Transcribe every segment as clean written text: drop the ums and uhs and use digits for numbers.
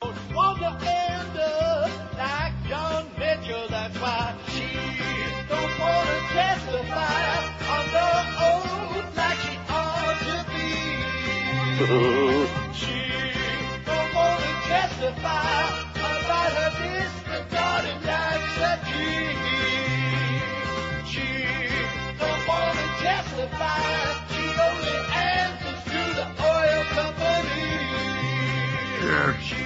wanna end up like John Mitchell, that's why she don't wanna testify under oath like she ought to be. She don't wanna testify about her disregarded life's a dream. She don't wanna testify, she only answers to the oil company. She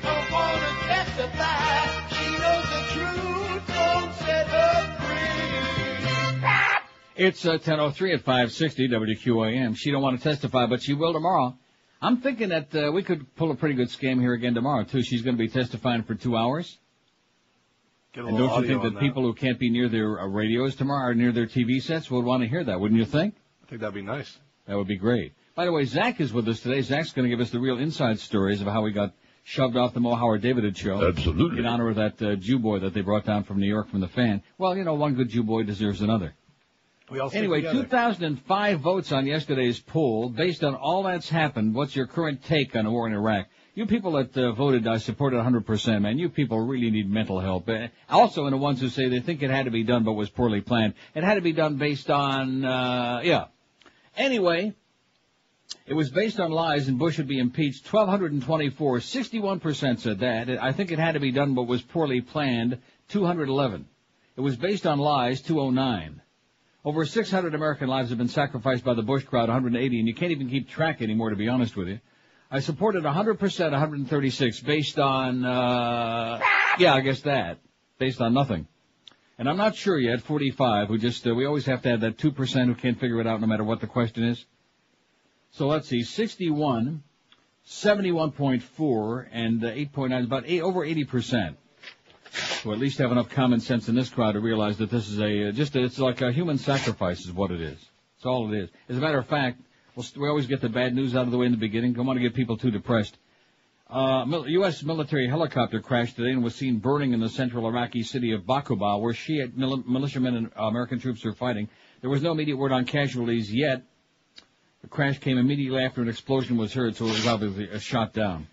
don't wanna testify, she knows the truth won't set her free. It's 10:03 at 560 WQAM. She don't want to testify, but she will tomorrow. I'm thinking that we could pull a pretty good scam here again tomorrow, too. She's going to be testifying for 2 hours. And don't you think that people who can't be near their radios tomorrow or near their TV sets would want to hear that, wouldn't you think? I think that'd be nice. That would be great. By the way, Zach is with us today. Zach's going to give us the real inside stories of how we got shoved off the Mo Howard David show. Absolutely. In honor of that Jew boy that they brought down from New York from the fan. Well, you know, one good Jew boy deserves another. Anyway, 2,005 votes on yesterday's poll. Based on all that's happened, what's your current take on the war in Iraq? You people that voted, I supported 100%, man. You people really need mental help. Also, in the ones who say they think it had to be done but was poorly planned. It had to be done based on, Anyway, it was based on lies and Bush would be impeached. 1,224, 61% said that. I think it had to be done but was poorly planned. 211. It was based on lies. 209. Over 600 American lives have been sacrificed by the Bush crowd, 180, and you can't even keep track anymore, to be honest with you. I supported 100%, 136, based on, I guess that, based on nothing. And I'm not sure yet, 45, we always have to have that 2% who can't figure it out no matter what the question is. So let's see, 61, 71.4, and 8.9, about over 80%. So at least have enough common sense in this crowd to realize that this is it's like a human sacrifice is what it is. That's all it is. As a matter of fact, we always get the bad news out of the way in the beginning. Don't want to get people too depressed. U.S. military helicopter crashed today and was seen burning in the central Iraqi city of Bakuba, where Shiite militiamen and American troops are fighting. There was no immediate word on casualties yet. The crash came immediately after an explosion was heard, so it was obviously shot down.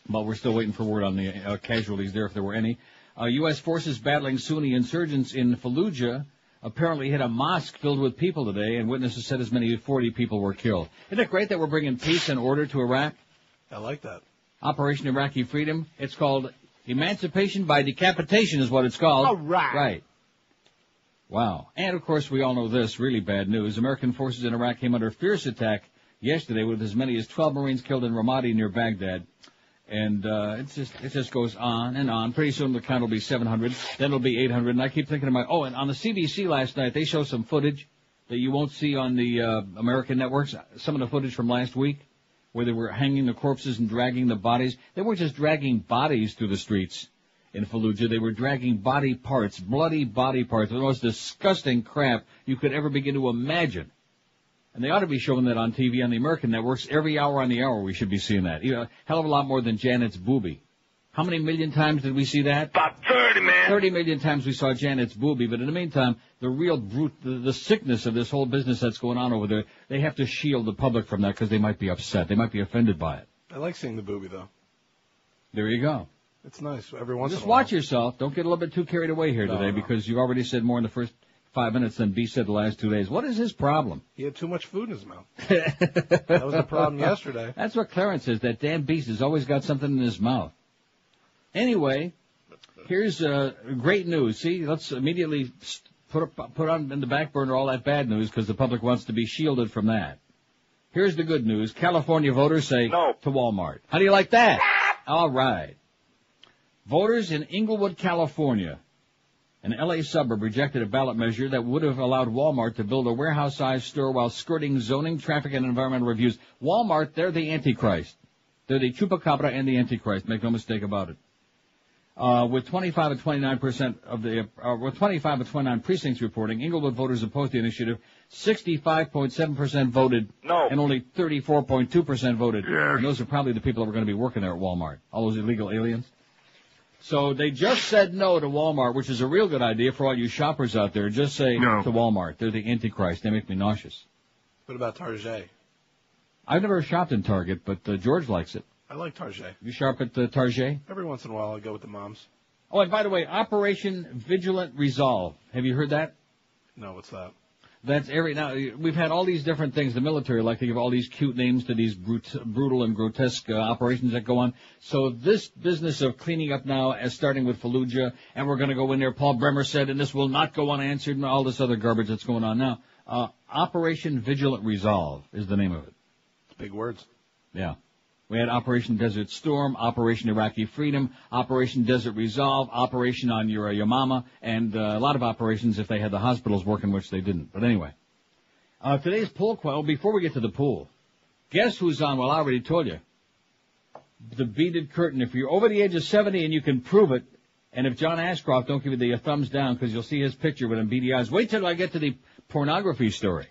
But we're still waiting for word on the casualties there, if there were any. U.S. forces battling Sunni insurgents in Fallujah apparently hit a mosque filled with people today, and witnesses said as many as 40 people were killed. Isn't it great that we're bringing peace and order to Iraq? I like that. Operation Iraqi Freedom. It's called Emancipation by Decapitation is what it's called. All right. Right. Wow. And, of course, we all know this, really bad news. American forces in Iraq came under fierce attack yesterday with as many as 12 Marines killed in Ramadi near Baghdad. And it just goes on and on. Pretty soon the count will be 700, then it'll be 800. And I keep thinking to myself, and on the CBC last night, they show some footage that you won't see on the American networks, some of the footage from last week, where they were hanging the corpses and dragging the bodies. They weren't just dragging bodies through the streets in Fallujah. They were dragging body parts, bloody body parts, the most disgusting crap you could ever begin to imagine. And they ought to be showing that on TV on the American networks. Every hour on the hour we should be seeing that. You know, hell of a lot more than Janet's boobie. How many million times did we see that? About 30, man. 30 million times we saw Janet's boobie. But in the meantime, the real brute, the sickness of this whole business that's going on over there, they have to shield the public from that because they might be upset. They might be offended by it. I like seeing the boobie, though. There you go. It's nice every once in a while. Just watch yourself. Don't get a little bit too carried away here today because you've already said more in the first 5 minutes than B said the last 2 days. What is his problem? He had too much food in his mouth. That was the problem yesterday. That's what Clarence says. That damn beast has always got something in his mouth. Anyway, here's great news. See, let's immediately put on in the back burner all that bad news because the public wants to be shielded from that. Here's the good news. California voters say no to Walmart. How do you like that? All right. Voters in Inglewood, California, an L.A. suburb, rejected a ballot measure that would have allowed Walmart to build a warehouse-sized store while skirting zoning, traffic, and environmental reviews. Walmart, they're the Antichrist. They're the chupacabra and the Antichrist. Make no mistake about it. With 25 and 29% of the, with 25 and 29 precincts reporting, Inglewood voters opposed the initiative. 65.7% voted. No. And only 34.2% voted. Yes. And those are probably the people that were going to be working there at Walmart. All those illegal aliens. So they just said no to Walmart, which is a real good idea for all you shoppers out there. Just say no to Walmart. They're the Antichrist. They make me nauseous. What about Target? I've never shopped in Target, but George likes it. I like Target. You sharp at Target? Every once in a while, I go with the moms. Oh, and by the way, Operation Vigilant Resolve. Have you heard that? No, what's that? That's now, we've had all these different things. The military like to give all these cute names to these brutal and grotesque operations that go on. So this business of cleaning up now, as starting with Fallujah, and we're going to go in there, Paul Bremer said, and this will not go unanswered, and all this other garbage that's going on now. Operation Vigilant Resolve is the name of it. Big words. Yeah. We had Operation Desert Storm, Operation Iraqi Freedom, Operation Desert Resolve, Operation on your mama, and a lot of operations if they had the hospitals working, which they didn't. But anyway, today's poll question, before we get to the poll, guess who's on? Well, I already told you. The beaded curtain. If you're over the age of 70 and you can prove it, and if John Ashcroft don't give you the thumbs down because you'll see his picture with them beady eyes, wait till I get to the pornography story.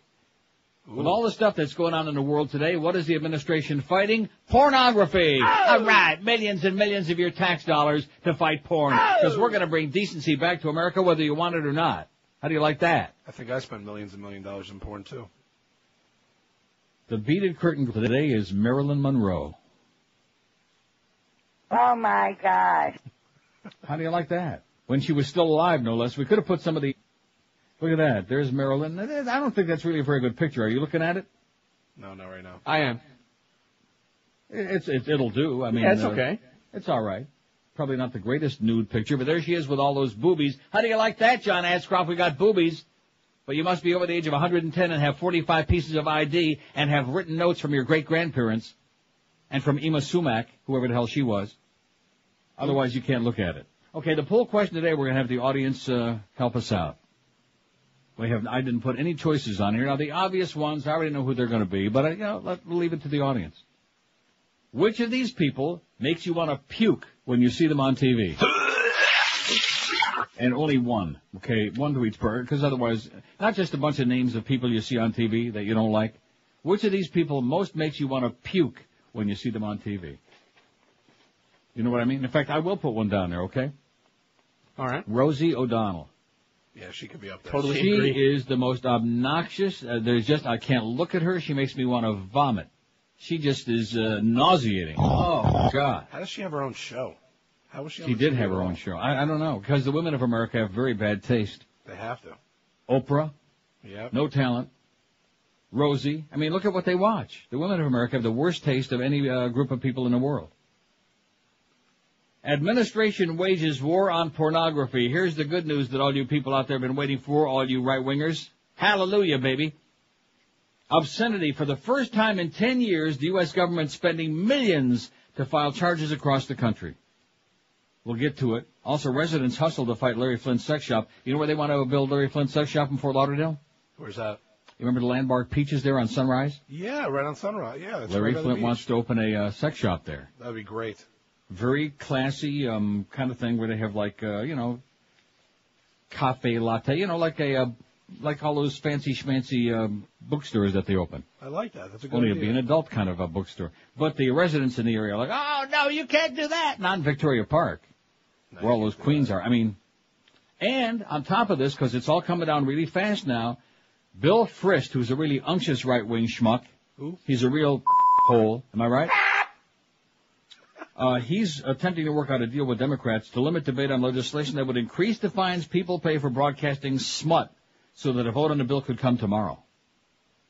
Ooh. With all the stuff that's going on in the world today, what is the administration fighting? Pornography! Oh! All right, millions and millions of your tax dollars to fight porn. Because we're going to bring decency back to America whether you want it or not. How do you like that? I think I spend millions and millions of dollars in porn, too. The beaded curtain today is Marilyn Monroe. Oh, my God. How do you like that? When she was still alive, no less. We could have put some of the... Look at that. There's Marilyn. I don't think that's really a very good picture. Are you looking at it? No, not right now. I am. It'll do. I mean, yeah, it's okay. It's all right. Probably not the greatest nude picture, but there she is with all those boobies. How do you like that, John Ashcroft? We got boobies. But you must be over the age of 110 and have 45 pieces of ID and have written notes from your great-grandparents and from Ema Sumac, whoever the hell she was. Otherwise, you can't look at it. Okay, the poll question today, we're going to have the audience help us out. I didn't put any choices on here. Now, the obvious ones, I already know who they're going to be, but we'll leave it to the audience. Which of these people makes you want to puke when you see them on TV? And only one, okay? One to each person, because otherwise, not just a bunch of names of people you see on TV that you don't like. Which of these people most makes you want to puke when you see them on TV? You know what I mean? In fact, I will put one down there, okay? All right. Rosie O'Donnell. Yeah, she could be up there. Totally She agree. is the most obnoxious. I can't look at her. She makes me want to vomit. She just is nauseating. Oh, God. How does she have her own show? How was she on She the did TV have her at all? own show. I don't know, because the women of America have very bad taste. They have to. Oprah, Yep. no talent. Rosie, I mean, look at what they watch. The women of America have the worst taste of any group of people in the world. Administration wages war on pornography. Here's the good news that all you people out there have been waiting for, all you right-wingers. Hallelujah, baby. Obscenity. For the first time in 10 years, the U.S. government spending millions to file charges across the country. We'll get to it. Also, residents hustle to fight Larry Flynt's sex shop. You know where they want to build Larry Flynt's sex shop in Fort Lauderdale? Where's that? You remember the Landmark Peaches there on Sunrise? Yeah, right on Sunrise. Yeah, that's Larry right on the Flynt beach. wants to open a sex shop there. That'd be great. Very classy kind of thing where they have cafe latte, like all those fancy schmancy bookstores that they open. I like that. That's a good Only idea. it'd be an adult kind of a bookstore. But the residents in the area are like, oh, no, you can't do that. Not in Victoria Park, No, where all you those can't do queens that. are. I mean, and on top of this, because it's all coming down really fast now, Bill Frist, who's a really unctuous right-wing schmuck. Who? He's a real hole. Am I right? He's attempting to work out a deal with Democrats to limit debate on legislation that would increase the fines people pay for broadcasting smut so that a vote on the bill could come tomorrow.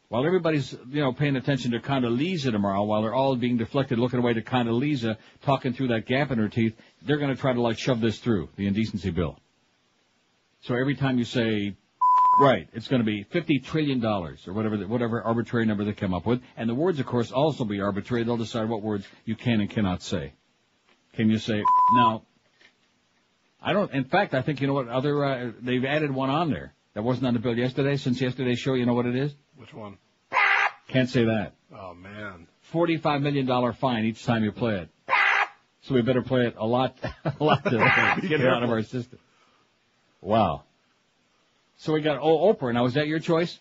While everybody's, paying attention to Condoleezza tomorrow, while they're all being deflected, looking away to Condoleezza, talking through that gap in her teeth, they're going to try to, shove this through, the indecency bill. So every time you say, right, it's going to be $50 trillion, or whatever arbitrary number they come up with. And the words, of course, also be arbitrary. They'll decide what words you can and cannot say. Can you say, now, in fact, I think, they've added one on there that wasn't on the bill yesterday. Since yesterday's show, you know what it is? Which one? Can't say that. Oh, man. $45 million fine each time you play it. So we better play it a lot to get it out of our system. Wow. So we got, Oprah. Now, is that your choice?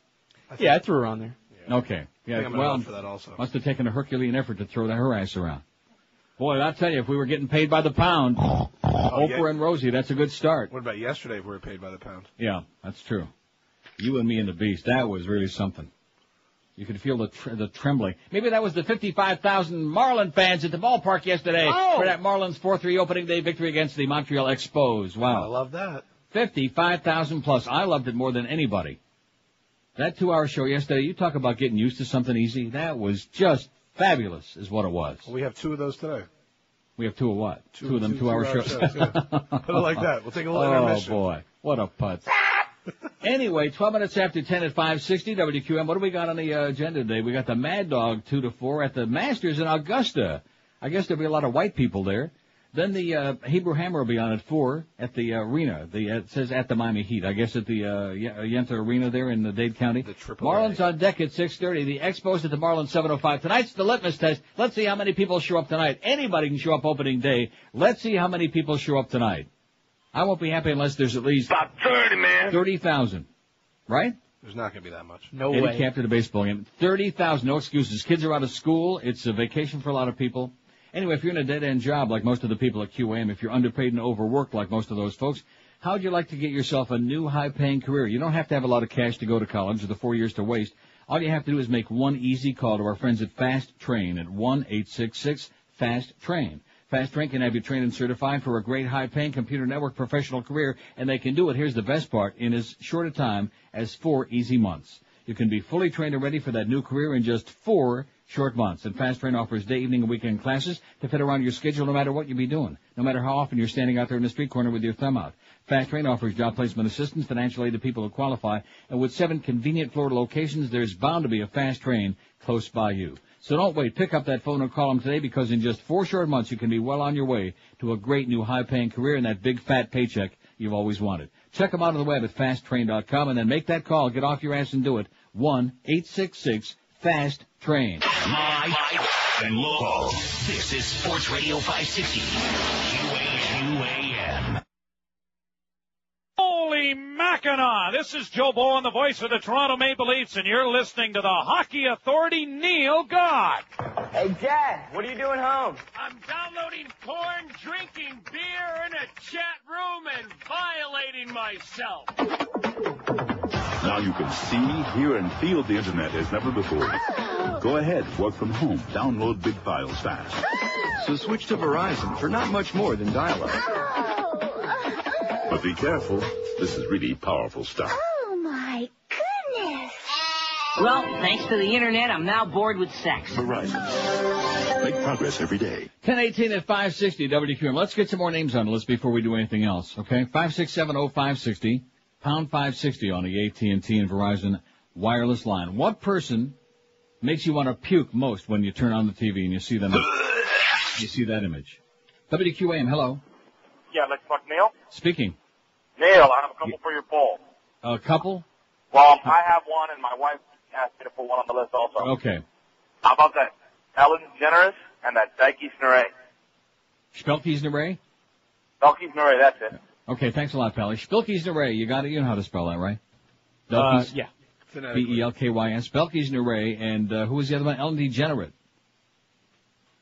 Yeah, I threw her on there. Yeah. Okay. I Yeah, think I'm gonna vote for that also. Must have taken a Herculean effort to throw her ass around. Boy, I'll tell you, if we were getting paid by the pound, Oprah and Rosie, that's a good start. What about yesterday if we were paid by the pound? Yeah, that's true. You and me and the Beast, that was really something. You could feel the trembling. Maybe that was the 55,000 Marlin fans at the ballpark yesterday for that Marlins 4-3 opening day victory against the Montreal Expos. Wow. I love that. 55,000 plus. I loved it more than anybody. That 2-hour show yesterday, you talk about getting used to something easy. That was just fabulous is what it was. Well, we have 2 of those today. We have 2 of what? 2 of them 2-hour shows. Yeah. Put it like that. We'll take a little intermission. Oh, boy. What a putz. Anyway, 12 minutes after 10 at 560 WQM. What do we got on the agenda today? We got the Mad Dog 2 to 4 at the Masters in Augusta. I guess there'll be a lot of white people there. Then the Hebrew Hammer will be on at 4 at the arena. It says at the Miami Heat. I guess at the Yenta Arena there in Dade County. The Marlins on deck at 6:30. The Expos at the Marlins 7:05. Tonight's the litmus test. Let's see how many people show up tonight. Anybody can show up opening day. Let's see how many people show up tonight. I won't be happy unless there's at least About 30, man. 30,000. Right? There's not going to be that much. No Eddie way. Camp at a baseball game. 30,000. No excuses. Kids are out of school. It's a vacation for a lot of people. Anyway, if you're in a dead-end job like most of the people at QAM, if you're underpaid and overworked like most of those folks, how would you like to get yourself a new high-paying career? You don't have to have a lot of cash to go to college or the 4 years to waste. All you have to do is make one easy call to our friends at Fast Train at 1-866-FAST-TRAIN. Fast Train can have you trained and certified for a great high-paying computer network professional career, and they can do it, here's the best part, in as short a time as 4 easy months. You can be fully trained and ready for that new career in just 4 short months. And Fast Train offers day, evening, and weekend classes to fit around your schedule no matter what you be doing, no matter how often you're standing out there in the street corner with your thumb out. Fast Train offers job placement assistance, financial aid to people who qualify, and with 7 convenient Florida locations, there's bound to be a Fast Train close by you. So don't wait. Pick up that phone and call them today, because in just 4 short months you can be well on your way to a great new high-paying career and that big fat paycheck you've always wanted. Check them out on the web at fasttrain.com and then make that call. Get off your ass and do it. 1-866-FAST-TRAIN. High and low. This is Sports Radio 560. QAM. Holy Mackinac! This is Joe Bowen, the voice of the Toronto Maple Leafs, and you're listening to the Hockey Authority, Neil God. Hey, Dad, what are you doing home? I'm downloading porn, drinking beer in a chat room, and violating myself. Now you can see, hear, and feel the Internet as never before. Go ahead, work from home. Download big files fast. So switch to Verizon for not much more than dial-up. But be careful. This is really powerful stuff. Oh, my goodness. Well, thanks to the Internet, I'm now bored with sex. Verizon. Make progress every day. 10:18 at 560 WQM. Let's get some more names on the list before we do anything else, okay? 5670560, pound 560 on the AT&T and Verizon wireless line. What person makes you want to puke most when you turn on the TV and you see them? You see that image. WQAM, hello. Yeah, let's talk Neil. Speaking. Neil, I have a couple for your poll. A couple? Well, I have one, and my wife asked me to put one on the list also. Okay. How about that Ellen DeGeneres and that Dikey Snurray? Spelkies Neray? Dikey Snurray, that's it. Okay, thanks a lot, Pally. Spelkies Neray, you got it. You know how to spell that, right? Yeah. Belkys. Spelkies Neray, and who was the other one? Ellen DeGeneres.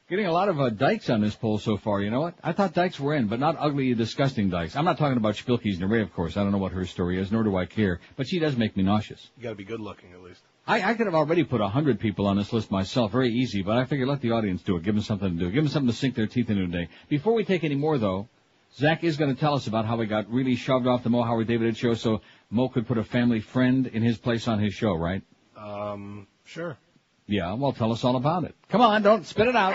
Getting a lot of dykes on this poll so far, you know what? I thought dykes were in, but not ugly, disgusting dykes. I'm not talking about Spilkies Neray, of course. I don't know what her story is, nor do I care. But she does make me nauseous. You got to be good looking, at least. I could have already put 100 people on this list myself, very easy, but I figured let the audience do it. Give them something to do. Give them something to sink their teeth into today. Before we take any more, though, Zach is going to tell us about how we got really shoved off the Mo Howard David show so Mo could put a family friend in his place on his show, right? Sure. Yeah, well, tell us all about it. Come on, don't spit it out.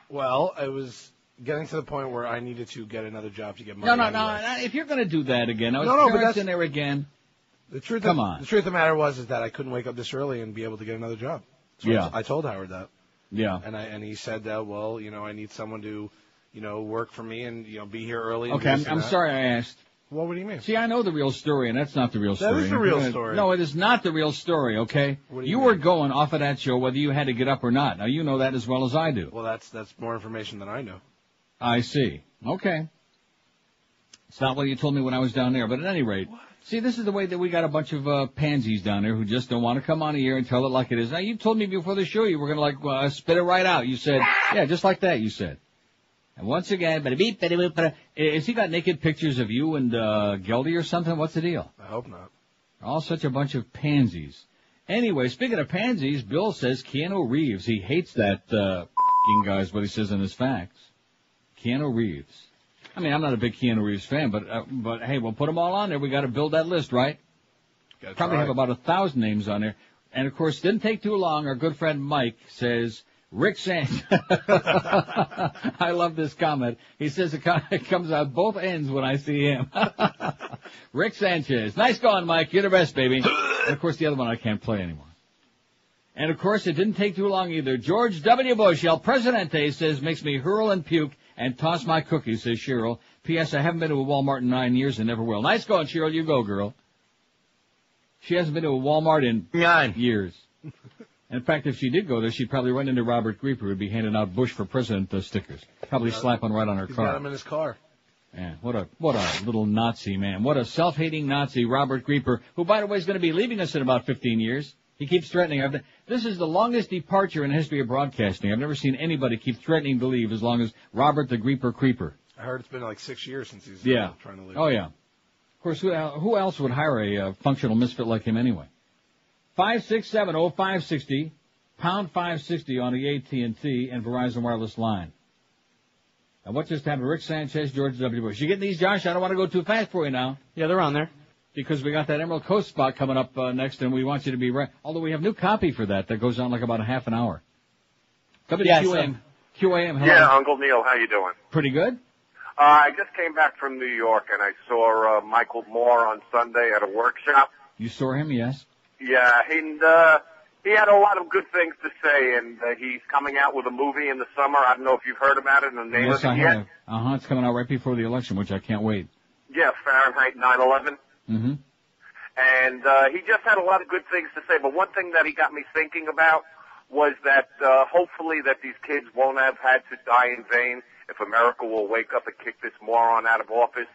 Well, I was getting to the point where I needed to get another job to get money. No. If you're going to do that again, but that's in there again. The truth. Come on. The truth of the matter is that I couldn't wake up this early and be able to get another job. So yeah. I told Howard that. Yeah. And he said that, well, I need someone to, work for me and be here early. And okay, I'm sorry I asked. Well, what do you mean? See, I know the real story, and that's not the real story. That is the real story. No, it is not the real story, okay? What do you mean? were going off of that show whether you had to get up or not. Now, you know that as well as I do. Well, that's more information than I know. I see. Okay. It's not what you told me when I was down there, but at any rate, see, this is the way that we got a bunch of pansies down there who just don't want to come on here and tell it like it is. Now, you told me before the show you were going to, spit it right out. You said, yeah, just like that, you said. And once again, has he got naked pictures of you and Geldy or something? What's the deal? I hope not. All such a bunch of pansies. Anyway, speaking of pansies, Bill says Keanu Reeves. He hates that guy is what he says in his facts. Keanu Reeves. I mean, I'm not a big Keanu Reeves fan, but hey, we'll put them all on there. We got to build that list, right? Probably have about 1,000 names on there. And of course, didn't take too long. Our good friend Mike says Rick Sanchez. I love this comment. He says it comes out both ends when I see him. Rick Sanchez. Nice going, Mike. You're the best, baby. And of course, the other one I can't play anymore. And of course, it didn't take too long either. George W. Bush, El Presidente, says, makes me hurl and puke and toss my cookies, says Cheryl. P.S. I haven't been to a Walmart in 9 years and never will. Nice going, Cheryl. You go, girl. She hasn't been to a Walmart in 9 years. In fact, if she did go there, she'd probably run into Robert Grieper, who'd be handing out Bush for President stickers. Probably slap one right on her car. He's got him in his car. Yeah, what a little Nazi, man. What a self-hating Nazi, Robert Grieper, who, by the way, is going to be leaving us in about 15 years. He keeps threatening. This is the longest departure in the history of broadcasting. I've never seen anybody keep threatening to leave as long as Robert the Grieper Creeper. I heard it's been like 6 years since he's trying to leave. Oh, yeah. Of course, who else would hire a functional misfit like him anyway? 567-0560, pound 560 on the AT&T and Verizon wireless line. Now, what just happened? Rick Sanchez, George W. Bush. You getting these, Josh? I don't want to go too fast for you now. Yeah, they're on there. Because we got that Emerald Coast spot coming up next, and we want you to be right. Although we have new copy for that goes on like about a half an hour. WQAM. QAM, hello. Yeah, Uncle Neil, how you doing? Pretty good. I just came back from New York, and I saw Michael Moore on Sunday at a workshop. You saw him, yes? Yeah, he had a lot of good things to say, and he's coming out with a movie in the summer. I don't know if you've heard about it. The name Yes, of I it have. It's coming out right before the election, which I can't wait. Yeah, Fahrenheit 9/11. Mm-hmm. And he just had a lot of good things to say. But one thing that he got me thinking about was that hopefully that these kids won't have had to die in vain if America will wake up and kick this moron out of office.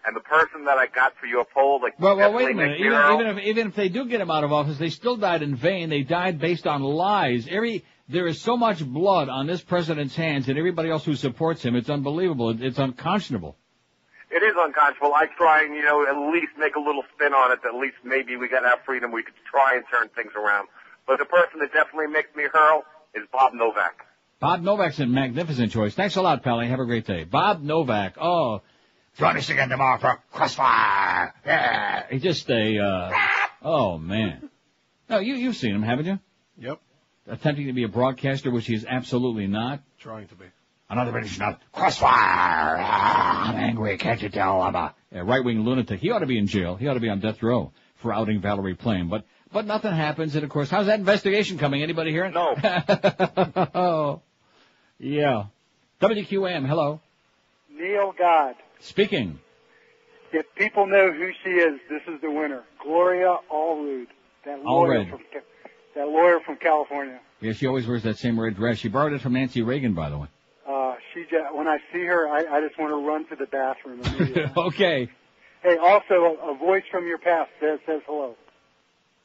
And the person that I got for your poll, well, wait a minute. Even if they do get him out of office, they still died in vain. They died based on lies. There is so much blood on this president's hands and everybody else who supports him. It's unbelievable. It's unconscionable. It is unconscionable. I try and, at least make a little spin on it. That at least maybe we got our freedom. We could try and turn things around. But the person that definitely makes me hurl is Bob Novak. Bob Novak's a magnificent choice. Thanks a lot, Pally. Have a great day. Bob Novak. Oh, join us again tomorrow for Crossfire. Yeah. He just oh, man. No, you've seen him, haven't you? Yep. Attempting to be a broadcaster, which he is absolutely not. Trying to be. Another edition of Crossfire. I'm angry, can't you tell? I'm a right-wing lunatic. He ought to be in jail. He ought to be on death row for outing Valerie Plame. But nothing happens. And, of course, how's that investigation coming? Anybody hear it? No. Oh, yeah. WQAM, hello. Neil God. Speaking. If people know who she is, this is the winner. Gloria Allred. That lawyer from California. Yeah, she always wears that same red dress. She borrowed it from Nancy Reagan, by the way. When I see her, I just want to run to the bathroom immediately. Okay. Hey, also, a voice from your past says hello.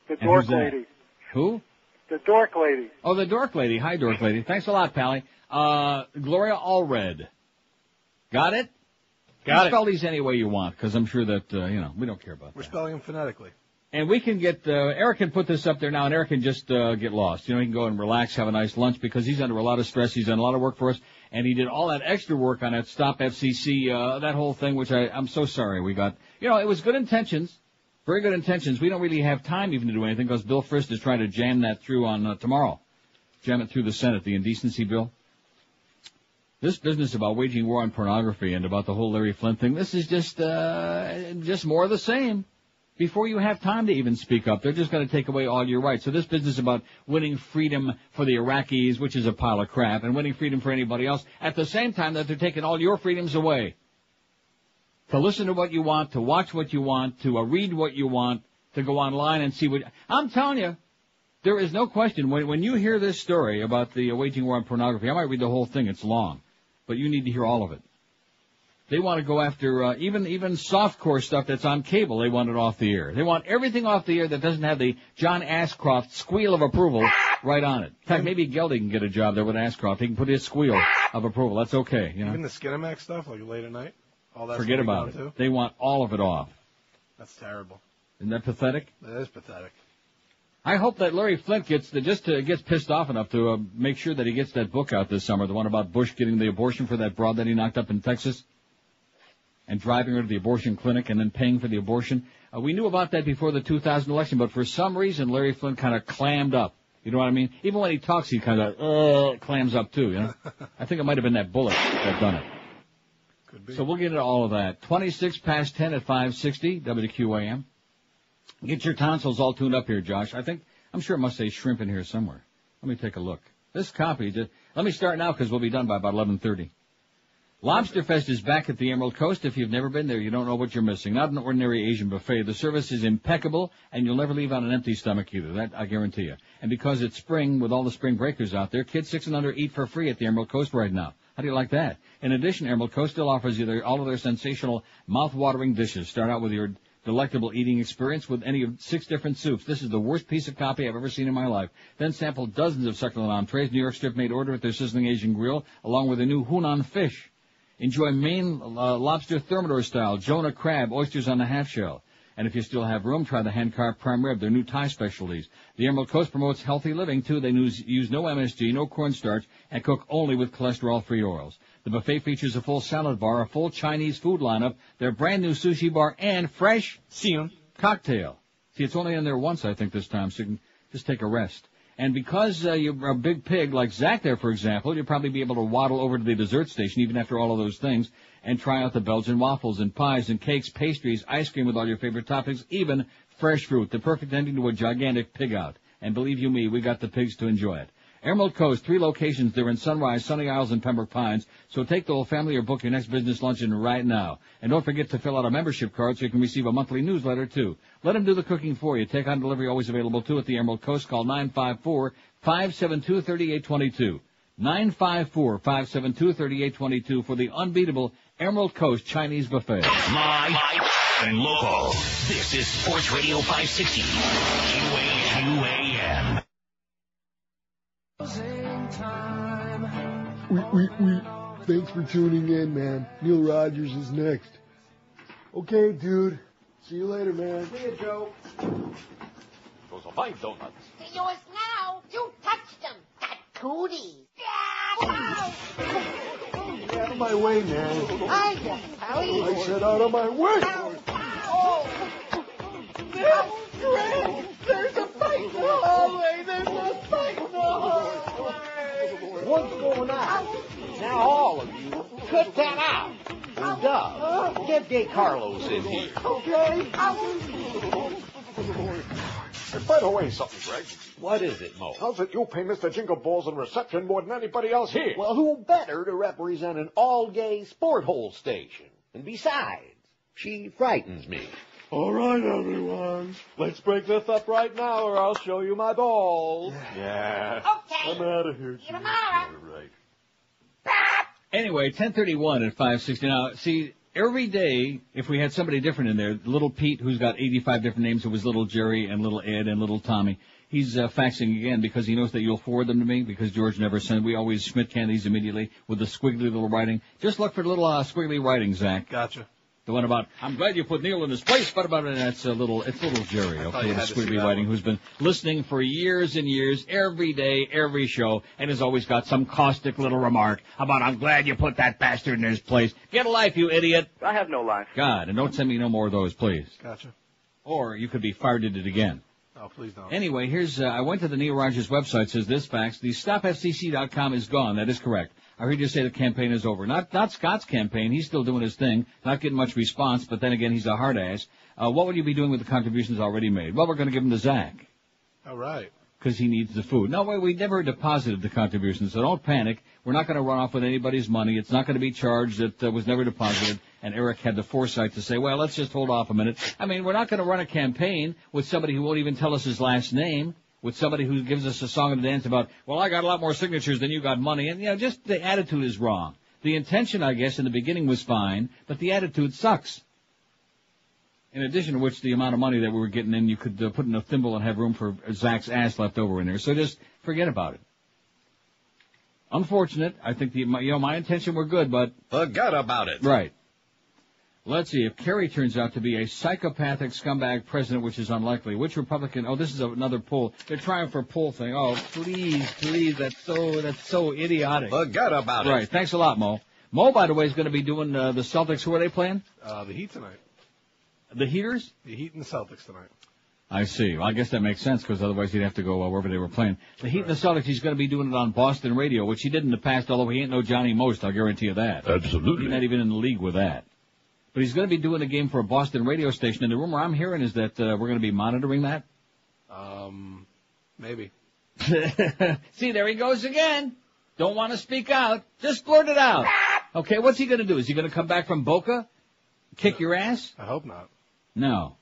The dork lady. Who? The dork lady. Oh, the dork lady. Hi, dork lady. Thanks a lot, Pally. Gloria Allred. Got it? Got it. Spell these any way you want, because I'm sure that, we don't care about that. We're spelling them phonetically. And we can get, Eric can put this up there now, and Eric can just get lost. He can go and relax, have a nice lunch, because he's under a lot of stress. He's done a lot of work for us, and he did all that extra work on that Stop FCC, that whole thing, which I'm so sorry we got. It was good intentions, very good intentions. We don't really have time even to do anything, because Bill Frist is trying to jam that through on tomorrow. Jam it through the Senate, the indecency bill. This business about waging war on pornography and about the whole Larry Flynt thing, this is just more of the same. Before you have time to even speak up, they're just going to take away all your rights. So this business about winning freedom for the Iraqis, which is a pile of crap, and winning freedom for anybody else, at the same time that they're taking all your freedoms away. To listen to what you want, to watch what you want, to read what you want, to go online and see what... I'm telling you, there is no question. When you hear this story about the waging war on pornography, I might read the whole thing. It's long. But you need to hear all of it. They want to go after even softcore stuff that's on cable. They want it off the air. They want everything off the air that doesn't have the John Ashcroft squeal of approval right on it. In fact, maybe Geldy can get a job there with Ashcroft. He can put his squeal of approval. That's okay. Even the Skinamax stuff, like late at night? All that Forget about it. Too? They want all of it off. That's terrible. Isn't that pathetic? That is pathetic. I hope that Larry Flynt gets pissed off enough to make sure that he gets that book out this summer, the one about Bush getting the abortion for that broad that he knocked up in Texas and driving her to the abortion clinic and then paying for the abortion. We knew about that before the 2000 election, but for some reason Larry Flynt kind of clammed up. You know what I mean? Even when he talks, he kind of clams up too, you know? I think it might have been that bullet that done it. Could be. So we'll get into all of that. 26 past 10 at 560 WQAM. Get your tonsils all tuned up here, Josh. I'm sure it must say shrimp in here somewhere. Let me take a look. This copy, let me start now because we'll be done by about 11:30. Lobster Fest is back at the Emerald Coast. If you've never been there, you don't know what you're missing. Not an ordinary Asian buffet. The service is impeccable, and you'll never leave on an empty stomach either. That I guarantee you. And because it's spring, with all the spring breakers out there, kids 6 and under eat for free at the Emerald Coast right now. How do you like that? In addition, Emerald Coast still offers you all of their sensational, mouth-watering dishes. Start out with your delectable eating experience with any of 6 different soups. This is the worst piece of copy I've ever seen in my life. Then sample dozens of succulent entrees. New York strip made order at their sizzling Asian grill, along with a new Hunan fish. Enjoy Maine lobster thermidor style, Jonah crab, oysters on the half shell. And if you still have room, try the hand-carved prime rib, their new Thai specialties. The Emerald Coast promotes healthy living, too. They use no MSG, no cornstarch, and cook only with cholesterol-free oils. The buffet features a full salad bar, a full Chinese food lineup, their brand-new sushi bar, and fresh cocktail. See, it's only in there once, I think, this time, so you can just take a rest. And because you're a big pig like Zach there, for example, you'll probably be able to waddle over to the dessert station, even after all of those things, and try out the Belgian waffles and pies and cakes, pastries, ice cream with all your favorite toppings, even fresh fruit, the perfect ending to a gigantic pig out. And believe you me, we got the pigs to enjoy it. Emerald Coast, 3 locations. They're in Sunrise, Sunny Isles, and Pembroke Pines. So take the whole family or book your next business luncheon right now. And don't forget to fill out a membership card so you can receive a monthly newsletter, too. Let them do the cooking for you. Take-on delivery always available, too, at the Emerald Coast. Call 954-572-3822. 954-572-3822 for the unbeatable Emerald Coast Chinese Buffet. Live and local. This is Sports Radio 560. QAM. Thanks for tuning in, man. Neil Rogers is next. Okay, dude. See you later, man. See you, Joe. Those are my donuts. They're yours now. You touched them. That cootie. Get out of my way, man. I said out of my way. There's a fight in the hallway. There's a fight in the hallway. What's going on? Now all of you, cut that out. And get Gay Carlos in here. Okay. Hey, by the way, something, Greg. What is it, Mo? How's it you pay Mr. Jingle Balls in reception more than anybody else here? Well, who better to represent an all-gay sport hole station? And besides, she frightens me. All right, everyone. Let's break this up right now or I'll show you my balls. Yeah. Okay. I'm out of here. See you tomorrow. Right. Anyway, 1031 at 560. Now, see, every day, if we had somebody different in there, little Pete, who's got 85 different names, it was little Jerry and little Ed and little Tommy, he's faxing again because he knows that you'll forward them to me because George never sent. We always Schmidt candies immediately with the squiggly little writing. Just look for little squiggly writing, Zach. Gotcha. The one about, I'm glad you put Neil in his place, but about it, it's little Jerry, okay, with the squiggly writing, who's been listening for years and years, every day, every show, and has always got some caustic little remark about, I'm glad you put that bastard in his place. Get a life, you idiot. I have no life. God, and don't send me no more of those, please. Gotcha. Or you could be fired at it again. Oh, please don't. Anyway, here's, I went to the Neil Rogers website, says this fax, the stopfcc.com is gone. That is correct. I heard you say the campaign is over. Not Scott's campaign. He's still doing his thing, not getting much response, but then again, he's a hard ass. What would you be doing with the contributions already made? Well, we're going to give them to Zach. All right. Because he needs the food. No, wait, we never deposited the contributions, so don't panic. We're not going to run off with anybody's money. It's not going to be charged that was never deposited. And Eric had the foresight to say, well, let's just hold off a minute. I mean, we're not going to run a campaign with somebody who won't even tell us his last name, with somebody who gives us a song and a dance about, well, I got a lot more signatures than you got money. And, just the attitude is wrong. The intention, I guess, in the beginning was fine, but the attitude sucks. In addition to which, the amount of money that we were getting in, you could put in a thimble and have room for Zach's ass left over in there. So just forget about it. Unfortunate. I think my intention were good, but forget about it. Right. Let's see, if Kerry turns out to be a psychopathic scumbag president, which is unlikely, which Republican, this is another poll. They're trying for a poll thing. Oh, please, that's so idiotic. Forget about it. Right, thanks a lot, Mo. Mo, by the way, is going to be doing the Celtics. Who are they playing? The Heat tonight. The Heaters? The Heat and the Celtics tonight. I see. Well, I guess that makes sense, because otherwise he'd have to go wherever they were playing. The Heat and the Celtics, he's going to be doing it on Boston radio, which he did in the past, although he ain't no Johnny Most, I'll guarantee you that. Absolutely. He's not even in the league with that. But he's going to be doing a game for a Boston radio station, and the rumor I'm hearing is that we're going to be monitoring that. Maybe. See, there he goes again. Don't want to speak out. Just blurt it out. Okay, what's he going to do? Is he going to come back from Boca? Kick your ass? I hope not. No.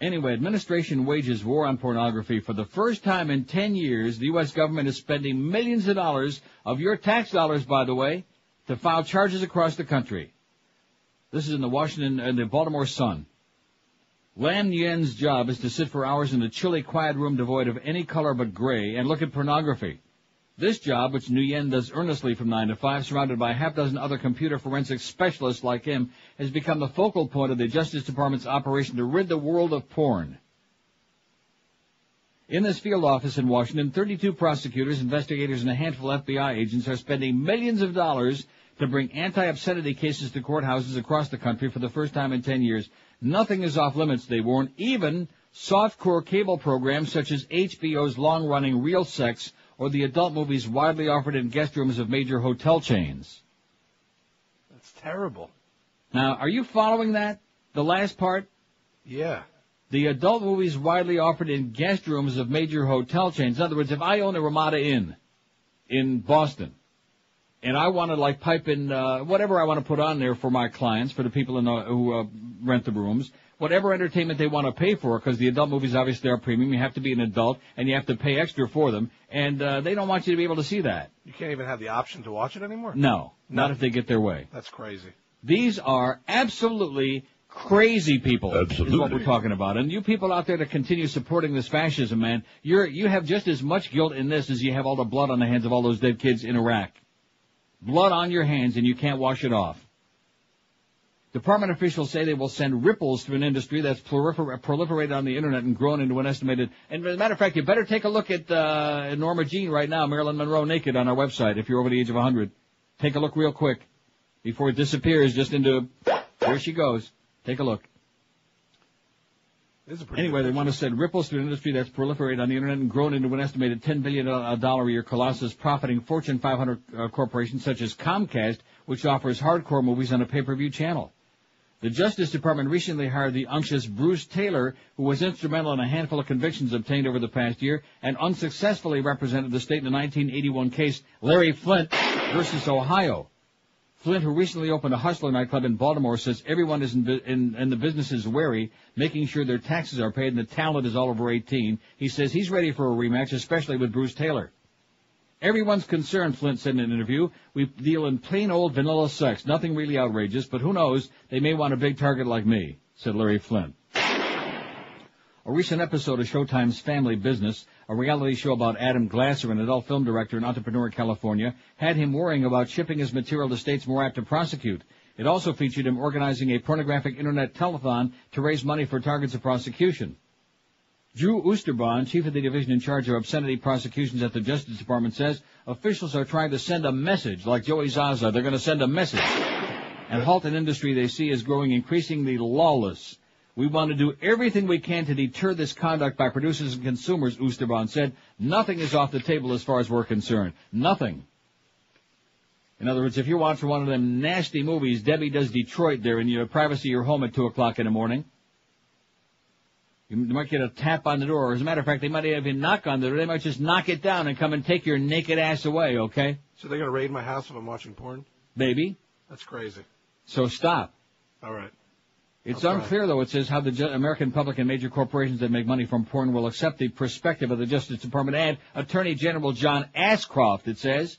Anyway, administration wages war on pornography. For the first time in 10 years, the U.S. government is spending millions of dollars, of your tax dollars, by the way, to file charges across the country. This is in the Baltimore Sun. Lam Nguyen's job is to sit for hours in a chilly, quiet room devoid of any color but gray and look at pornography. This job, which Nguyen does earnestly from 9 to 5, surrounded by a half-dozen other computer forensic specialists like him, has become the focal point of the Justice Department's operation to rid the world of porn. In this field office in Washington, 32 prosecutors, investigators, and a handful of FBI agents are spending millions of dollars to bring anti-obscenity cases to courthouses across the country for the first time in 10 years. Nothing is off limits, they warn, even softcore cable programs such as HBO's long-running Real Sex or the adult movies widely offered in guest rooms of major hotel chains. That's terrible. Now, are you following that? The last part? Yeah. The adult movies widely offered in guest rooms of major hotel chains. In other words, if I own a Ramada Inn in Boston, and I want to pipe in whatever I want to put on there for my clients, for the people who rent the rooms, whatever entertainment they want to pay for, because the adult movies obviously are premium. You have to be an adult, and you have to pay extra for them, and they don't want you to be able to see that. You can't even have the option to watch it anymore? No, not if they get their way. That's crazy. These are absolutely crazy people. Absolutely. Is what we're talking about. And you people out there that continue supporting this fascism, man, you have just as much guilt in this as you have all the blood on the hands of all those dead kids in Iraq. Blood on your hands, and you can't wash it off. Department officials say they will send ripples to an industry that's proliferated on the Internet and grown into an estimated... And as a matter of fact, you better take a look at Norma Jean right now, Marilyn Monroe naked on our website, if you're over the age of 100. Take a look real quick before it disappears just into... There she goes. Take a look. Anyway, they want to send ripples to an industry that's proliferated on the Internet and grown into an estimated $10 billion a year colossus, profiting Fortune 500 corporations such as Comcast, which offers hardcore movies on a pay-per-view channel. The Justice Department recently hired the unctuous Bruce Taylor, who was instrumental in a handful of convictions obtained over the past year and unsuccessfully represented the state in the 1981 case Larry Flynt versus Ohio. Flynt, who recently opened a Hustler nightclub in Baltimore, says everyone is in the business is wary, making sure their taxes are paid and the talent is all over 18. He says he's ready for a rematch, especially with Bruce Taylor. Everyone's concerned, Flynt said in an interview. We deal in plain old vanilla sex, nothing really outrageous, but who knows, they may want a big target like me, said Larry Flynt. A recent episode of Showtime's Family Business, a reality show about Adam Glasser, an adult film director and entrepreneur in California, had him worrying about shipping his material to states more apt to prosecute. It also featured him organizing a pornographic internet telethon to raise money for targets of prosecution. Drew Oosterbaan, chief of the division in charge of obscenity prosecutions at the Justice Department, says officials are trying to send a message, like Joey Zaza. They're going to send a message, and halt an industry they see as growing increasingly lawless. We want to do everything we can to deter this conduct by producers and consumers, Oosterbaan said. Nothing is off the table as far as we're concerned. Nothing. In other words, if you're watching one of them nasty movies, Debbie Does Detroit there in your privacy of your home at 2 o'clock in the morning, you might get a tap on the door. Or as a matter of fact, they might even knock on the door. They might just knock it down and come and take your naked ass away, okay? So they're going to raid my house if I'm watching porn? Maybe. That's crazy. So stop. All right. It's unclear, though, it says, how the American public and major corporations that make money from porn will accept the perspective of the Justice Department and Attorney General John Ashcroft, it says.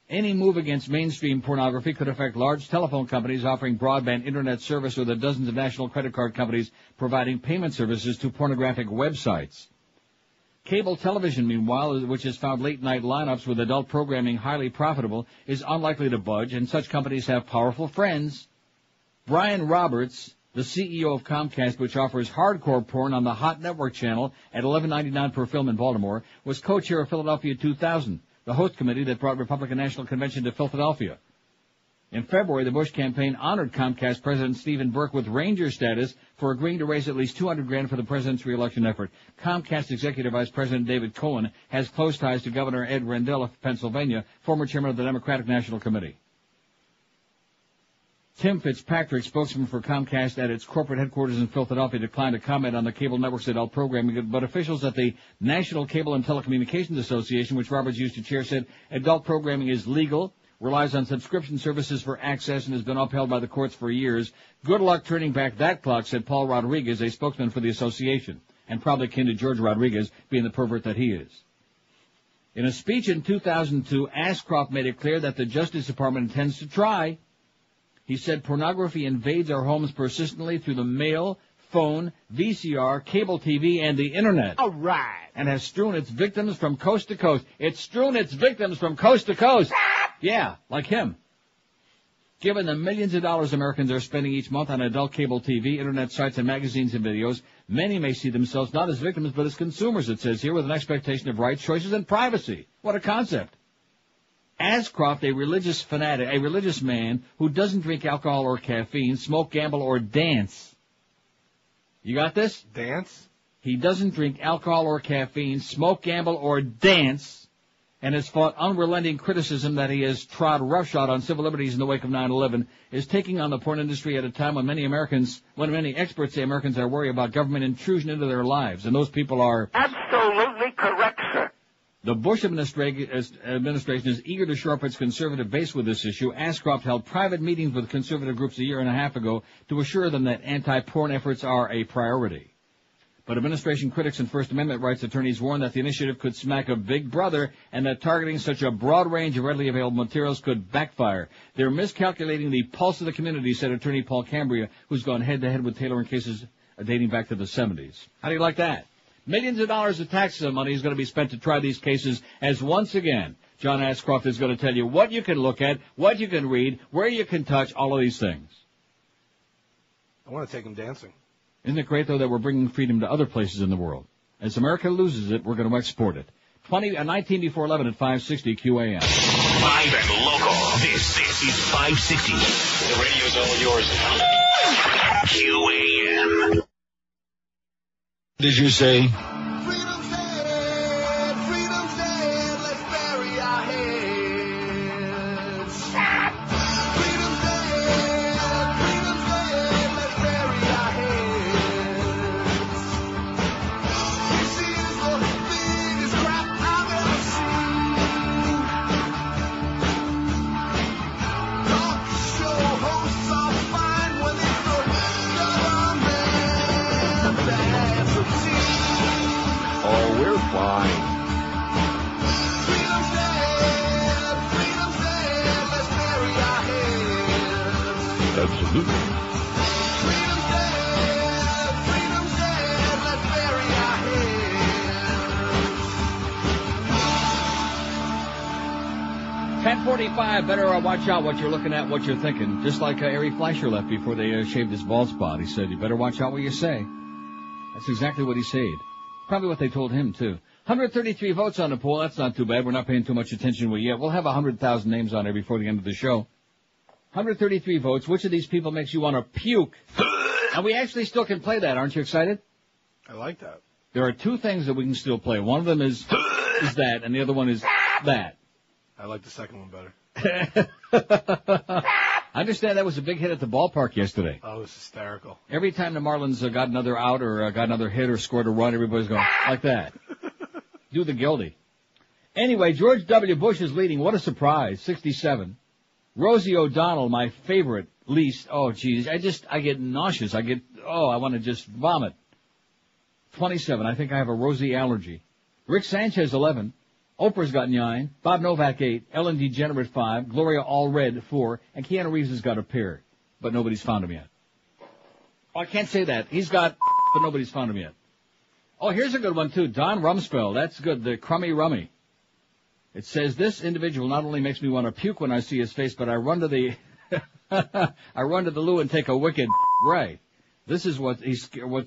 Any move against mainstream pornography could affect large telephone companies offering broadband internet service or the dozens of national credit card companies providing payment services to pornographic websites. Cable television, meanwhile, which has found late-night lineups with adult programming highly profitable, is unlikely to budge, and such companies have powerful friends Brian Roberts, the CEO of Comcast, which offers hardcore porn on the Hot Network channel at $11.99 per film in Baltimore, was co-chair of Philadelphia 2000, the host committee that brought Republican National Convention to Philadelphia. In February, the Bush campaign honored Comcast President Stephen Burke with Ranger status for agreeing to raise at least $200,000 for the president's reelection effort. Comcast Executive Vice President David Cohen has close ties to Governor Ed Rendell of Pennsylvania, former chairman of the Democratic National Committee. Tim Fitzpatrick, spokesman for Comcast at its corporate headquarters in Philadelphia, declined to comment on the cable network's adult programming, but officials at the National Cable and Telecommunications Association, which Roberts used to chair, said adult programming is legal, relies on subscription services for access, and has been upheld by the courts for years. Good luck turning back that clock, said Paul Rodriguez, a spokesman for the association, and probably kin to George Rodriguez, being the pervert that he is. In a speech in 2002, Ashcroft made it clear that the Justice Department intends to try. He said pornography invades our homes persistently through the mail, phone, VCR, cable TV, and the Internet. All right. And has strewn its victims from coast to coast. It's strewn its victims from coast to coast. Yeah, like him. Given the millions of dollars Americans are spending each month on adult cable TV, Internet sites, and magazines and videos, many may see themselves not as victims but as consumers, it says here, with an expectation of rights, choices, and privacy. What a concept. Ashcroft, a religious fanatic, a religious man who doesn't drink alcohol or caffeine, smoke, gamble, or dance. You got this? Dance? He doesn't drink alcohol or caffeine, smoke, gamble, or dance, and has fought unrelenting criticism that he has trod roughshod on civil liberties in the wake of 9/11, is taking on the porn industry at a time when many experts say Americans are worried about government intrusion into their lives, and those people are absolutely correct, sir. The Bush administration is eager to shore up its conservative base with this issue. Ashcroft held private meetings with conservative groups a year and a half ago to assure them that anti-porn efforts are a priority. But administration critics and First Amendment rights attorneys warn that the initiative could smack of Big Brother and that targeting such a broad range of readily available materials could backfire. They're miscalculating the pulse of the community, said attorney Paul Cambria, who's gone head-to-head with Taylor in cases dating back to the 70s. How do you like that? Millions of dollars of tax money is going to be spent to try these cases, as once again, John Ashcroft is going to tell you what you can look at, what you can read, where you can touch, all of these things. I want to take him dancing. Isn't it great, though, that we're bringing freedom to other places in the world? As America loses it, we're going to export it. 19 before 11 at 560 QAM. Live and local. This is 560. The radio's all yours now. QAM. Did you say? Freedom's dead, let's bury our heads. Freedom's dead, let's bury our heads. This is the biggest crap I've ever seen. Talk show hosts are fine when it's the government that's obscene. Oh, we're fine. Freedom's dead, let's bury our heads. Absolutely. Freedom's dead, let's bury our heads. 10:45, better watch out what you're looking at, what you're thinking. Just like Eric Fleischer left before they shaved his bald spot. He said, you better watch out what you say. That's exactly what he said. Probably what they told him, too. 133 votes on the poll. That's not too bad. We're not paying too much attention to it yet. We'll have 100,000 names on there before the end of the show. 133 votes. Which of these people makes you want to puke? And we actually still can play that. Aren't you excited? I like that. There are two things that we can still play. One of them is that, and the other one is that. I like the second one better. I understand that was a big hit at the ballpark yesterday. Oh, it was hysterical. Every time the Marlins got another out or got another hit or scored a run, everybody's going like that. Do the guilty. Anyway, George W. Bush is leading. What a surprise. 67. Rosie O'Donnell, my favorite, least. Oh, geez. I get nauseous. I want to just vomit. 27. I think I have a Rosie allergy. Rick Sanchez, 11. Oprah's got 9, Bob Novak 8, Ellen DeGenerate 5, Gloria Allred 4, and Keanu Reeves has got a pair, but nobody's found him yet. Oh, I can't say that. He's got, but nobody's found him yet. Oh, here's a good one too. Don Rumsfeld. That's good. The Crummy Rummy. It says, this individual not only makes me want to puke when I see his face, but I run to the I run to the loo and take a wicked right. This is what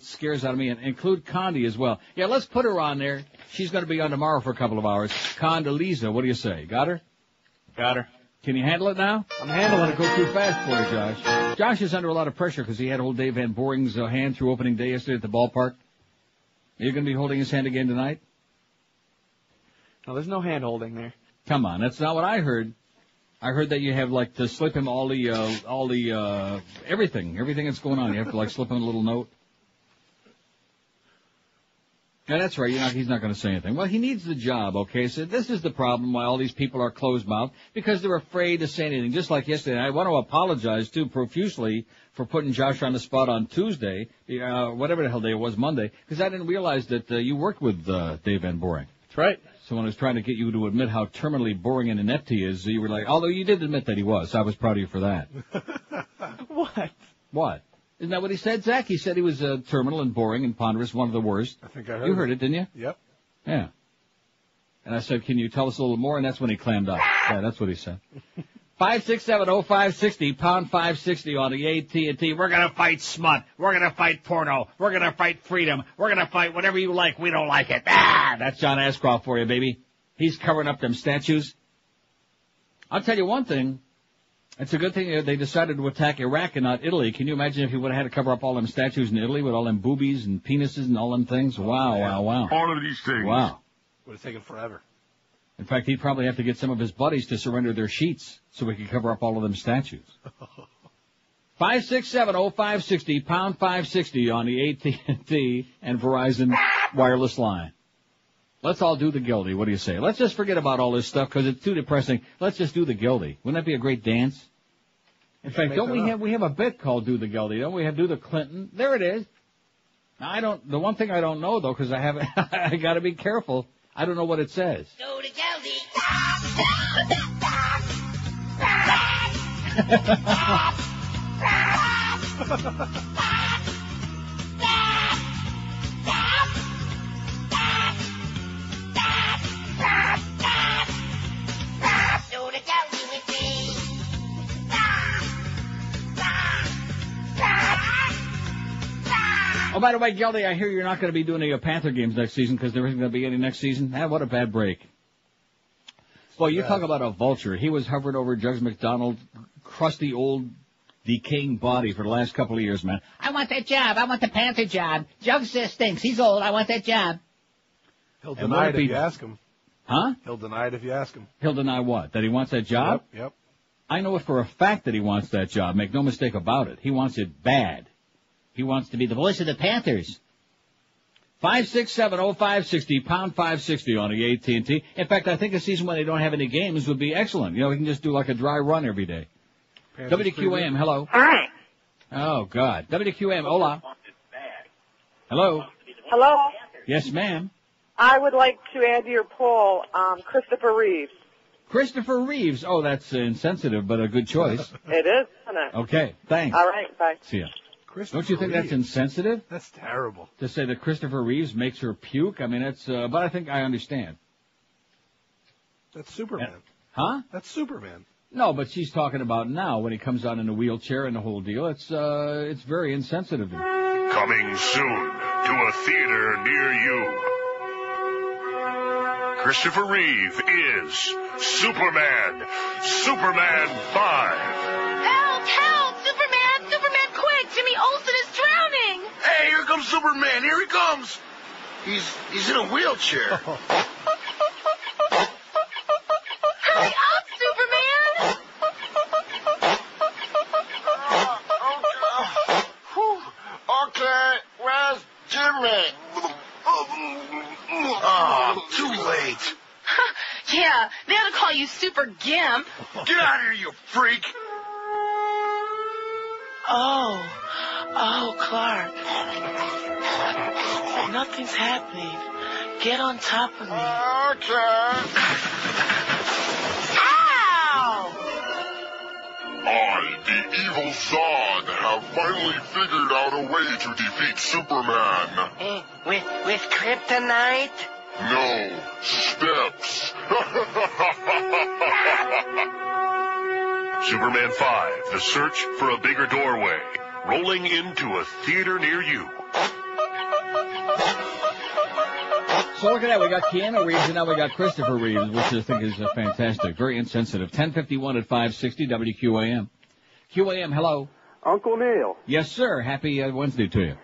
scares out of me, and include Condi as well. Yeah, let's put her on there. She's going to be on tomorrow for a couple of hours. Condoleezza, what do you say? Got her? Got her. Can you handle it now? I'm handling it. Go too fast for you, Josh. Josh is under a lot of pressure because he had old Dave Van Boring's hand through opening day yesterday at the ballpark. Are you going to be holding his hand again tonight? No, there's no hand holding there. Come on, that's not what I heard. I heard that you have like to slip him all the everything that's going on. You have to like slip him a little note. Yeah, that's right. He's not going to say anything. Well, he needs the job, okay? So this is the problem why all these people are closed-mouthed, because they're afraid to say anything. Just like yesterday. I want to apologize, too, profusely for putting Josh on the spot on Tuesday, whatever the hell day it was, Monday, because I didn't realize that you worked with Dave Van Boring. That's right. So when I was trying to get you to admit how terminally boring and inept he is, you were like, although you did admit that he was, so I was proud of you for that. What? Isn't that what he said, Zach? He said he was terminal and boring and ponderous, one of the worst. I think I heard You heard it, didn't you? Yep. Yeah. And I said, can you tell us a little more? And that's when he clammed up. Yeah, that's what he said. 5670560, pound 560 on the AT&T. We're going to fight smut. We're going to fight porno. We're going to fight freedom. We're going to fight whatever you like. We don't like it. That's John Ashcroft for you, baby. He's covering up them statues. I'll tell you one thing. It's a good thing they decided to attack Iraq and not Italy. Can you imagine if you would have had to cover up all them statues in Italy with all them boobies and penises and all them things? Wow. All of these things. Wow. Would have taken forever. In fact, he'd probably have to get some of his buddies to surrender their sheets so we could cover up all of them statues. 5670560, pound 560 on the AT&T and Verizon wireless line. Let's all do the guilty. What do you say? Let's just forget about all this stuff because it's too depressing. Let's just do the guilty. Wouldn't that be a great dance? In fact, don't we have a bit called Do the Guilty? Don't we have Do the Clinton? There it is. Now, the one thing I don't know though, because I haven't, I gotta be careful. I don't know what it says. Do the guilty. Oh, by the way, Geldy, I hear you're not going to be doing any Panther games next season because there isn't going to be any next season. What a bad break. Well, you talk about a vulture. He was hovering over Judge McDonald's crusty old decaying body for the last couple of years, man. I want that job. I want the Panther job. Jug stinks. He's old. I want that job. He'll deny it if you ask him. Huh? He'll deny it if you ask him. He'll deny what? That he wants that job? Yep. I know it for a fact that he wants that job. Make no mistake about it. He wants it bad. He wants to be the voice of the Panthers. 5670560, pound 560 on the AT&T. In fact, I think a season when they don't have any games would be excellent. We can just do like a dry run every day. WQAM, hello. Hi. Oh, God. WQAM, hola. Hello. Hello. Yes, ma'am. I would like to add to your poll, Christopher Reeves. Christopher Reeves. Oh, that's insensitive, but a good choice. It is, isn't it? Okay, thanks. All right, bye. See ya. Don't you think that's insensitive? That's terrible. To say that Christopher Reeves makes her puke? I mean, that's, but I think I understand. That's Superman. Huh? That's Superman. No, but she's talking about now when he comes out in a wheelchair and the whole deal. It's very insensitive. Coming soon to a theater near you. Christopher Reeve is Superman. Superman 5. Help! Help! Superman! Superman, quick! Jimmy Olsen is drowning! Hey, here comes Superman. Here he comes. He's in a wheelchair. Hurry up, Superman! Okay, where's Jimmy? Oh, too late. Yeah, they ought to call you Super Gimp. Get out of here, you freak. Oh, Clark. Nothing's happening. Get on top of me. Okay. Ow! I, the evil Zod, have finally figured out a way to defeat Superman. With kryptonite? No, steps. Superman 5, The Search for a Bigger Doorway, rolling into a theater near you. So look at that. We got Keanu Reeves and now we got Christopher Reeves, which I think is fantastic. Very insensitive. 10:51 at 560 WQAM. QAM, hello. Uncle Neil. Yes, sir. Happy Wednesday to you.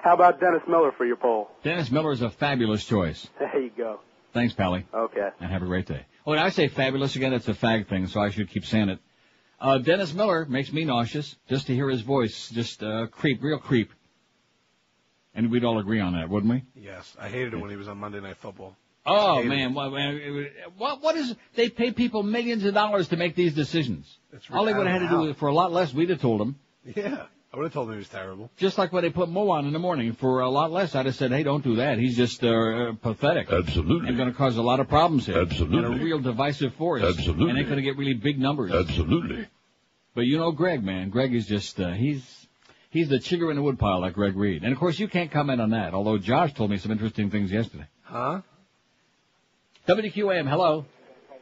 How about Dennis Miller for your poll? Dennis Miller is a fabulous choice. There you go. Thanks, Pally. Okay. And have a great day. When I say fabulous again, it's a fag thing, so I should keep saying it. Dennis Miller makes me nauseous just to hear his voice. Just real creep. And we'd all agree on that, wouldn't we? Yes. I hated it when he was on Monday Night Football. Oh, man. What is... They pay people millions of dollars to make these decisions. All they would have had to do with for a lot less, we'd have told them. Yeah. I would have told him he was terrible. Just like when they put Mo on in the morning. For a lot less, I'd have said, hey, don't do that. He's just pathetic. Absolutely. And going to cause a lot of problems here. Absolutely. And a real divisive force. Absolutely. And they're going to get really big numbers. Absolutely. But you know Greg, man. Greg is just, he's the chigger in the woodpile like Greg Reed. And, of course, you can't comment on that, although Josh told me some interesting things yesterday. Huh? WQAM, hello.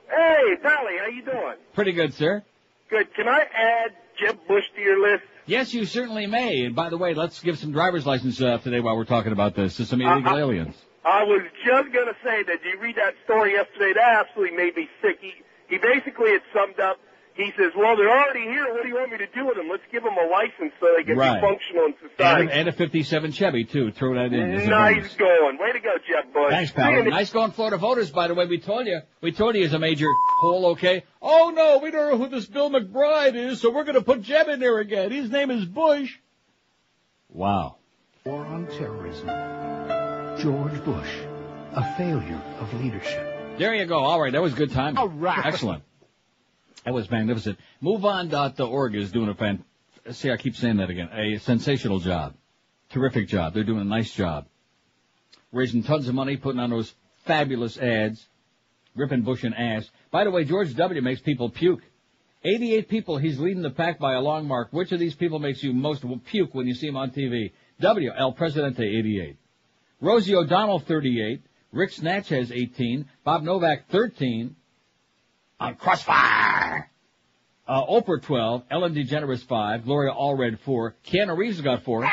Hey, Pally, how you doing? Pretty good, sir. Good. Can I add Jeb Bush to your list? Yes, you certainly may. And, by the way, let's give some driver's license today while we're talking about this to some illegal aliens. I was just going to say that. Did you read that story yesterday? That absolutely made me sick. He basically had summed up. He says, well, they're already here. What do you want me to do with them? Let's give them a license so they can be functional in society. And a 57 Chevy, too. Throw that in. Nice going. Way to go, Jeb Bush. Thanks, pal. Nice going, Florida voters, by the way. We told you he's a major hole, okay? Oh, no, we don't know who this Bill McBride is, so we're going to put Jeb in there again. His name is Bush. Wow. War on terrorism. George Bush. A failure of leadership. There you go. All right, that was good time. All right. Excellent. That was magnificent. MoveOn.org is doing I keep saying that again, a sensational job. Terrific job. They're doing a nice job. Raising tons of money, putting on those fabulous ads, ripping Bush an ass. By the way, George W. makes people puke. 88 people, he's leading the pack by a long mark. Which of these people makes you most puke when you see him on TV? W, El Presidente, 88. Rosie O'Donnell, 38. Rick Snatch has 18. Bob Novak, 13. On Crossfire. Oprah, 12. Ellen DeGeneres, 5. Gloria Allred, 4. Keanu Reeves got 4.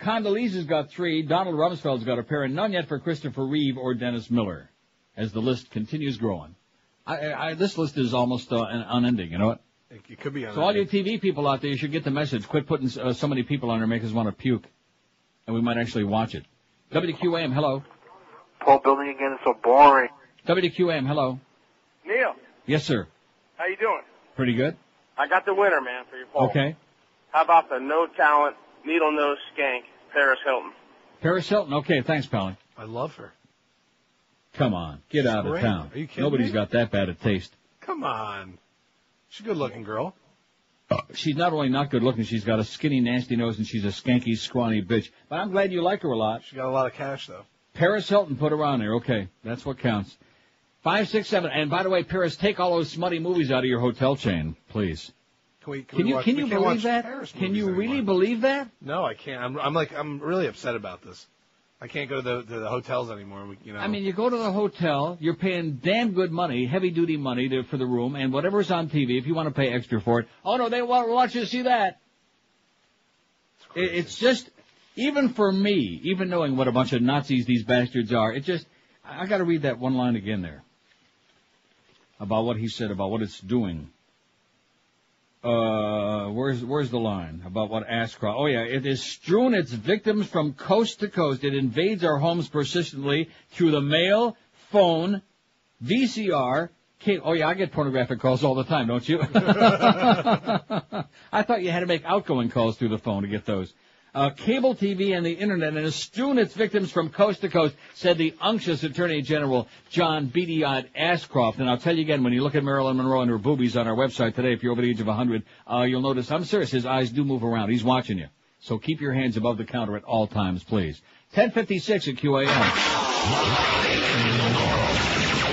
Condoleezza's got 3. Donald Rumsfeld's got a pair, and none yet for Christopher Reeve or Dennis Miller, as the list continues growing. This list is almost unending, you know what? It could be unending. So all you TV people out there, you should get the message. Quit putting so many people on there, make us want to puke. And we might actually watch it. WQAM, hello. Paul building again is so boring. WQAM, hello. Neil. Yes, sir. How you doing? Pretty good. I got the winner, man, for your poll. Okay. How about the no-talent, needle-nose skank, Paris Hilton? Paris Hilton. Okay, thanks, Pally. I love her. Come on. Get out of town. Are you kidding Nobody's me? got that bad a taste. Come on. She's a good-looking girl. She's not only not good-looking, she's got a skinny, nasty nose, and she's a skanky, scrawny bitch. But I'm glad you like her a lot. She got a lot of cash, though. Paris Hilton, put her on there. Okay, that's what counts. 567. And by the way, Paris, take all those smutty movies out of your hotel chain, please. Can you believe that? Can you really believe that? No, I can't. I'm really upset about this. I can't go to the hotels anymore. I mean, you go to the hotel, you're paying damn good money, heavy-duty money for the room, and whatever's on TV, if you want to pay extra for it, oh, no, they want you to see that. It's just, even for me, even knowing what a bunch of Nazis these bastards are, I got to read that one line again there about what he said, about what it's doing. Where's the line about what Ashcroft? Oh yeah, it has strewn its victims from coast to coast. It invades our homes persistently through the mail, phone, VCR. Oh yeah, I get pornographic calls all the time, don't you? I thought you had to make outgoing calls through the phone to get those. Cable TV and the internet, and has strewn its victims from coast to coast, said the unctuous Attorney General John Beady-eyed Ashcroft. And I'll tell you again, when you look at Marilyn Monroe and her boobies on our website today, if you're over the age of 100, you'll notice, I'm serious, his eyes do move around. He's watching you. So keep your hands above the counter at all times, please. 10:56 at QAM.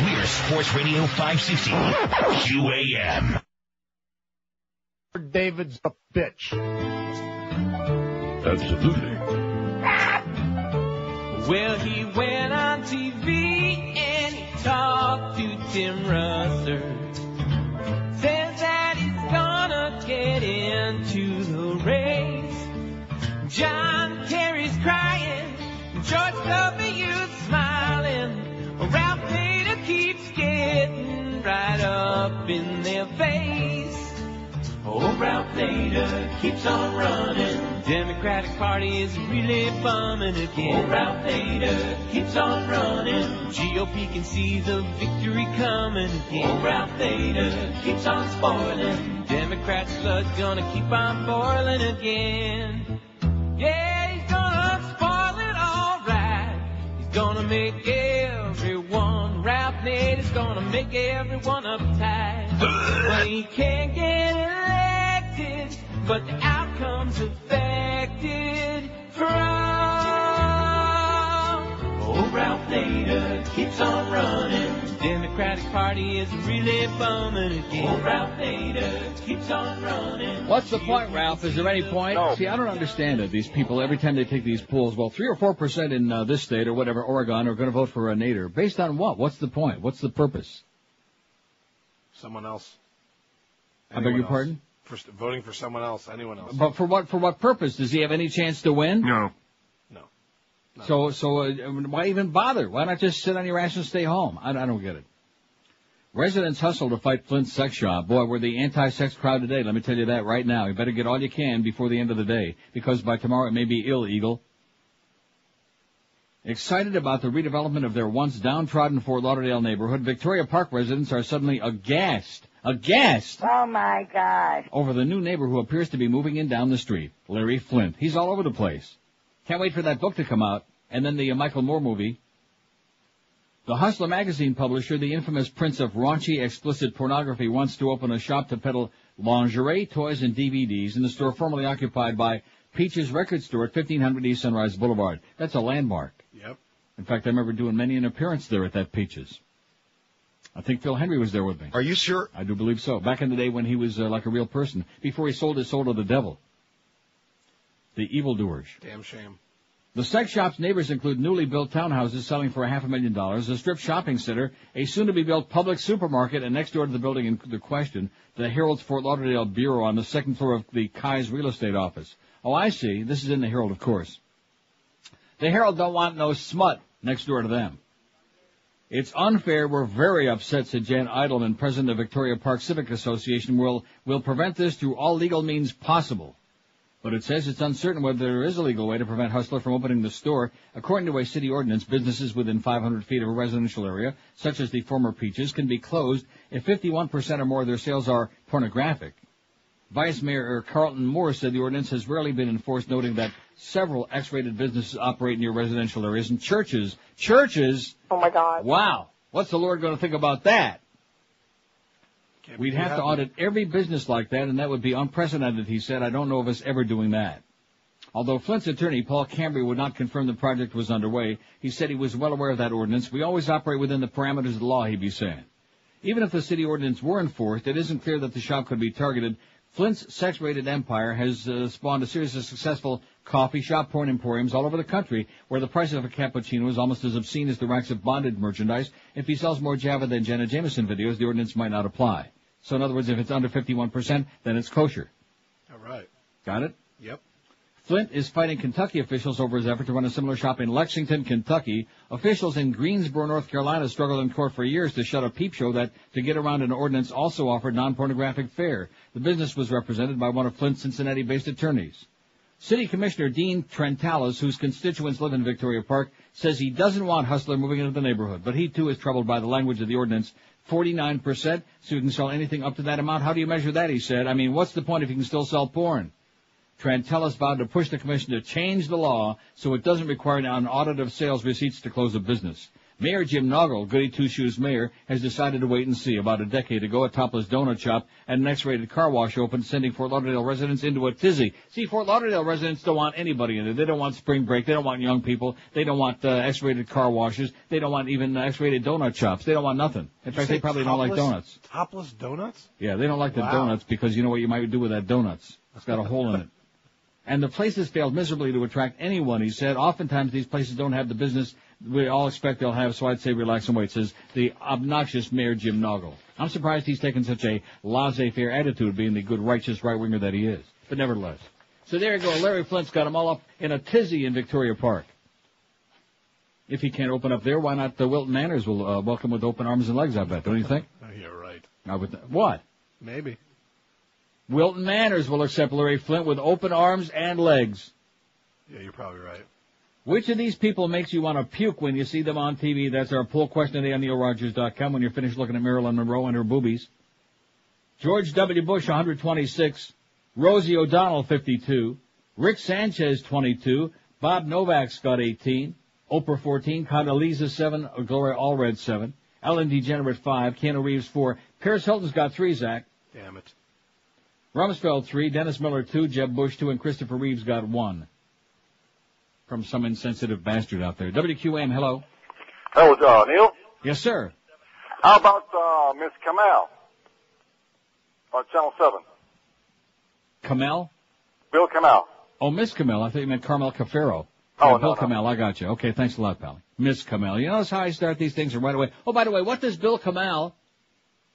We are Sports Radio 560 QAM. David's a bitch. Absolutely. Well, he went on TV and he talked to Tim Russert. Says that he to the race. John Kerry's crying, George W.'s smiling. Ralph Nader keeps getting right up in their face. Oh, Ralph Nader keeps on running. Democratic Party is really bumming again. Oh, Ralph Nader keeps on running. GOP can see the victory coming again. Oh, Ralph Nader keeps on spoiling. Democrats' blood's gonna keep on boiling again. Yeah, he's gonna spoil it all right. He's gonna make everyone. Ralph Nader's gonna make everyone uptight. Well, he can't get elected, but the outcome's affected from. Oh, Ralph Nader keeps on running. Democratic Party is really bumming again. Oh, Ralph Nader keeps on running. What's the point, Ralph? Is there any point? No. See, I don't understand it. These people, every time they take these polls, well, 3 or 4% in this state or whatever, Oregon, are going to vote for Nader. Based on what? What's the point? What's the purpose? Someone else. I beg your pardon? Voting for someone else, anyone else. But for what purpose? Does he have any chance to win? No. So why even bother? Why not just sit on your ass and stay home? I don't get it. Residents hustle to fight Flint's sex shop. Boy, we're the anti-sex crowd today. Let me tell you that right now. You better get all you can before the end of the day, because by tomorrow it may be illegal. Excited about the redevelopment of their once downtrodden Fort Lauderdale neighborhood, Victoria Park residents are suddenly aghast Oh, my gosh. over the new neighbor who appears to be moving in down the street, Larry Flynt. He's all over the place. Can't wait for that book to come out, and then the Michael Moore movie. The Hustler magazine publisher, the infamous prince of raunchy, explicit pornography, wants to open a shop to peddle lingerie, toys, and DVDs in the store formerly occupied by Peach's Record Store at 1500 East Sunrise Boulevard. That's a landmark. Yep. In fact, I remember doing many an appearance there at that Peach's. I think Phil Henry was there with me. Are you sure? I do believe so. Back in the day when he was like a real person, before he sold his soul to the devil. The evildoers. Damn shame. The sex shop's neighbors include newly built townhouses selling for $500,000, a strip shopping center, a soon-to-be-built public supermarket, and next door to the building in the question, the Herald's Fort Lauderdale Bureau on the second floor of the Kai's real estate office. Oh, I see. This is in the Herald, of course. The Herald don't want no smut next door to them. It's unfair. We're very upset, said Jan Eidelman, president of Victoria Park Civic Association. We'll prevent this through all legal means possible. But it says it's uncertain whether there is a legal way to prevent Hustler from opening the store. According to a city ordinance, businesses within 500 feet of a residential area, such as the former Peaches, can be closed if 51% or more of their sales are pornographic. Vice Mayor Carlton Moore said the ordinance has rarely been enforced, noting that several X-rated businesses operate near residential areas and churches. Oh, my God. Wow. What's the Lord going to think about that? We'd have to audit every business like that, and that would be unprecedented, he said. I don't know of us ever doing that. Although Flint's attorney, Paul Cambry, would not confirm the project was underway, he said he was well aware of that ordinance. We always operate within the parameters of the law, he'd be saying. Even if the city ordinance were enforced, it isn't clear that the shop could be targeted. Flint's sex-rated empire has spawned a series of successful coffee shop porn emporiums all over the country, where the price of a cappuccino is almost as obscene as the racks of bondage merchandise. If he sells more Java than Jenna Jameson videos, the ordinance might not apply. So in other words, if it's under 51%, then it's kosher. All right. Got it? Yep. Flint is fighting Kentucky officials over his effort to run a similar shop in Lexington, Kentucky. Officials in Greensboro, North Carolina struggled in court for years to shut a peep show that, to get around an ordinance, also offered non-pornographic fare. The business was represented by one of Flint's Cincinnati-based attorneys. City Commissioner Dean Trentalis, whose constituents live in Victoria Park, says he doesn't want Hustler moving into the neighborhood, but he too is troubled by the language of the ordinance. 49%, so you can sell anything up to that amount. How do you measure that, he said? I mean, what's the point if you can still sell porn? Trentalis vowed to push the commission to change the law so it doesn't require an audit of sales receipts to close a business. Mayor Jim Noggle, Goody Two-Shoes mayor, has decided to wait and see. About a decade ago, a topless donut shop and an X-rated car wash opened, sending Fort Lauderdale residents into a tizzy. See, Fort Lauderdale residents don't want anybody in there. They don't want spring break. They don't want young people. They don't want X-rated car washes. They don't want even X-rated donut shops. They don't want nothing. In fact, they probably don't like donuts. Topless donuts? Yeah, they don't like the donuts because you know what you might do with that donuts. It's got a hole in it. And the places failed miserably to attract anyone, he said. Oftentimes these places don't have the business we all expect they'll have, so I'd say relax and wait, says the obnoxious Mayor Jim Noggle. I'm surprised he's taken such a laissez-faire attitude, being the good, righteous right-winger that he is. But nevertheless. So there you go. Larry Flint's got them all up in a tizzy in Victoria Park. If he can't open up there, why not Wilton Manors will welcome with open arms and legs, I bet. Don't you think? Yeah, right. What? Maybe. Wilton Manors will accept Larry Flint with open arms and legs. Yeah, you're probably right. Which of these people makes you want to puke when you see them on TV? That's our poll question today on NeilRogers.com when you're finished looking at Marilyn Monroe and her boobies. George W. Bush, 126. Rosie O'Donnell, 52. Rick Sanchez, 22. Bob Novak's got 18. Oprah, 14. Condoleezza, 7. Gloria Allred, 7. Ellen DeGeneres, 5. Keanu Reeves, 4. Paris Hilton's got 3, Zach. Damn it. Rumsfeld, 3. Dennis Miller, 2. Jeb Bush, 2. And Christopher Reeves got 1. From some insensitive bastard out there. WQAM, hello. Hello, Neil. Yes, sir. How about Miss Kamel? On Channel 7. Kamel? Bill Kamel. Oh, Miss Kamel. I thought you meant Carmel Cafaro. Oh, Bill no. Kamel, I got you. Okay, thanks a lot, pal. Miss Kamel. You notice how I start these things right away? Oh, by the way, what does Bill Kamel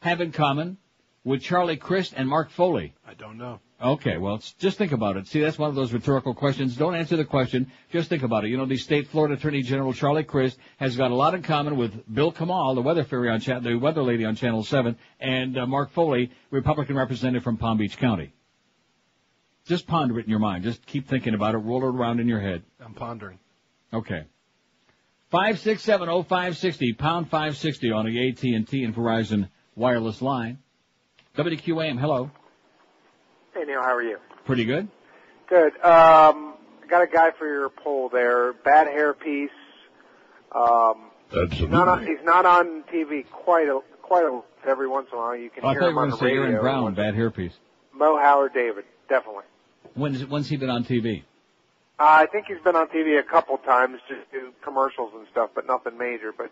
have in common with Charlie Crist and Mark Foley? I don't know. Okay, well, just think about it. See, that's one of those rhetorical questions. Don't answer the question. Just think about it. You know, the state Florida Attorney General Charlie Crist has got a lot in common with Bill Kamal, the weather fairy on the weather lady on Channel 7, and Mark Foley, Republican representative from Palm Beach County. Just ponder it in your mind. Just keep thinking about it. Roll it around in your head. I'm pondering. Okay. 5670560, pound 560 on the AT&T and Verizon wireless line. WQAM, hello. Hey, Neil, how are you? Pretty good. Good. I got a guy for your poll there. Bad hairpiece. Absolutely. He's not on TV quite every once in a while. You can I hear thought you him were on going the to say radio. Aaron Brown, bad hairpiece. Mo Howard David, definitely. When's he been on TV? I think he's been on TV a couple times, just do commercials and stuff, but nothing major. But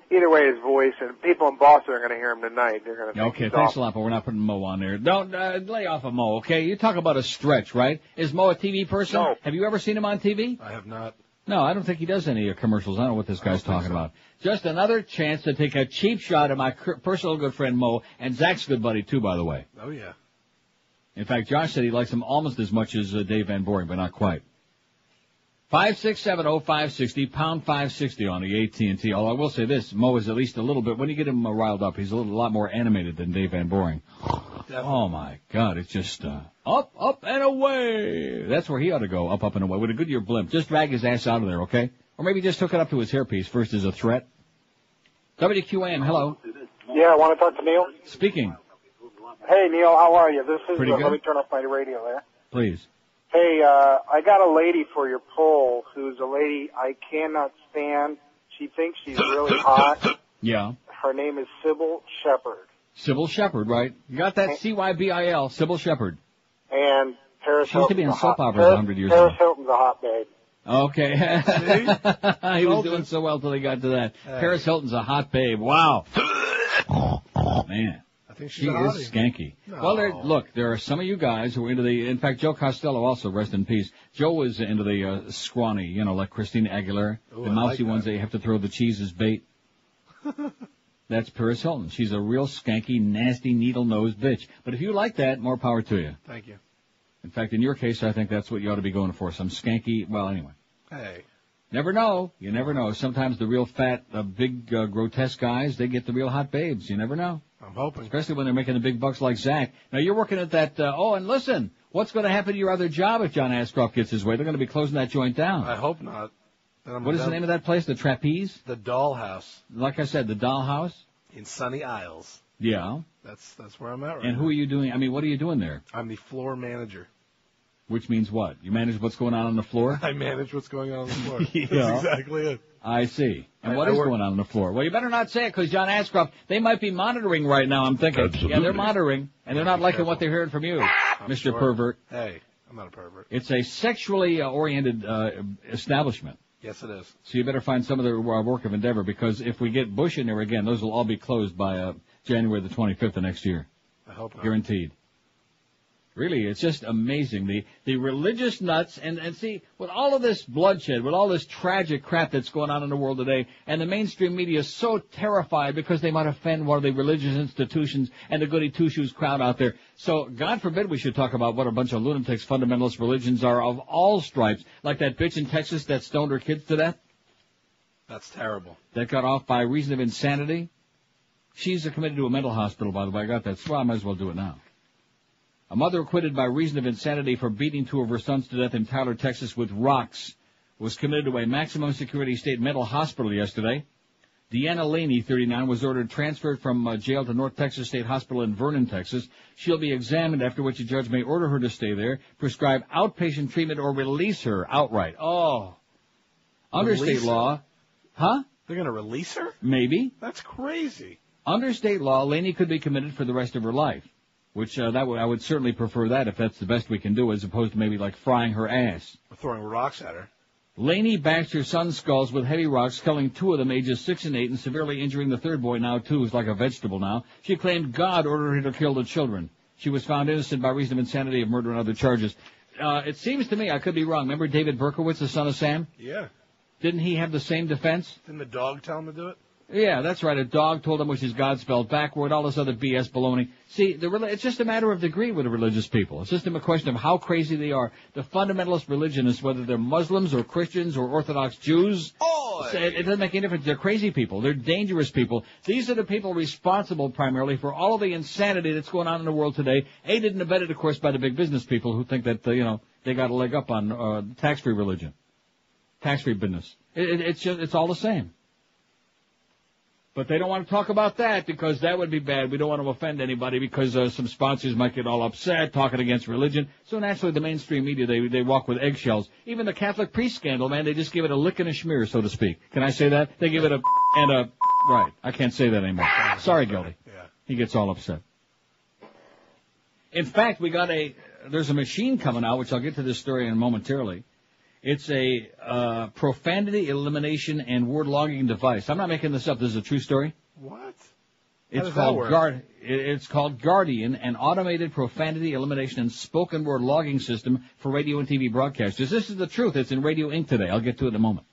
either way, his voice, and people in Boston are going to hear him tonight. They're going to think Okay, he's thanks awesome. a lot, but we're not putting Mo on there. Don't lay off of Mo, okay? You talk about a stretch, right? Is Mo a TV person? No. Have you ever seen him on TV? I have not. No, I don't think he does any commercials. I don't know what this guy's talking about. Just another chance to take a cheap shot at my personal good friend Mo, and Zach's good buddy too, by the way. Oh, yeah. In fact, Josh said he likes him almost as much as Dave Van Boring, but not quite. 5670560, pound 560 on the AT&T. Although I will say this, Mo is at least a little bit, when you get him riled up, he's a lot more animated than Dave Van Boring. Oh my God, it's just, up and away. That's where he ought to go, up and away, with a Goodyear blimp. Just drag his ass out of there, okay? Or maybe just hook it up to his hairpiece first as a threat. WQAM, hello. Yeah, I want to talk to Neil. Speaking. Hey, Neil, how are you? This is, Pretty good. let me turn off my radio there. Please. Hey, I got a lady for your poll who's a lady I cannot stand. She thinks she's really hot. Yeah. Her name is Sybil Shepherd. Sybil Shepherd, right? You got that Cybil, Sybil Shepherd. And Paris She used to be in Hilton's a soap hot- operas 100 years ago. Paris Hilton's a hot babe. Okay. He was doing so well till he got to that. Paris Hilton's a hot babe. Wow. Man. I think She she's a is hottie. skanky. No. Well, there are some of you guys who are into in fact, Joe Costello also, rest in peace. Joe was into the scrawny, like Christina Aguilera, Ooh, the I mousy like ones that you have to throw the cheese as bait. That's Paris Hilton. She's a real skanky, nasty, needle-nosed bitch. But if you like that, more power to you. Thank you. In fact, in your case, I think that's what you ought to be going for. Some skanky, well, anyway. Hey. Never know. You never know. Sometimes the real fat, big, grotesque guys, they get the real hot babes. You never know. I'm hoping. Especially when they're making the big bucks like Zach. Now, you're working at that, and listen, what's going to happen to your other job if John Ashcroft gets his way? They're going to be closing that joint down. I hope not. What is the name of that place? The Trapeze? The Dollhouse. Like I said, the Dollhouse? In Sunny Isles. Yeah. That's where I'm at right And now. who are you doing? I mean, what are you doing there? I'm the floor manager. Which means what? You manage what's going on the floor? I manage what's going on the floor. Yeah. That's exactly it. I see. And I what is work- going on the floor? Well, you better not say it, because John Ashcroft, they might be monitoring right now, I'm thinking. Absolutely. Yeah, they're monitoring, and they're not Be liking careful. what they're hearing from you, I'm Mr. sure. Pervert. Hey, I'm not a pervert. It's a sexually oriented establishment. Yes, it is. So you better find some other work of endeavor, because if we get Bush in there again, those will all be closed by January the 25th of next year. I hope not. Guaranteed. Really, it's just amazing. The religious nuts, and see, with all of this bloodshed, with all this tragic crap that's going on in the world today, and the mainstream media is so terrified because they might offend one of the religious institutions and the goody two-shoes crowd out there. So, God forbid we should talk about what a bunch of lunatics fundamentalist religions are of all stripes, like that bitch in Texas that stoned her kids to death. That's terrible. That got off by reason of insanity. She's committed to a mental hospital, by the way. I got that. So I might as well do it now. A mother acquitted by reason of insanity for beating two of her sons to death in Tyler, Texas with rocks was committed to a maximum security state mental hospital yesterday. Deanna Laney, 39, was ordered transferred from jail to North Texas State Hospital in Vernon, Texas. She'll be examined, after which a judge may order her to stay there, prescribe outpatient treatment, or release her outright. Oh. Under state law. Huh? They're going to release her? Maybe. That's crazy. Under state law, Laney could be committed for the rest of her life. Which I would certainly prefer that if that's the best we can do, as opposed to maybe like frying her ass. Or throwing rocks at her. Laney bashed her son's skulls with heavy rocks, killing two of them ages 6 and 8, and severely injuring the third boy, now 2, who's like a vegetable now. She claimed God ordered her to kill the children. She was found innocent by reason of insanity, of murder, and other charges. It seems to me, I could be wrong. Remember David Berkowitz, the son of Sam? Yeah. Didn't he have the same defense? Didn't the dog tell him to do it? Yeah, that's right. A dog told him, which is God spelled backward, all this other BS baloney. See, it's just a matter of degree with the religious people. It's just a question of how crazy they are. The fundamentalist religionists, whether they're Muslims or Christians or Orthodox Jews, it doesn't make any difference. They're crazy people. They're dangerous people. These are the people responsible primarily for all of the insanity that's going on in the world today, aided and abetted, of course, by the big business people who think that, they got a leg up on tax-free religion, tax-free business. It's all the same. But they don't want to talk about that because that would be bad. We don't want to offend anybody because some sponsors might get all upset talking against religion. So naturally, the mainstream media, they walk with eggshells. Even the Catholic priest scandal, man, they just give it a lick and a schmear, so to speak. Can I say that? They give it right. I can't say that anymore. Sorry, Gildy. Yeah. He gets all upset. In fact, there's a machine coming out, which I'll get to this story in momentarily. It's a profanity elimination and word logging device. I'm not making this up. This is a true story. What? It's called Guardian, an automated profanity elimination and spoken word logging system for radio and TV broadcasters. This is the truth. It's in Radio Inc. today. I'll get to it in a moment.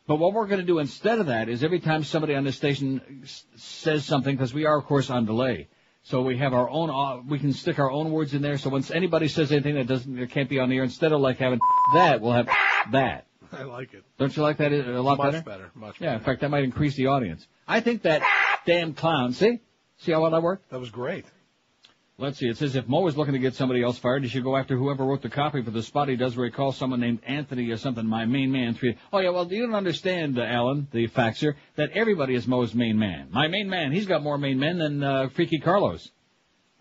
But what we're going to do instead of that is every time somebody on this station says something, because we are, of course, on delay. So we have our own, we can stick our own words in there. So once anybody says anything that can't be on the air, instead of like having that, we'll have that. I like it. Don't you like that a lot better? Much better. Yeah, in fact, that might increase the audience. I think that damn clown, see how well that worked? That was great. Let's see, it says if Mo is looking to get somebody else fired, he should go after whoever wrote the copy for the spot he does where he calls someone named Anthony or something, my main man. Oh yeah, well, you don't understand, Alan, the faxer, that everybody is Mo's main man. My main man, he's got more main men than Freaky Carlos.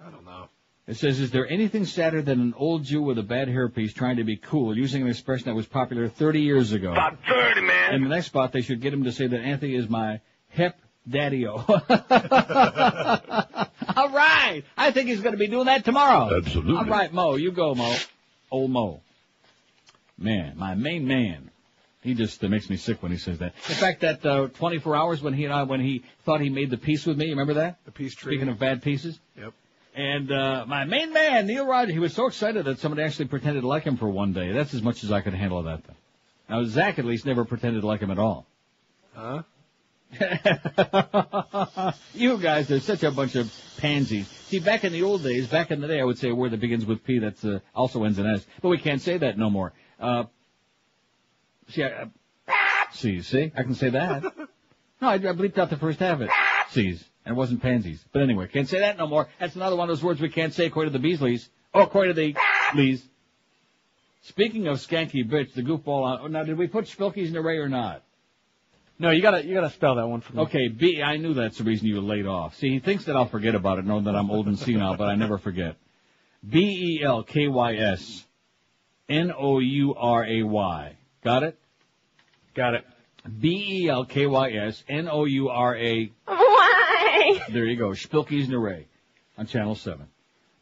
I don't know. It says, is there anything sadder than an old Jew with a bad hairpiece trying to be cool, using an expression that was popular 30 years ago? About 30, man. In the next spot, they should get him to say that Anthony is my hip daddy-o. All right. I think he's going to be doing that tomorrow. Absolutely. All right, Mo. You go, Mo. Old Mo. Man, my main man. He just makes me sick when he says that. In fact, that 24 hours when he thought he made the peace with me, you remember that? The peace treaty. Speaking of bad pieces. Yep. And my main man, Neil Rogers, he was so excited that somebody actually pretended to like him for one day. That's as much as I could handle of that, though. Now, Zach at least never pretended to like him at all. Huh? You guys are such a bunch of pansies. See, back in the old days, back in the day, I would say a word that begins with P that also ends in S. But we can't say that no more. See, I can say that. No, I bleeped out the first half of it. C's. And it wasn't pansies. But anyway, can't say that no more. That's another one of those words we can't say according to the Beasleys. Or according to the Lees. Speaking of skanky bitch, the goofball on... Now, did we put Spilky's in the array or not? No, you gotta spell that one for me. Okay, I knew that's the reason you were laid off. See, he thinks that I'll forget about it, knowing that I'm old and senile, but I never forget. Belkys. Nouray. Got it? Got it. Belkys. Nouray. Why? There you go. Spilky's Array on Channel 7.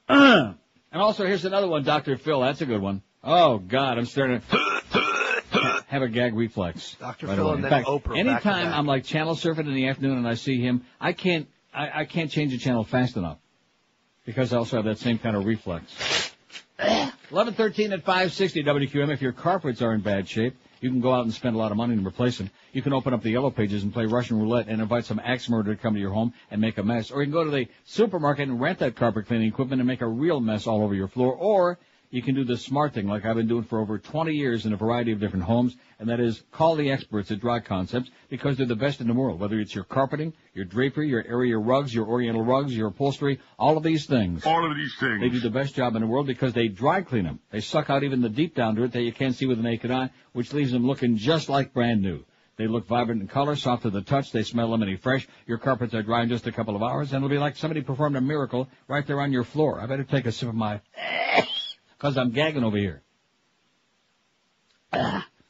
And also, here's another one, Dr. Phil. That's a good one. Oh, God, I'm starting to have a gag reflex. Dr. Right Phil away. and In then fact, Oprah. anytime back. I'm like channel surfing in the afternoon and I see him, I can't change the channel fast enough. because I also have that same kind of reflex. 11:13 at 560 WQM. If your carpets are in bad shape, you can go out and spend a lot of money and replace them. You can open up the Yellow Pages and play Russian roulette and invite some axe murderer to come to your home and make a mess. Or you can go to the supermarket and rent that carpet cleaning equipment and make a real mess all over your floor. Or you can do the smart thing like I've been doing for over 20 years in a variety of different homes, and that is call the experts at Dry Concepts because they're the best in the world. Whether it's your carpeting, your drapery, your area rugs, your oriental rugs, your upholstery, all of these things. All of these things. They do the best job in the world because they dry clean them. They suck out even the deep down dirt that you can't see with the naked eye, which leaves them looking just like brand new. They look vibrant in color, soft to the touch. They smell lemony fresh. Your carpets are dry in just a couple of hours, and it'll be like somebody performed a miracle right there on your floor. I better take a sip of my... because I'm gagging over here.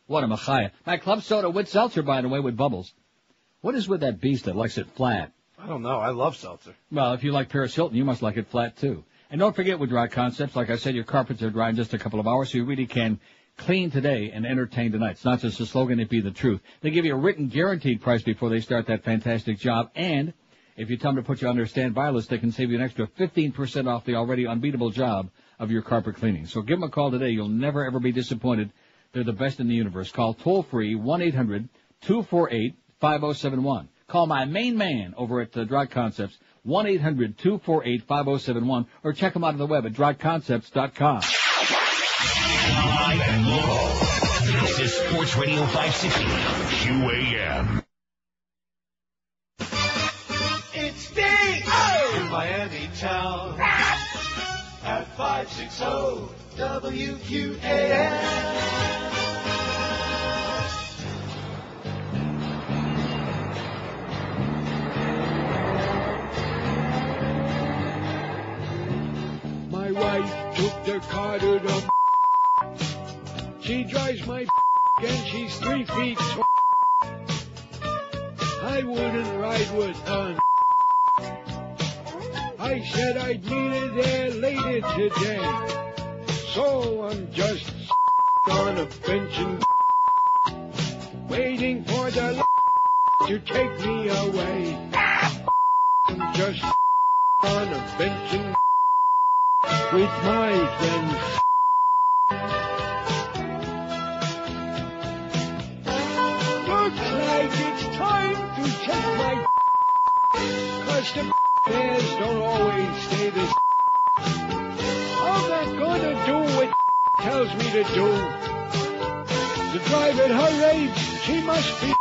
What a machaya. My club soda with seltzer, by the way, with bubbles. What is with that beast that likes it flat? I don't know. I love seltzer. Well, if you like Paris Hilton, you must like it flat, too. And don't forget with Dry Concepts, like I said, your carpets are dry in just a couple of hours, so you really can clean today and entertain tonight. It's not just a slogan, it be the truth. They give you a written guaranteed price before they start that fantastic job, and if you tell them to put you on their standby list, they can save you an extra 15% off the already unbeatable job of your carpet cleaning. So give them a call today. You'll never, ever be disappointed. They're the best in the universe. Call toll-free 1-800-248-5071. Call my main man over at Dry Concepts, 1-800-248-5071, or check them out on the web at dryconcepts.com. Live and local. This is Sports Radio 560, QAM. It's D.O. in Miami town at 560 WQAM. My wife took the car to the... She drives my and she's 3 feet tall. I wouldn't ride with her. I said I'd meet her there later today. So I'm just on a bench and waiting for the to take me away. I'm just on a bench and with my friends. Looks like it's time to check my 'cause the bears don't always stay the I'm not gonna do what tells me to do. To drive at her age, she must be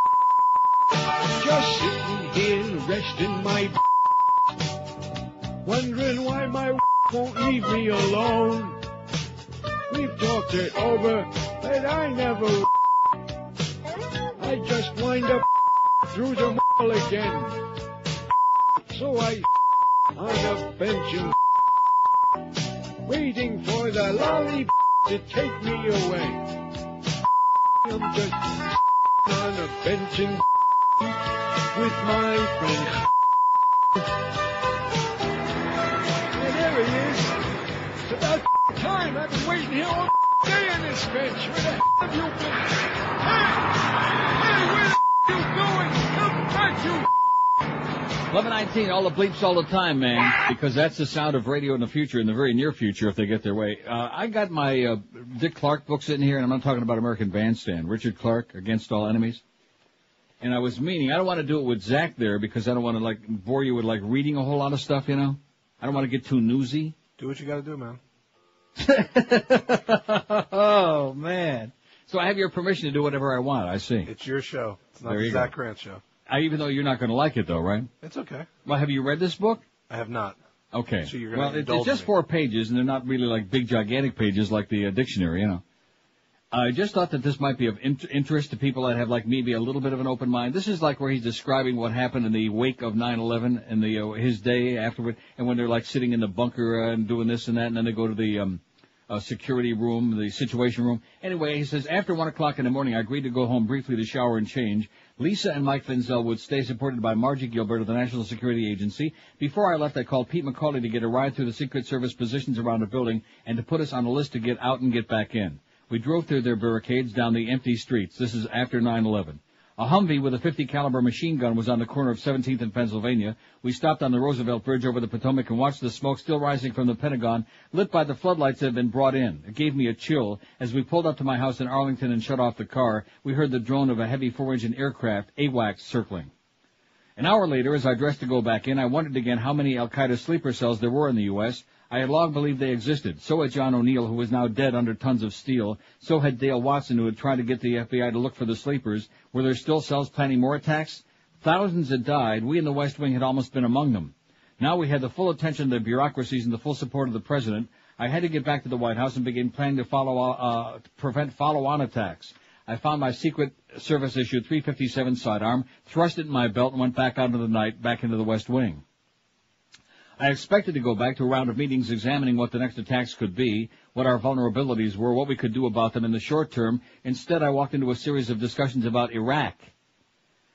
just sitting here resting my wondering why my won't leave me alone. We've talked it over, but I never. I just wind up through the mall again. So I on a bench and waiting for the lolly to take me away. I'm just on a bench and with my friends. And there he is. It's about time. I've been waiting here all day on this bench. Where the hell have you been? Hey, where the hell are you going? Come back, you. 11:19, all the bleeps all the time, man, because that's the sound of radio in the future, in the very near future, if they get their way. I got my Dick Clark book sitting here, and I'm not talking about American Bandstand. Richard Clark, Against All Enemies. And I was meaning, I don't want to do it with Zach there, because I don't want to, like, bore you with, like, reading a whole lot of stuff, you know? I don't want to get too newsy. Do what you got to do, man. Oh, man. So I have your permission to do whatever I want, I see. It's your show. It's not the There you Zach go. Grant show. Even though you're not going to like it, though, right? It's okay. Well, have you read this book? I have not. Okay. So you're well, going to it's just 4 pages, and they're not really like big, gigantic pages like the dictionary, you know. I just thought that this might be of interest to people that have, like, maybe a little bit of an open mind. This is like where he's describing what happened in the wake of 9/11 and the his day afterward, and when they're, like, sitting in the bunker and doing this and that, and then they go to the security room, the situation room. Anyway, he says, after 1 o'clock in the morning, I agreed to go home briefly to shower and change. Lisa and Mike Finzel would stay supported by Margie Gilbert of the National Security Agency. Before I left, I called Pete McCauley to get a ride through the Secret Service positions around the building and to put us on a list to get out and get back in. We drove through their barricades down the empty streets. This is after 9/11. A Humvee with a .50 caliber machine gun was on the corner of 17th and Pennsylvania. We stopped on the Roosevelt Bridge over the Potomac and watched the smoke still rising from the Pentagon, lit by the floodlights that had been brought in. It gave me a chill. As we pulled up to my house in Arlington and shut off the car, we heard the drone of a heavy 4-engine aircraft, AWACS, circling. An hour later, as I dressed to go back in, I wondered again how many al-Qaeda sleeper cells there were in the U.S. I had long believed they existed. So had John O'Neill, who was now dead under tons of steel. So had Dale Watson, who had tried to get the FBI to look for the sleepers. Were there still cells planning more attacks? Thousands had died. We in the West Wing had almost been among them. Now we had the full attention of the bureaucracies and the full support of the President. I had to get back to the White House and begin planning to prevent follow-on attacks. I found my Secret Service-issued .357 sidearm, thrust it in my belt, and went back out into the night, back into the West Wing. I expected to go back to a round of meetings examining what the next attacks could be, what our vulnerabilities were, what we could do about them in the short term. Instead, I walked into a series of discussions about Iraq.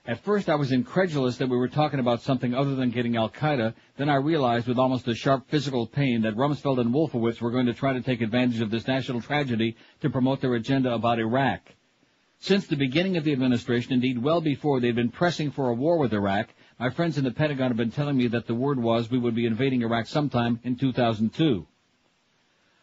At first, I was incredulous that we were talking about something other than getting al-Qaeda. Then I realized with almost a sharp physical pain that Rumsfeld and Wolfowitz were going to try to take advantage of this national tragedy to promote their agenda about Iraq. Since the beginning of the administration, indeed well before, they'd been pressing for a war with Iraq. My friends in the Pentagon have been telling me that the word was we would be invading Iraq sometime in 2002.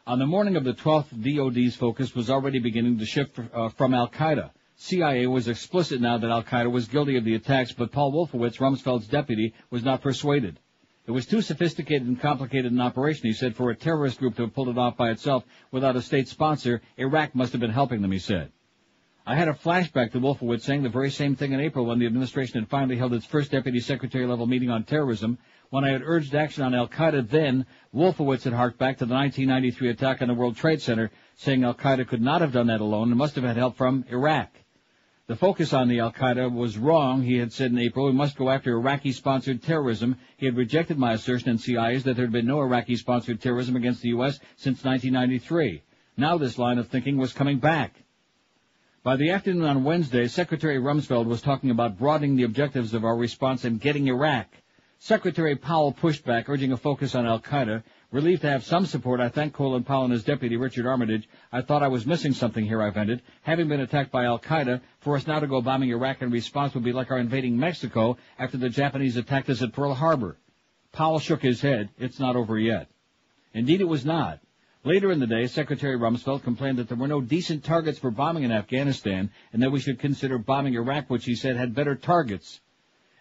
On the morning of the 12th, DOD's focus was already beginning to shift from al-Qaeda. CIA was explicit now that al-Qaeda was guilty of the attacks, but Paul Wolfowitz, Rumsfeld's deputy, was not persuaded. It was too sophisticated and complicated an operation, he said, for a terrorist group to have pulled it off by itself without a state sponsor. Iraq must have been helping them, he said. I had a flashback to Wolfowitz saying the very same thing in April when the administration had finally held its first deputy secretary-level meeting on terrorism. When I had urged action on al-Qaeda then, Wolfowitz had harked back to the 1993 attack on the World Trade Center, saying al-Qaeda could not have done that alone and must have had help from Iraq. The focus on the al-Qaeda was wrong, he had said in April. We must go after Iraqi-sponsored terrorism. He had rejected my assertion in CIA's that there had been no Iraqi-sponsored terrorism against the U.S. since 1993. Now this line of thinking was coming back. By the afternoon on Wednesday, Secretary Rumsfeld was talking about broadening the objectives of our response and getting Iraq. Secretary Powell pushed back, urging a focus on al-Qaeda. Relieved to have some support, I thanked Colin Powell and his deputy, Richard Armitage. I thought I was missing something here, I vented. Having been attacked by al-Qaeda, for us now to go bombing Iraq in response would be like our invading Mexico after the Japanese attacked us at Pearl Harbor. Powell shook his head. It's not over yet. Indeed, it was not. Later in the day, Secretary Rumsfeld complained that there were no decent targets for bombing in Afghanistan and that we should consider bombing Iraq, which he said had better targets.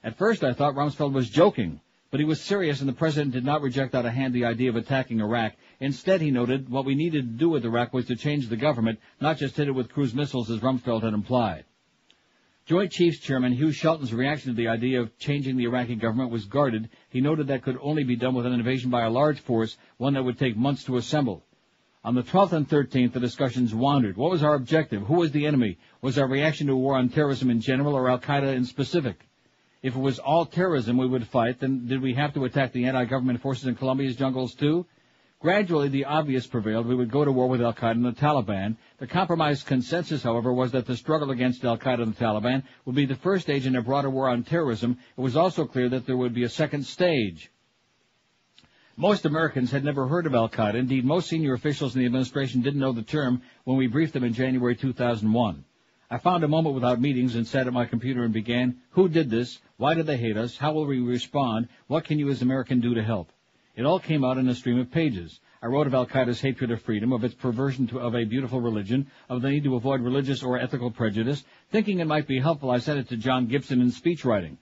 At first, I thought Rumsfeld was joking, but he was serious, and the President did not reject out of hand the idea of attacking Iraq. Instead, he noted what we needed to do with Iraq was to change the government, not just hit it with cruise missiles as Rumsfeld had implied. Joint Chiefs Chairman Hugh Shelton's reaction to the idea of changing the Iraqi government was guarded. He noted that could only be done with an invasion by a large force, one that would take months to assemble. On the 12th and 13th, the discussions wandered. What was our objective? Who was the enemy? Was our reaction to a war on terrorism in general or al-Qaeda in specific? If it was all terrorism we would fight, then did we have to attack the anti-government forces in Colombia's jungles too? Gradually, the obvious prevailed. We would go to war with al-Qaeda and the Taliban. The compromise consensus, however, was that the struggle against al-Qaeda and the Taliban would be the first stage in a broader war on terrorism. It was also clear that there would be a second stage. Most Americans had never heard of al-Qaeda. Indeed, most senior officials in the administration didn't know the term when we briefed them in January 2001. I found a moment without meetings and sat at my computer and began, who did this? Why did they hate us? How will we respond? What can you as American do to help? It all came out in a stream of pages. I wrote of al-Qaeda's hatred of freedom, of its perversion of a beautiful religion, of the need to avoid religious or ethical prejudice. Thinking it might be helpful, I sent it to John Gibson in speechwriting.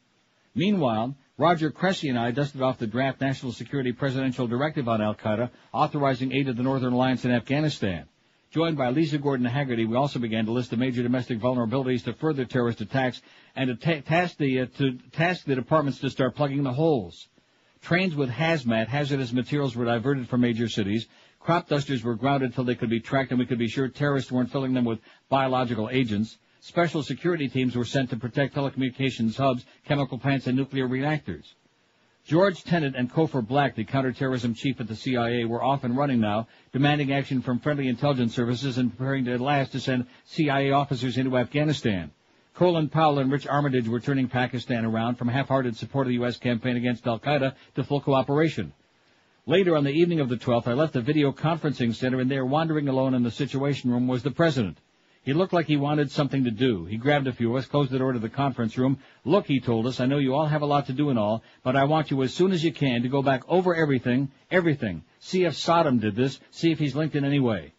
Meanwhile, Roger Cressy and I dusted off the draft National Security Presidential Directive on al-Qaeda, authorizing aid of the Northern Alliance in Afghanistan. Joined by Lisa Gordon Haggerty, we also began to list the major domestic vulnerabilities to further terrorist attacks and to task the departments to start plugging the holes. Trains with hazmat, hazardous materials, were diverted from major cities. Crop dusters were grounded till they could be tracked, and we could be sure terrorists weren't filling them with biological agents. Special security teams were sent to protect telecommunications hubs, chemical plants, and nuclear reactors. George Tenet and Cofer Black, the counterterrorism chief at the CIA, were off and running now, demanding action from friendly intelligence services and preparing at last to send CIA officers into Afghanistan. Colin Powell and Rich Armitage were turning Pakistan around from half-hearted support of the U.S. campaign against al-Qaeda to full cooperation. Later on the evening of the 12th, I left the video conferencing center, and there, wandering alone in the Situation Room, was the President. He looked like he wanted something to do. He grabbed a few of us, closed the door to the conference room. Look, he told us, I know you all have a lot to do and all, but I want you as soon as you can to go back over everything. See if Saddam did this, see if he's linked in any way.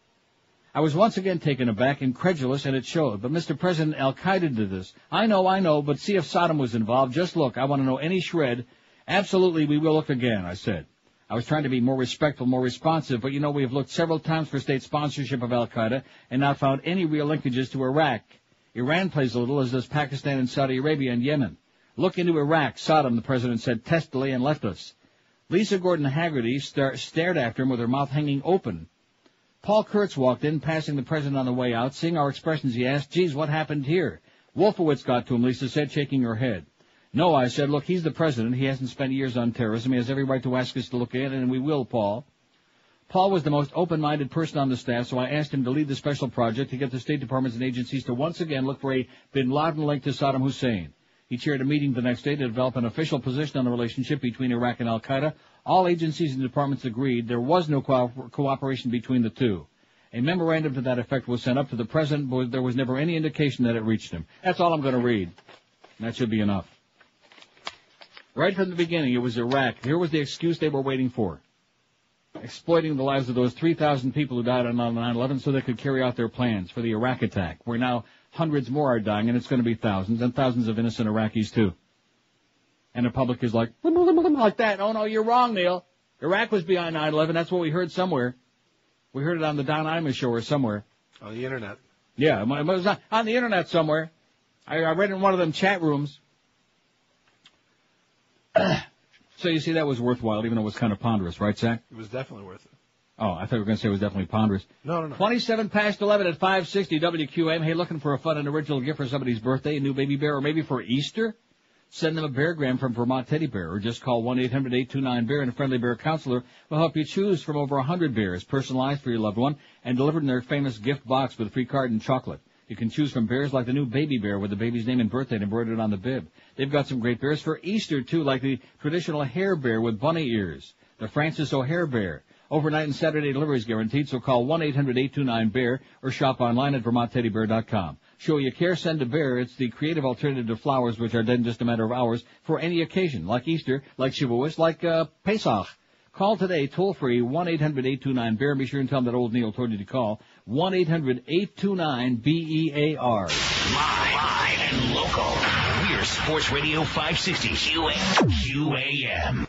I was once again taken aback, incredulous, and it showed. But Mr. President, al-Qaeda did this. I know, but see if Saddam was involved. Just look, I want to know any shred. Absolutely, we will look again, I said. I was trying to be more respectful, more responsive, but we have looked several times for state sponsorship of al-Qaeda and not found any real linkages to Iraq. Iran plays a little, as does Pakistan and Saudi Arabia and Yemen. Look into Iraq, Saddam, the president said testily, and left us. Lisa Gordon Haggerty stared after him with her mouth hanging open. Paul Kurtz walked in, passing the president on the way out. Seeing our expressions, he asked, geez, what happened here? Wolfowitz got to him, Lisa said, shaking her head. No, I said, look, he's the president. He hasn't spent years on terrorism. He has every right to ask us to look in, and we will, Paul. Paul was the most open-minded person on the staff, so I asked him to lead the special project to get the State Departments and agencies to once again look for a bin Laden link to Saddam Hussein. He chaired a meeting the next day to develop an official position on the relationship between Iraq and al-Qaeda. All agencies and departments agreed there was no cooperation between the two. A memorandum to that effect was sent up to the president, but there was never any indication that it reached him. That's all I'm going to read. That should be enough. Right from the beginning, it was Iraq. Here was the excuse they were waiting for. Exploiting the lives of those 3,000 people who died on 9/11 so they could carry out their plans for the Iraq attack, where now hundreds more are dying, and it's going to be thousands, and thousands of innocent Iraqis, too. And the public is like that. Oh, no, you're wrong, Neil. Iraq was behind 9/11. That's what we heard somewhere. We heard it on the Don Imus show or somewhere. On the Internet. Yeah, it was on the Internet somewhere. I read it in one of them chat rooms. So you see, that was worthwhile, even though it was kind of ponderous, right, Zach? It was definitely worth it. Oh, I thought you were going to say it was definitely ponderous. No. 27 past 11 at 560 WQAM. Hey, looking for a fun and original gift for somebody's birthday, a new baby bear, or maybe for Easter? Send them a beargram from Vermont Teddy Bear, or just call 1-800-829-BEAR, and a friendly bear counselor will help you choose from over 100 bears, personalized for your loved one, and delivered in their famous gift box with a free card and chocolate. You can choose from bears like the new baby bear with the baby's name and birthday embroidered on the bib. They've got some great bears for Easter, too, like the traditional hair bear with bunny ears, the Francis O'Hare bear. Overnight and Saturday delivery is guaranteed, so call 1-800-829-BEAR or shop online at VermontTeddyBear.com. Show you care, send a bear. It's the creative alternative to flowers, which are dead in just a matter of hours, for any occasion, like Easter, like Shavuos, like Pesach. Call today, toll-free, 1-800-829-BEAR. Be sure and tell them that old Neil told you to call. 1-800-829-BEAR. Live and local. We're Sports Radio 560 QAM.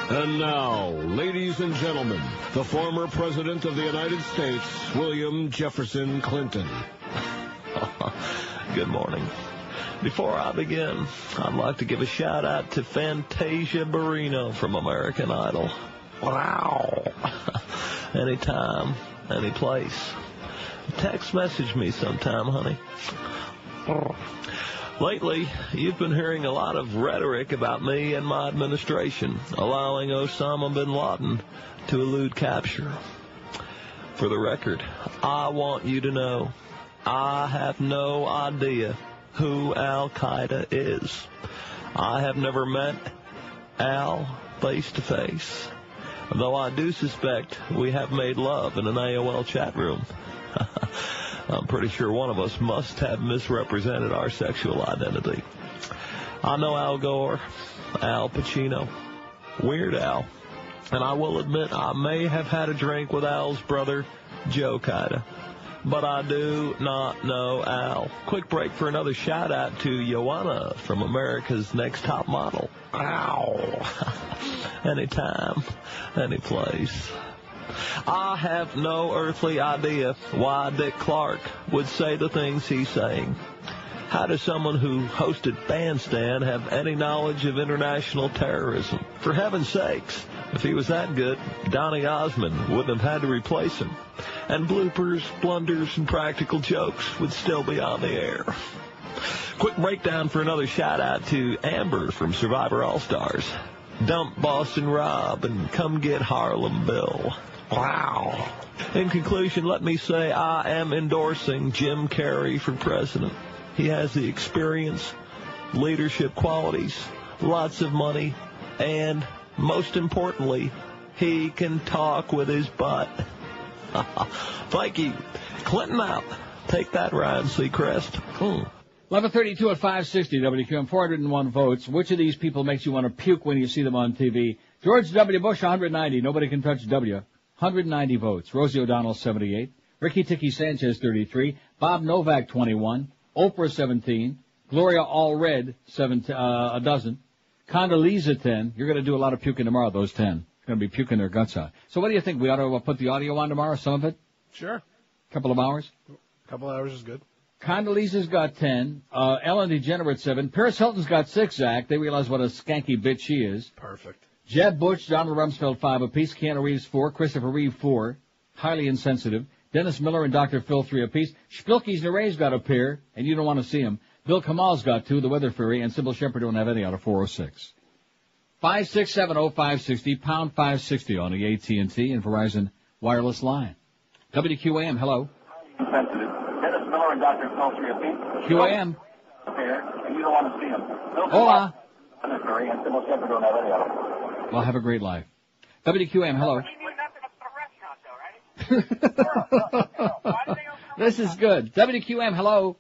And now, ladies and gentlemen, the former President of the United States, William Jefferson Clinton. Good morning. Before I begin, I'd like to give a shout-out to Fantasia Barrino from American Idol. Wow. Anytime, any place. Text message me sometime, honey. Lately, you've been hearing a lot of rhetoric about me and my administration, allowing Osama bin Laden to elude capture. For the record, I want you to know, I have no idea who al-Qaeda is. I have never met Al face-to-face, though I do suspect we have made love in an AOL chat room. I'm pretty sure one of us must have misrepresented our sexual identity. I know Al Gore, Al Pacino, Weird Al, and I will admit I may have had a drink with Al's brother, Joe Qaeda. But I do not know Al. Quick break for another shout-out to Joanna from America's Next Top Model. Ow. Anytime, any place. I have no earthly idea why Dick Clark would say the things he's saying. How does someone who hosted Bandstand have any knowledge of international terrorism? For heaven's sakes, if he was that good, Donny Osmond wouldn't have had to replace him. And bloopers, blunders, and practical jokes would still be on the air. Quick breakdown for another shout-out to Amber from Survivor All-Stars. Dump Boston Rob and come get Harlem Bill. Wow. In conclusion, let me say I am endorsing Jim Carrey for president. He has the experience, leadership qualities, lots of money, and, most importantly, he can talk with his butt. Thank you. Clinton out. Take that, Ryan Seacrest. 11:32 at 560 WQM, 401 votes. Which of these people makes you want to puke when you see them on TV? George W. Bush, 190. Nobody can touch W. 190 votes. Rosie O'Donnell, 78. Ricky Tiki Sanchez, 33. Bob Novak, 21. Oprah, 17. Gloria Allred, a dozen. Condoleezza, 10. You're going to do a lot of puking tomorrow, those 10. You're going to be puking their guts out. So what do you think? We ought to put the audio on tomorrow, some of it? Sure. Couple of hours? A couple hours is good. Condoleezza's got 10. Ellen DeGenerate, 7. Paris Hilton's got 6, Zach. They realize what a skanky bitch she is. Perfect. Jeb Bush, Donald Rumsfeld, 5 apiece. Keanu Reeves, 4. Christopher Reeve, 4. Highly insensitive. Dennis Miller and Dr. Phil, 3 apiece. Spilky's Neray's got a pair, and you don't want to see him. Bill Kamal's got 2, the Weather Fury, and Sybil Shepherd don't have any out of 406. 5670560, pound 560 on the AT&T and Verizon wireless line. WQAM, hello. Sensitive. Dennis Miller and Dr. Phil, 3 apiece. QAM. And you don't want to see him. Hola. And Sybil Shepherd don't have any of them. Well, have a great life. WQAM, hello. This is good. WQM, hello.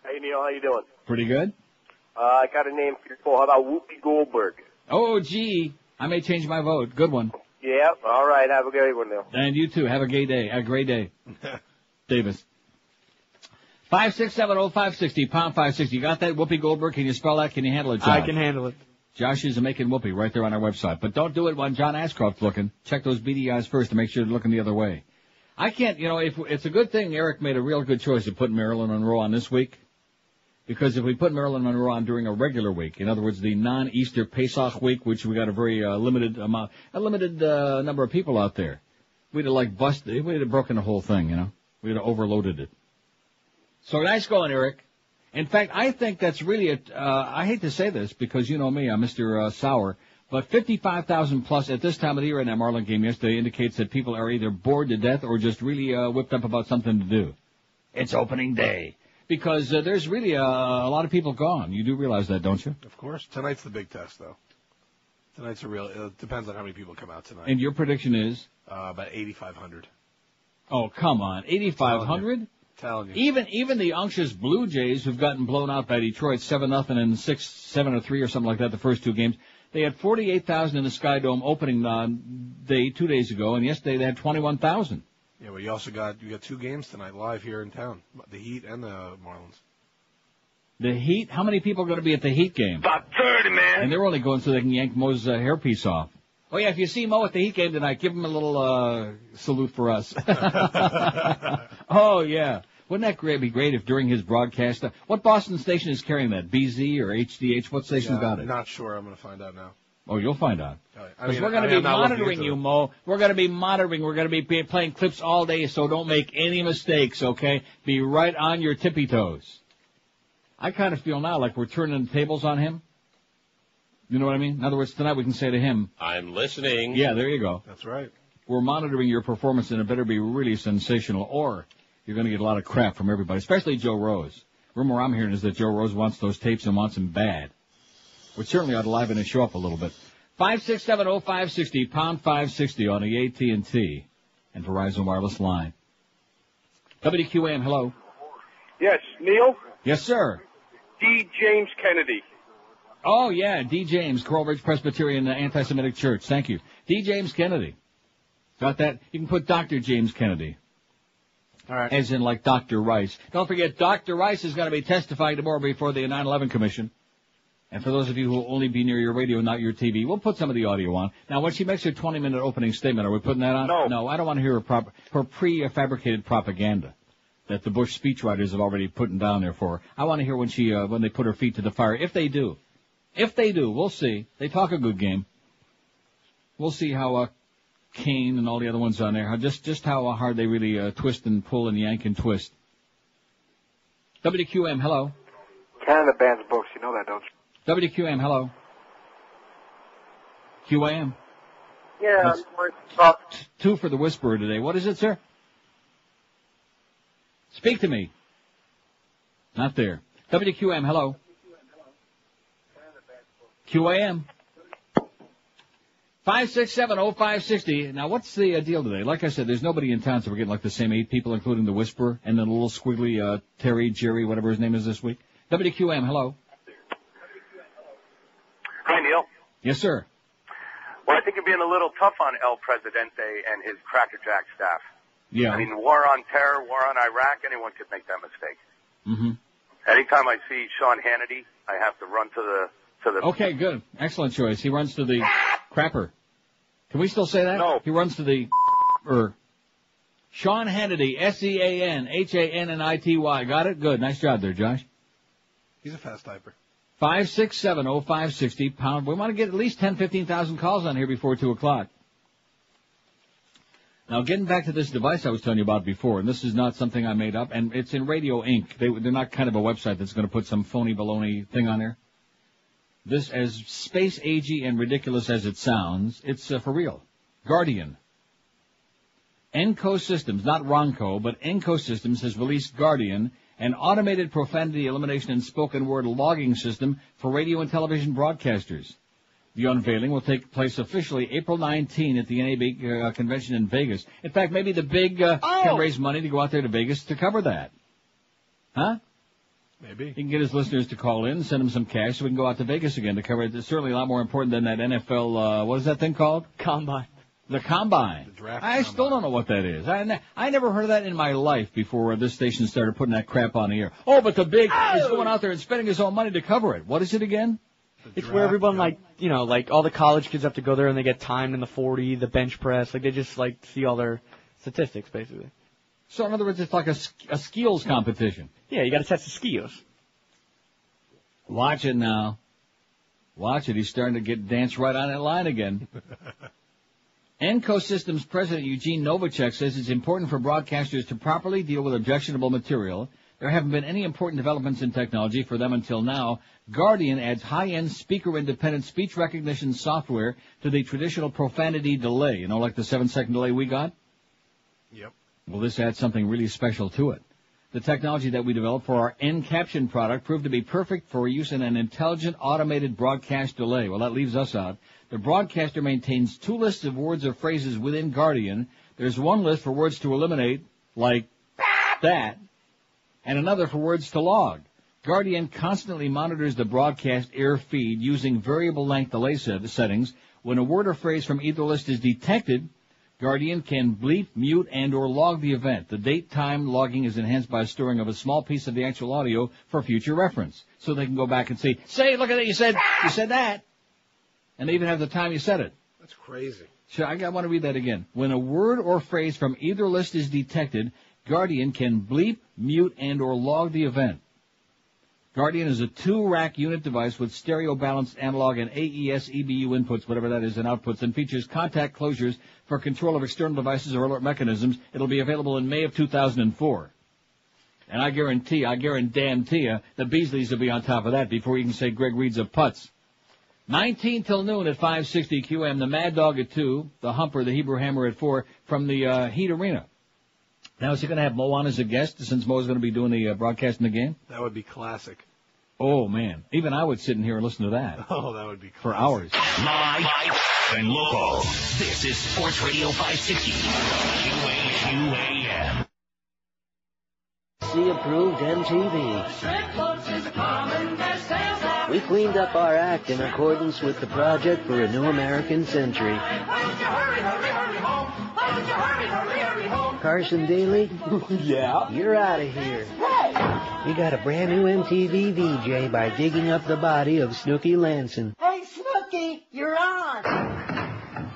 Hey, Neil, how you doing? Pretty good. I got a name for your poll. How about Whoopi Goldberg? Oh, gee. I may change my vote. Good one. Yeah, all right. Have a great one, Neil. And you too. Have a gay day. A great day. Davis. 5670560, pound 560. You got that, Whoopi Goldberg? Can you spell that? Can you handle it, Josh? I can handle it. Josh is making Whoopi right there on our website. But don't do it when John Ashcroft's looking. Check those beady eyes first to make sure they're looking the other way. I can't, if it's a good thing Eric made a real good choice of putting Marilyn Monroe on this week. Because if we put Marilyn Monroe on during a regular week, in other words, the non-Easter Pesach week, which we got a very limited number of people out there, we'd have broken the whole thing, We'd have overloaded it. So nice going, Eric. In fact, I think that's really I hate to say this because you know me, I'm Mr. Sour, but 55,000 plus at this time of the year in that Marlin game yesterday indicates that people are either bored to death or just really whipped up about something to do. It's opening day. Because there's really a lot of people gone. You do realize that, don't you? Of course. Tonight's the big test, though. Tonight's it depends on how many people come out tonight. And your prediction is? About 8,500. Oh, come on. 8,500? Telling you. Even the unctuous Blue Jays, who've gotten blown out by Detroit 7-0 and 6-7-3 or something like that the first 2 games, they had 48,000 in the Sky Dome opening day 2 days ago, and yesterday they had 21,000. Yeah, well, you got 2 games tonight live here in town, the Heat and the Marlins. The Heat? How many people are going to be at the Heat game? About 30, man. And they're only going so they can yank Mo's hairpiece off. Oh, yeah, if you see Mo at the Heat game tonight, give him a little salute for us. Oh, yeah. Wouldn't that be great if during his broadcast, what Boston station is carrying that? BZ or HDH? What station's got it? I'm not sure. I'm going to find out now. Oh, you'll find out. Because we're going to be monitoring you, Mo. We're going to be monitoring. We're going to be playing clips all day, so don't make any mistakes, okay? Be right on your tippy toes. I kind of feel now like we're turning the tables on him. You know what I mean? In other words, tonight we can say to him, I'm listening. Yeah, there you go. That's right. We're monitoring your performance, and it better be really sensational, or you're going to get a lot of crap from everybody, especially Joe Rose. Rumor I'm hearing is that Joe Rose wants those tapes and wants them bad. Which certainly ought to liven his show up a little bit. 5670560, pound 560 on the AT&T and Verizon wireless line. WQAM, hello. Yes, Neil? Yes, sir. D. James Kennedy. Oh, yeah, D. James, Coral Ridge Presbyterian Anti-Semitic Church. Thank you. D. James Kennedy. Got that? You can put Dr. James Kennedy. All right. As in like Dr. Rice. Don't forget, Dr. Rice is going to be testifying tomorrow before the 9/11 Commission. And for those of you who will only be near your radio, not your TV, we'll put some of the audio on. Now, when she makes her 20-minute opening statement, are we putting that on? No, I don't want to hear her prefabricated propaganda that the Bush speechwriters have already put down there for her. I want to hear when they put her feet to the fire. If they do, we'll see. They talk a good game. We'll see how Kane and all the other ones on there, just how hard they really twist and pull and yank and twist. WQM, hello. Canada bans books, you know that, don't you? WQM, hello. QAM. Yeah, That's 2 for the Whisperer today. What is it, sir? Speak to me. Not there. WQM, hello. QAM. 5670560. Now, what's the deal today? Like I said, there's nobody in town, so we're getting like the same 8 people, including the Whisperer, and then a little squiggly Terry, Jerry, whatever his name is this week. WQM, hello. Hi, Neil. Yes, sir. Well, I think you're being a little tough on El Presidente and his crackerjack staff. Yeah. I mean, war on terror, war on Iraq, anyone could make that mistake. Mm-hmm. Anytime I see Sean Hannity, I have to run to the... Okay, good. Excellent choice. He runs to the crapper. Can we still say that? No. He runs to the... Sean Hannity, SeanHannity. Got it? Good. Nice job there, Josh. He's a fast typer. 5670560 pound. We want to get at least 15,000 calls on here before 2 o'clock. Now, getting back to this device I was telling you about before, and this is not something I made up, and it's in Radio Inc. They're not kind of a website that's going to put some phony baloney thing on there. This, as space agey and ridiculous as it sounds, it's for real. Guardian. Enco Systems, not Ronco, but Enco Systems has released Guardian, an automated profanity elimination and spoken word logging system for radio and television broadcasters. The unveiling will take place officially April 19 at the NAB convention in Vegas. In fact, maybe the big can raise money to go out there to Vegas to cover that. Huh? Maybe. He can get his listeners to call in, send them some cash so we can go out to Vegas again to cover it. It's certainly a lot more important than that NFL, what is that thing called? Combine. The Combine. The draft I still don't know what that is. I never heard of that in my life before this station started putting that crap on the air. Oh, but the big is going out there and spending his own money to cover it. What is it again? It's where everyone, like all the college kids have to go there and they get timed in the 40, the bench press. Like, they just, see all their statistics, basically. So, in other words, it's like a skills competition. Yeah, you got to test the skills. Watch it now. Watch it. He's starting to dance right on that line again. Enco Systems President Eugene Novacek says it's important for broadcasters to properly deal with objectionable material. There haven't been any important developments in technology for them until now. Guardian adds high-end speaker-independent speech recognition software to the traditional profanity delay. You know, like the 7-second delay we got? Yep. Well, this adds something really special to it. The technology that we developed for our N-Caption product proved to be perfect for use in an intelligent automated broadcast delay. Well, that leaves us out. The broadcaster maintains 2 lists of words or phrases within Guardian. There's one list for words to eliminate, like that, and another for words to log. Guardian constantly monitors the broadcast air feed using variable length delay settings. When a word or phrase from either list is detected, Guardian can bleep, mute, and or log the event. The date time logging is enhanced by storing of a small piece of the actual audio for future reference. So they can go back and say, look at that, you said that. And they even have the time you said it. That's crazy. Sure, I want to read that again. When a word or phrase from either list is detected, Guardian can bleep, mute, and or log the event. Guardian is a 2-rack unit device with stereo-balanced analog and AES EBU inputs, whatever that is, and outputs, and features contact closures for control of external devices or alert mechanisms. It'll be available in May of 2004. And I guarantee you that Beasley's will be on top of that before you can say Greg Reed's a putz. 19 till noon at 560 QM, the Mad Dog at 2, the Humper, the Hebrew Hammer at 4, from the Heat Arena. Now, is he going to have Mo on as a guest, since Mo's going to be doing the broadcasting the game? That would be classic. Oh, man. Even I would sit in here and listen to that. Oh, that would be classic. For hours. Live and local. This is Sports Radio 560. QAM. Approved MTV. We cleaned up our act in accordance with the Project for a New American Century. Carson Daly? Yeah? You're out of here. We got a brand new MTV VJ by digging up the body of Snooky Lanson. Hey, Snooky, you're on.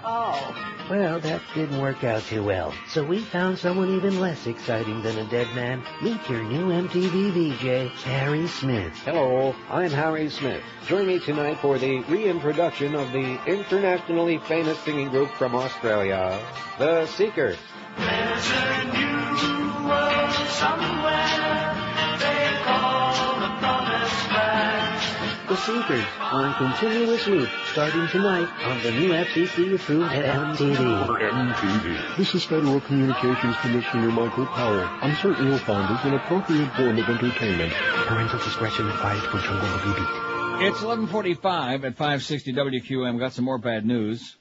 Oh. Well, that didn't work out too well. So we found someone even less exciting than a dead man. Meet your new MTV VJ, Harry Smith. Hello, I'm Harry Smith. Join me tonight for the reintroduction of the internationally famous singing group from Australia, The Seekers. There's a new world somewhere they call the promised land. The Seekers on continuous loop starting tonight on the new FCC-approved MTV. This is Federal Communications Commissioner Michael Powell. I'm certain you'll find this an appropriate form of entertainment. Parental discretion advised for children will be beat. It's 11:45 at 560 WQM. Got some more bad news.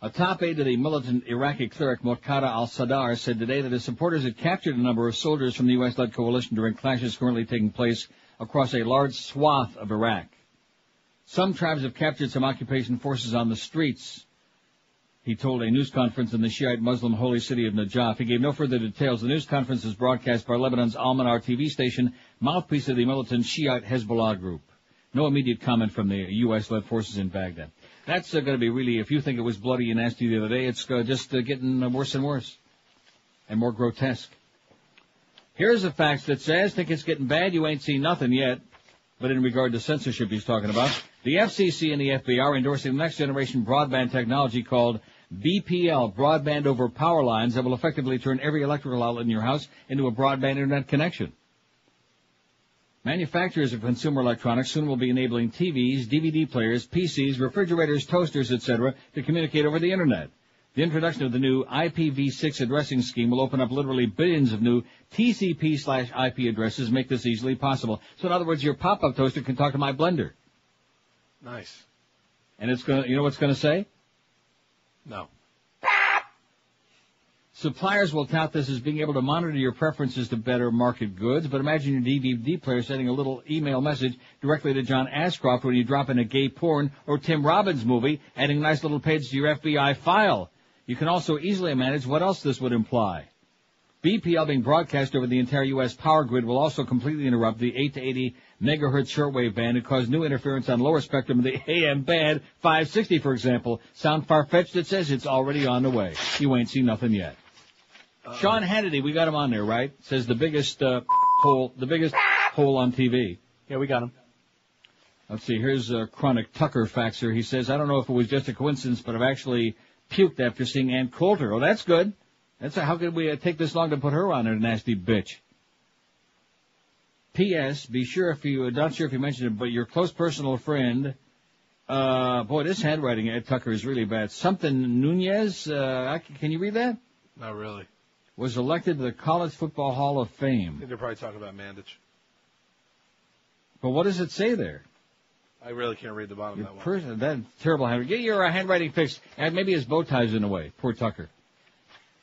A top aide to the militant Iraqi cleric Muqtada al-Sadr said today that his supporters had captured a number of soldiers from the U.S.-led coalition during clashes currently taking place across a large swath of Iraq. Some tribes have captured some occupation forces on the streets, he told a news conference in the Shiite Muslim holy city of Najaf. He gave no further details. The news conference is broadcast by Lebanon's Al-Manar TV station, mouthpiece of the militant Shiite Hezbollah group. No immediate comment from the U.S.-led forces in Baghdad. That's going to be really, if you think it was bloody and nasty the other day, it's just getting worse and worse and more grotesque. Here's a fact that says, think it's getting bad, you ain't seen nothing yet. But in regard to censorship he's talking about, the FCC and the FBI are endorsing the next generation broadband technology called BPL, broadband over power lines, that will effectively turn every electrical outlet in your house into a broadband internet connection. Manufacturers of consumer electronics soon will be enabling TVs, DVD players, PCs, refrigerators, toasters, etc. to communicate over the internet. The introduction of the new IPv6 addressing scheme will open up literally billions of new TCP/IP addresses, make this easily possible. So in other words, your pop-up toaster can talk to my blender. Nice. And it's going to, you know what it's going to say? No. Suppliers will tout this as being able to monitor your preferences to better market goods, but imagine your DVD player sending a little email message directly to John Ashcroft when you drop in a gay porn or Tim Robbins movie, adding a nice little page to your FBI file. You can also easily manage what else this would imply. BPL being broadcast over the entire U.S. power grid will also completely interrupt the 8 to 80 megahertz shortwave band and cause new interference on lower spectrum of the AM band, 560 for example. Sound far-fetched? It says it's already on the way. You ain't seen nothing yet. Sean Hannity, we got him on there, right? Says the biggest hole on TV. Yeah, we got him. Let's see, here's Chronic Tucker Faxer. He says, I don't know if it was just a coincidence, but I've actually puked after seeing Ann Coulter. Oh, that's good. How could we take this long to put her on there, nasty bitch? P.S. Be sure if you, not sure if you mentioned it, but your close personal friend, boy, this handwriting at Tucker is really bad. Something Nunez, can you read that? Not really. Was elected to the College Football Hall of I Fame. think they're probably talking about Mandich. But what does it say there? I really can't read the bottom of that one. That terrible handwriting. Get your handwriting fixed. And maybe his bow tie's in the way. Poor Tucker.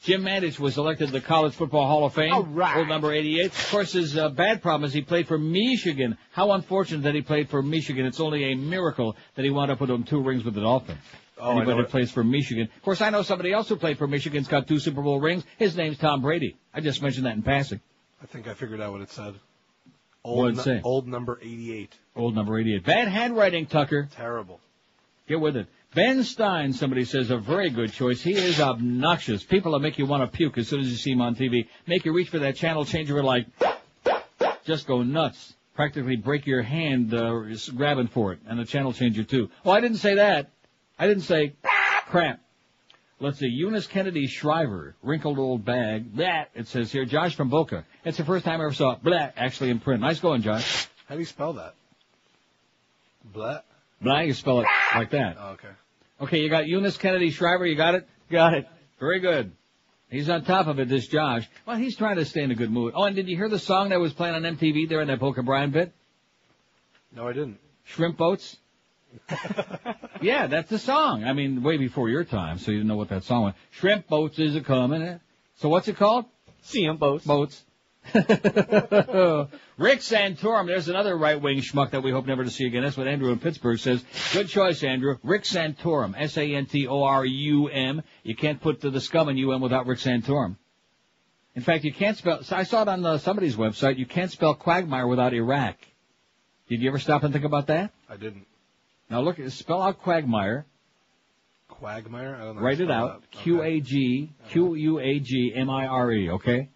Jim Mandich was elected to the College Football Hall of Fame. All right. Old number 88. Of course, his bad problem is he played for Michigan. How unfortunate that he played for Michigan. It's only a miracle that he wound up with 2 rings with the Dolphins. Oh, Anybody who plays for Michigan. Of course, I know somebody else who played for Michigan's got 2 Super Bowl rings. His name's Tom Brady. I just mentioned that in passing. I think I figured out what it said. What did it say? Old number 88. Old number 88. Bad handwriting, Tucker. Terrible. Get with it. Ben Stein, somebody says, a very good choice. He is obnoxious. People that make you want to puke as soon as you see him on TV. Make you reach for that channel changer like, just go nuts. Practically break your hand grabbing for it. And the channel changer, too. Oh, I didn't say that. I didn't say crap. Let's see. Eunice Kennedy Shriver, wrinkled old bag. Blah, it says here. Josh from Boca. It's the first time I ever saw blah actually in print. Nice going, Josh. How do you spell that? Blah? Blah, you spell it like that. Oh, okay. Okay, you got Eunice Kennedy Shriver. You got it? Got it. Very good. He's on top of it, this Josh. Well, he's trying to stay in a good mood. Oh, and did you hear the song that was playing on MTV there in that Boca Brian bit? No, I didn't. Shrimp Boats? Yeah, that's the song. I mean, way before your time, so you didn't know what that song was. Shrimp Boats is a coming. So what's it called? CM Boats. Boats. Rick Santorum, there's another right-wing schmuck that we hope never to see again. That's what Andrew in Pittsburgh says. Good choice, Andrew. Rick Santorum, S-A-N-T-O-R-U-M. You can't put the scum in U-M without Rick Santorum. In fact, you can't spell, I saw it on somebody's website, you can't spell Quagmire without Iraq. Did you ever stop and think about that? I didn't. Now look, spell out Quagmire. Quagmire? I don't know. Write it out. Q-A-G-M-I-R-E, okay?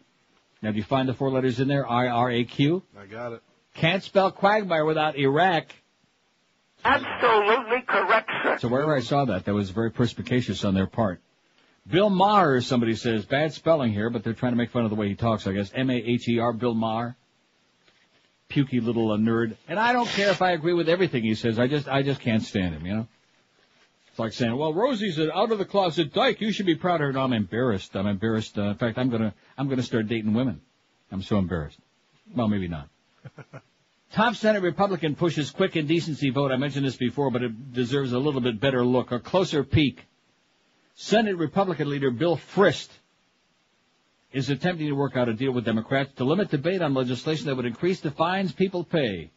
Now, do you find the 4 letters in there? I-R-A-Q? I got it. Can't spell Quagmire without Iraq. Absolutely correct, sir. So wherever I saw that was very perspicacious on their part. Bill Maher, somebody says, bad spelling here, but they're trying to make fun of the way he talks, I guess. M-A-H-E-R, Bill Maher. Pukey little nerd. And I don't care if I agree with everything he says. I just can't stand him, you know? It's like saying, well, Rosie's an out-of-the-closet dyke. You should be proud of her. No, I'm embarrassed. I'm embarrassed. In fact, I'm gonna start dating women. I'm so embarrassed. Well, maybe not. Top Senate Republican pushes quick indecency vote. I mentioned this before, but it deserves a little bit better look, a closer peek. Senate Republican leader Bill Frist is attempting to work out a deal with Democrats to limit debate on legislation that would increase the fines people pay.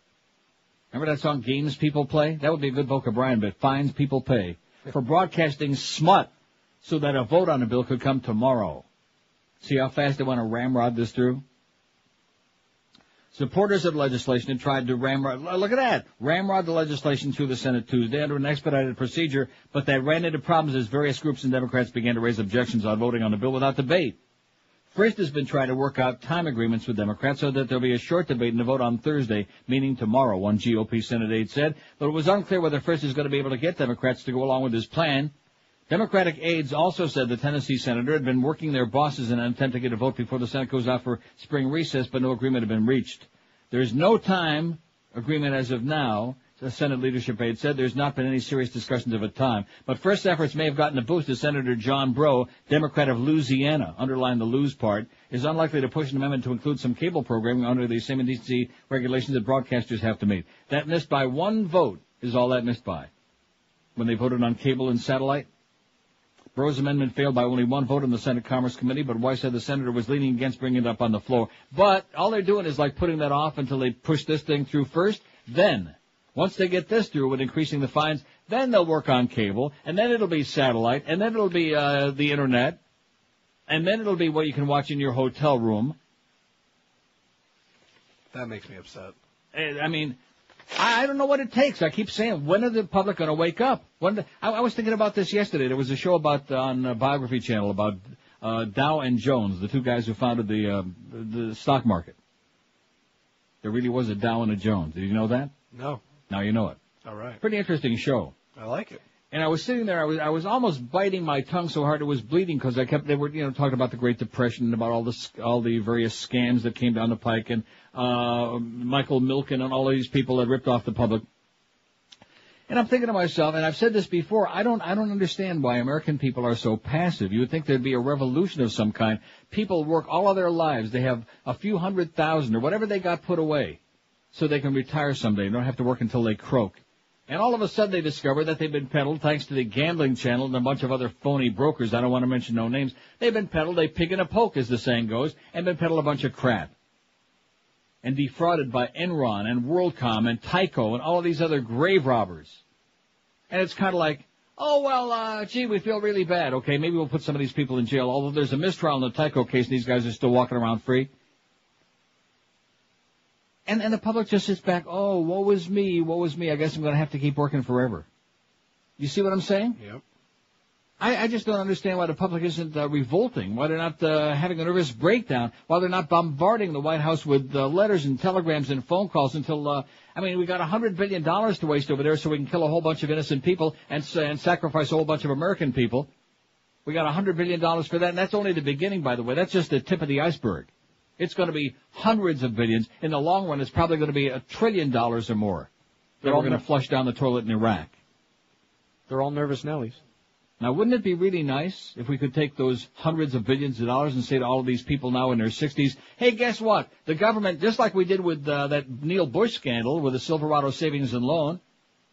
Remember that song, Games People Play? That would be a good Boca Brian bit, fines people pay, for broadcasting smut so that a vote on the bill could come tomorrow. See how fast they want to ramrod this through? Supporters of the legislation had tried to ramrod the legislation through the Senate Tuesday under an expedited procedure, but that ran into problems as various groups and Democrats began to raise objections on voting on the bill without debate. Frist has been trying to work out time agreements with Democrats so that there'll be a short debate and a vote on Thursday, meaning tomorrow, one GOP Senate aide said, but it was unclear whether Frist is going to be able to get Democrats to go along with his plan. Democratic aides also said the Tennessee senator had been working their bosses in an attempt to get a vote before the Senate goes out for spring recess, but no agreement had been reached. There's no time agreement as of now, the Senate leadership aide said. There's not been any serious discussions of a time. But first efforts may have gotten a boost as Senator John Breaux, Democrat of Louisiana, underline the lose part, is unlikely to push an amendment to include some cable programming under the same indecency regulations that broadcasters have to meet. That missed by one vote is all that missed by. When they voted on cable and satellite, Breaux's amendment failed by only one vote in the Senate Commerce Committee, but Weiss said the senator was leaning against bringing it up on the floor. But all they're doing is like putting that off until they push this thing through first. Then, once they get this through with increasing the fines, then they'll work on cable, and then it'll be satellite, and then it'll be the Internet, and then it'll be what you can watch in your hotel room. That makes me upset. I mean, I don't know what it takes. I keep saying, when are the public going to wake up? I was thinking about this yesterday. There was a show about on Biography Channel about Dow and Jones, the two guys who founded the stock market. There really was a Dow and a Jones. Did you know that? No. Now you know it. All right. Pretty interesting show. I like it. And I was sitting there, I was almost biting my tongue so hard it was bleeding because they were, talking about the Great Depression and about all the various scams that came down the pike and, Michael Milken and all of these people that ripped off the public. And I'm thinking to myself, and I've said this before, I don't understand why American people are so passive. You would think there'd be a revolution of some kind. People work all of their lives. They have a few 100,000 or whatever they got put away so they can retire someday and don't have to work until they croak. And all of a sudden they discover that they've been peddled, thanks to the gambling channel and a bunch of other phony brokers. I don't want to mention no names. They've been peddled a pig in a poke, as the saying goes, and been peddled a bunch of crap. And defrauded by Enron and WorldCom and Tyco and all of these other grave robbers. And it's kind of like, oh, well, gee, we feel really bad. Okay, maybe we'll put some of these people in jail, although there's a mistrial in the Tyco case and these guys are still walking around free. And the public just sits back, oh, woe is me, I guess I'm going to have to keep working forever. You see what I'm saying? Yep. I just don't understand why the public isn't revolting, why they're not having a nervous breakdown, why they're not bombarding the White House with letters and telegrams and phone calls until, we got $100 billion to waste over there so we can kill a whole bunch of innocent people and sacrifice a whole bunch of American people. We got $100 billion for that, and that's only the beginning, by the way. That's just the tip of the iceberg. It's going to be hundreds of billions. In the long run, it's probably going to be $1 trillion or more that we're going to flush down the toilet in Iraq. They're all nervous Nellies. Now, wouldn't it be really nice if we could take those hundreds of billions of dollars and say to all of these people now in their 60s, hey, guess what? The government, just like we did with that Neil Bush scandal with the Silverado Savings and Loan,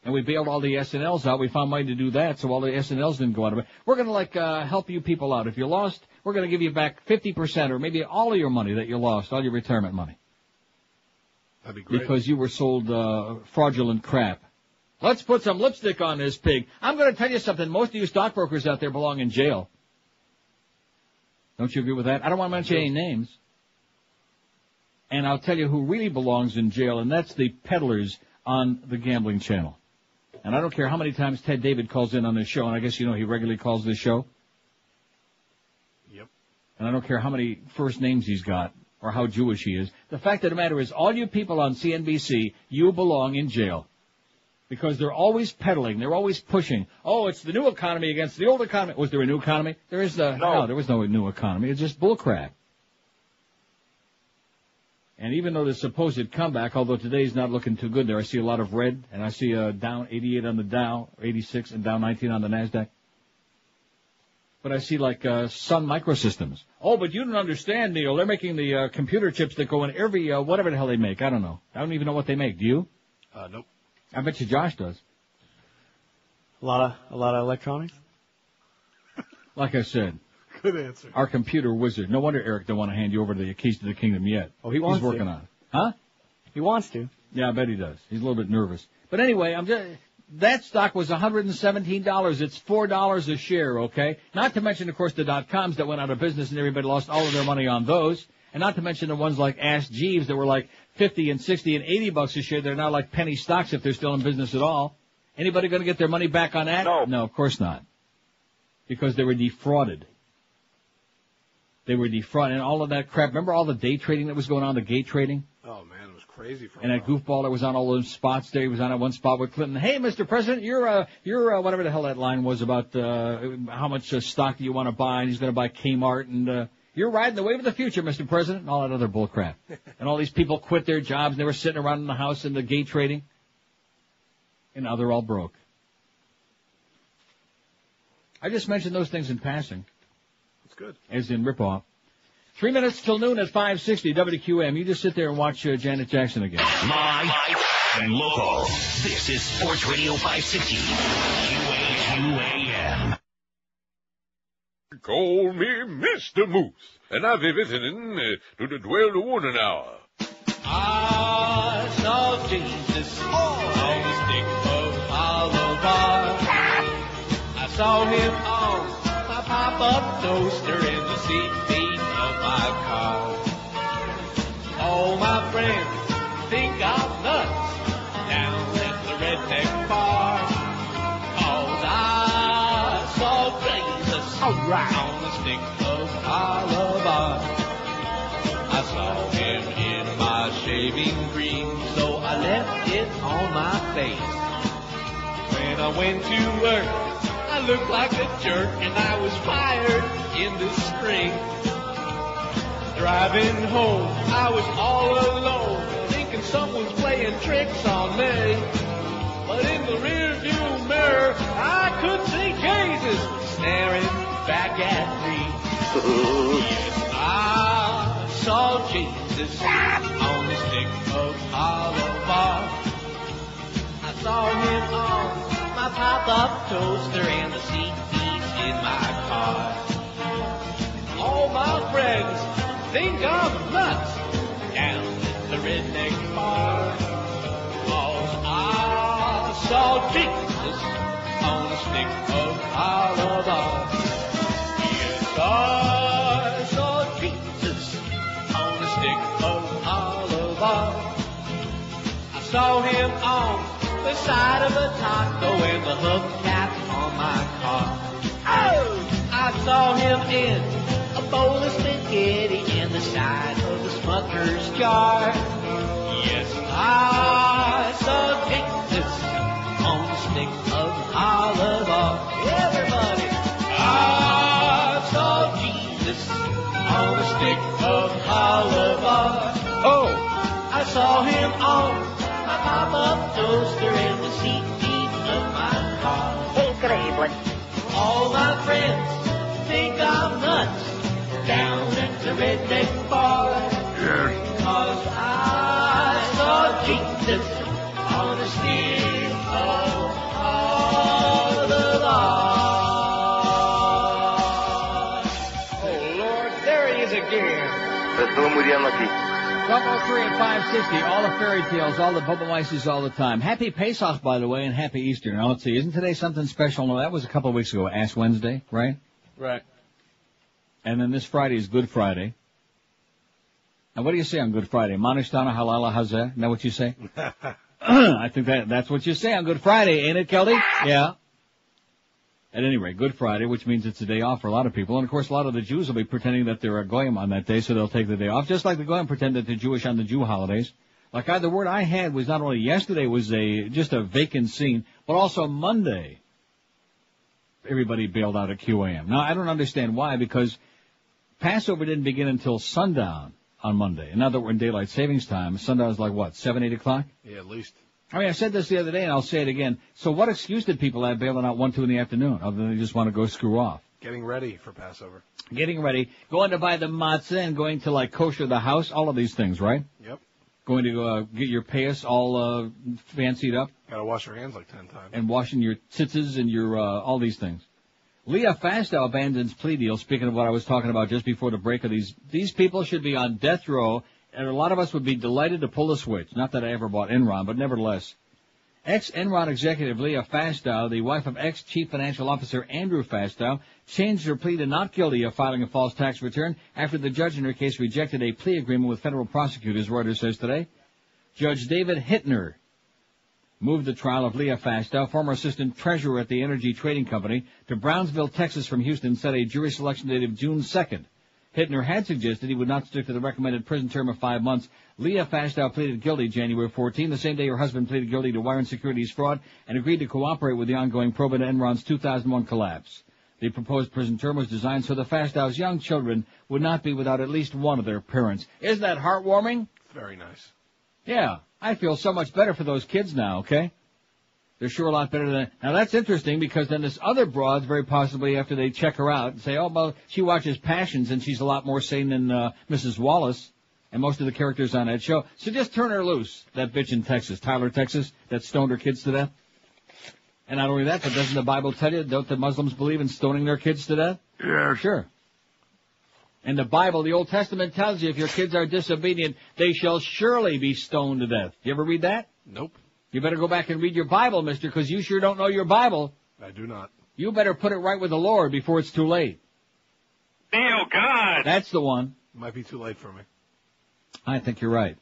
and we bailed all the SNLs out, we found money to do that, so all the SNLs didn't go out of it. We're going to, help you people out. If you lost, we're going to give you back 50% or maybe all of your money that you lost, all your retirement money. That'd be great. Because you were sold fraudulent crap. Let's put some lipstick on this pig. I'm going to tell you something. Most of you stockbrokers out there belong in jail. Don't you agree with that? I don't want to mention any names. And I'll tell you who really belongs in jail, and that's the peddlers on the gambling channel. And I don't care how many times Ted David calls in on this show, and I guess you know he regularly calls this show. Yep. And I don't care how many first names he's got or how Jewish he is. The fact of the matter is, all you people on CNBC, you belong in jail. Because they're always peddling, they're always pushing. Oh, it's the new economy against the old economy. Was there a new economy? There was no, new economy. It's just bullcrap. And even though the supposed comeback, although today's not looking too good there, I see a lot of red, and I see down 88 on the Dow, 86, and down 19 on the NASDAQ. But I see Sun Microsystems. Oh, but you don't understand, Neil. They're making the computer chips that go in every, whatever the hell they make. I don't know. I don't even know what they make. Do you? Nope. I bet you Josh does. A lot of electronics? Like I said, Good answer. our computer wizard. No wonder Eric don't want to hand you over the keys to the kingdom yet. Oh, he wants He's working to. on it. Huh? He wants to. Yeah, I bet he does. He's a little bit nervous. But anyway, that stock was $117. It's $4 a share, okay? Not to mention, of course, the .coms that went out of business and everybody lost all of their money on those. And not to mention the ones like Ask Jeeves that were like 50 and 60 and 80 bucks a share. They're now like penny stocks if they're still in business at all. Anybody going to get their money back on that? No, of course not. Because they were defrauded. They were defrauded and all of that crap. Remember all the day trading that was going on, the gate trading? Oh, man, it was crazy for And that goofball that was on all those spots there. He was on that one spot with Clinton. Hey, Mr. President, you're whatever the hell that line was about, how much stock do you want to buy? And he's going to buy Kmart and, you're riding the wave of the future, Mr. President, and all that other bull crap. And all these people quit their jobs and they were sitting around in the house in the gate trading. And now they're all broke. I just mentioned those things in passing. That's good. As in ripoff. 3 minutes till noon at 560 WQM. You just sit there and watch Janet Jackson again. Live and local. This is Sports Radio 560. QAM. Call me Mr. Moose, and I'll be visiting to the dwell to 1 an hour. I saw Jesus on the stick of olive bar. I saw him on my pop-up toaster in the seat of my car. All my friends think I'm nuts down at the redneck bar. 'Cause I saw Jesus on the stick of olive bar. I saw him in my shaving cream, so I left it on my face. When I went to work, I looked like a jerk, and I was fired in the spring. Driving home, I was all alone, thinking someone's playing tricks on me. But in the rearview mirror, I could see Jesus staring back at me. Yes, I saw Jesus on the stick of olive bar. I saw him on my pop-up toaster and the seat in my car. All my friends think I'm nuts down at the redneck bar. 'Cause I saw Jesus on a stick of olive bar. Yes, I saw Jesus on a stick of olive bar. I saw him on the side of a taco and the hubcap on my car. Oh! I saw him in a bowl of spaghetti and the side of the Smucker's jar. Yes, I saw Jesus on the stick of olive oil. Everybody! I saw Jesus on the stick of olive oil. Oh! I saw him on my pop-up toaster in the seat of my car. Incredible. All my friends think I'm nuts down at the redneck bar. Yes. 'Cause I saw Jesus on the stick of olive oil. Oh, Lord, there he is again. Estuvo muy bien aquí. 1203 and 560, all the fairy tales, all the Bubba Weises all the time. Happy Pesach, by the way, and Happy Easter. Now, let's see, isn't today something special? No, that was a couple of weeks ago, Ash Wednesday, right? Right. And then this Friday is Good Friday. And what do you say on Good Friday? Manishtana halala hazeh? Isn't that what you say? I think that's what you say on Good Friday, ain't it, Kelly? Yeah. At any rate, Good Friday, which means it's a day off for a lot of people. And, of course, a lot of the Jews will be pretending that they're a Goyim on that day, so they'll take the day off, just like the Goyim pretend that they're Jewish on the Jew holidays. Like the word I had was not only yesterday was just a vacant scene, but also Monday. Everybody bailed out at QAM. Now, I don't understand why, because Passover didn't begin until sundown on Monday. And now that we're in daylight savings time, sundown is like what, 7, 8 o'clock? Yeah, at least. I mean, I said this the other day, and I'll say it again. So what excuse did people have bailing out 1, 2 in the afternoon, other than they just want to go screw off? Getting ready for Passover. Getting ready, going to buy the matzah and going to, like, kosher the house, all of these things, right? Yep. Going to get your payas all fancied up. Gotta wash your hands like 10 times. And washing your tzitzis and your all these things. Leah Fastow abandons plea deal. Speaking of what I was talking about just before the break, of these people should be on death row, and a lot of us would be delighted to pull the switch. Not that I ever bought Enron, but nevertheless. Ex-Enron executive Leah Fastow, the wife of ex-chief financial officer Andrew Fastow, changed her plea to not guilty of filing a false tax return after the judge in her case rejected a plea agreement with federal prosecutors, Reuters says today. Judge David Hittner moved the trial of Leah Fastow, former assistant treasurer at the energy trading company, to Brownsville, Texas from Houston, set a jury selection date of June 2nd. Hittner had suggested he would not stick to the recommended prison term of 5 months. Leah Fastow pleaded guilty January 14, the same day her husband pleaded guilty to wire and securities fraud and agreed to cooperate with the ongoing probe into Enron's 2001 collapse. The proposed prison term was designed so the Fastow's young children would not be without at least one of their parents. Isn't that heartwarming? Very nice. Yeah, I feel so much better for those kids now, okay? They're sure a lot better than... Now, that's interesting because then this other broad, very possibly after they check her out and say, oh, well, she watches Passions and she's a lot more sane than Mrs. Wallace and most of the characters on that show. So just turn her loose, that bitch in Texas, Tyler, Texas, that stoned her kids to death. And not only that, but doesn't the Bible tell you, don't the Muslims believe in stoning their kids to death? Yeah, sure. And the Bible, the Old Testament tells you if your kids are disobedient, they shall surely be stoned to death. You ever read that? Nope. You better go back and read your Bible, mister, because you sure don't know your Bible. I do not. You better put it right with the Lord before it's too late. Oh, God. That's the one. Might be too late for me. I think you're right.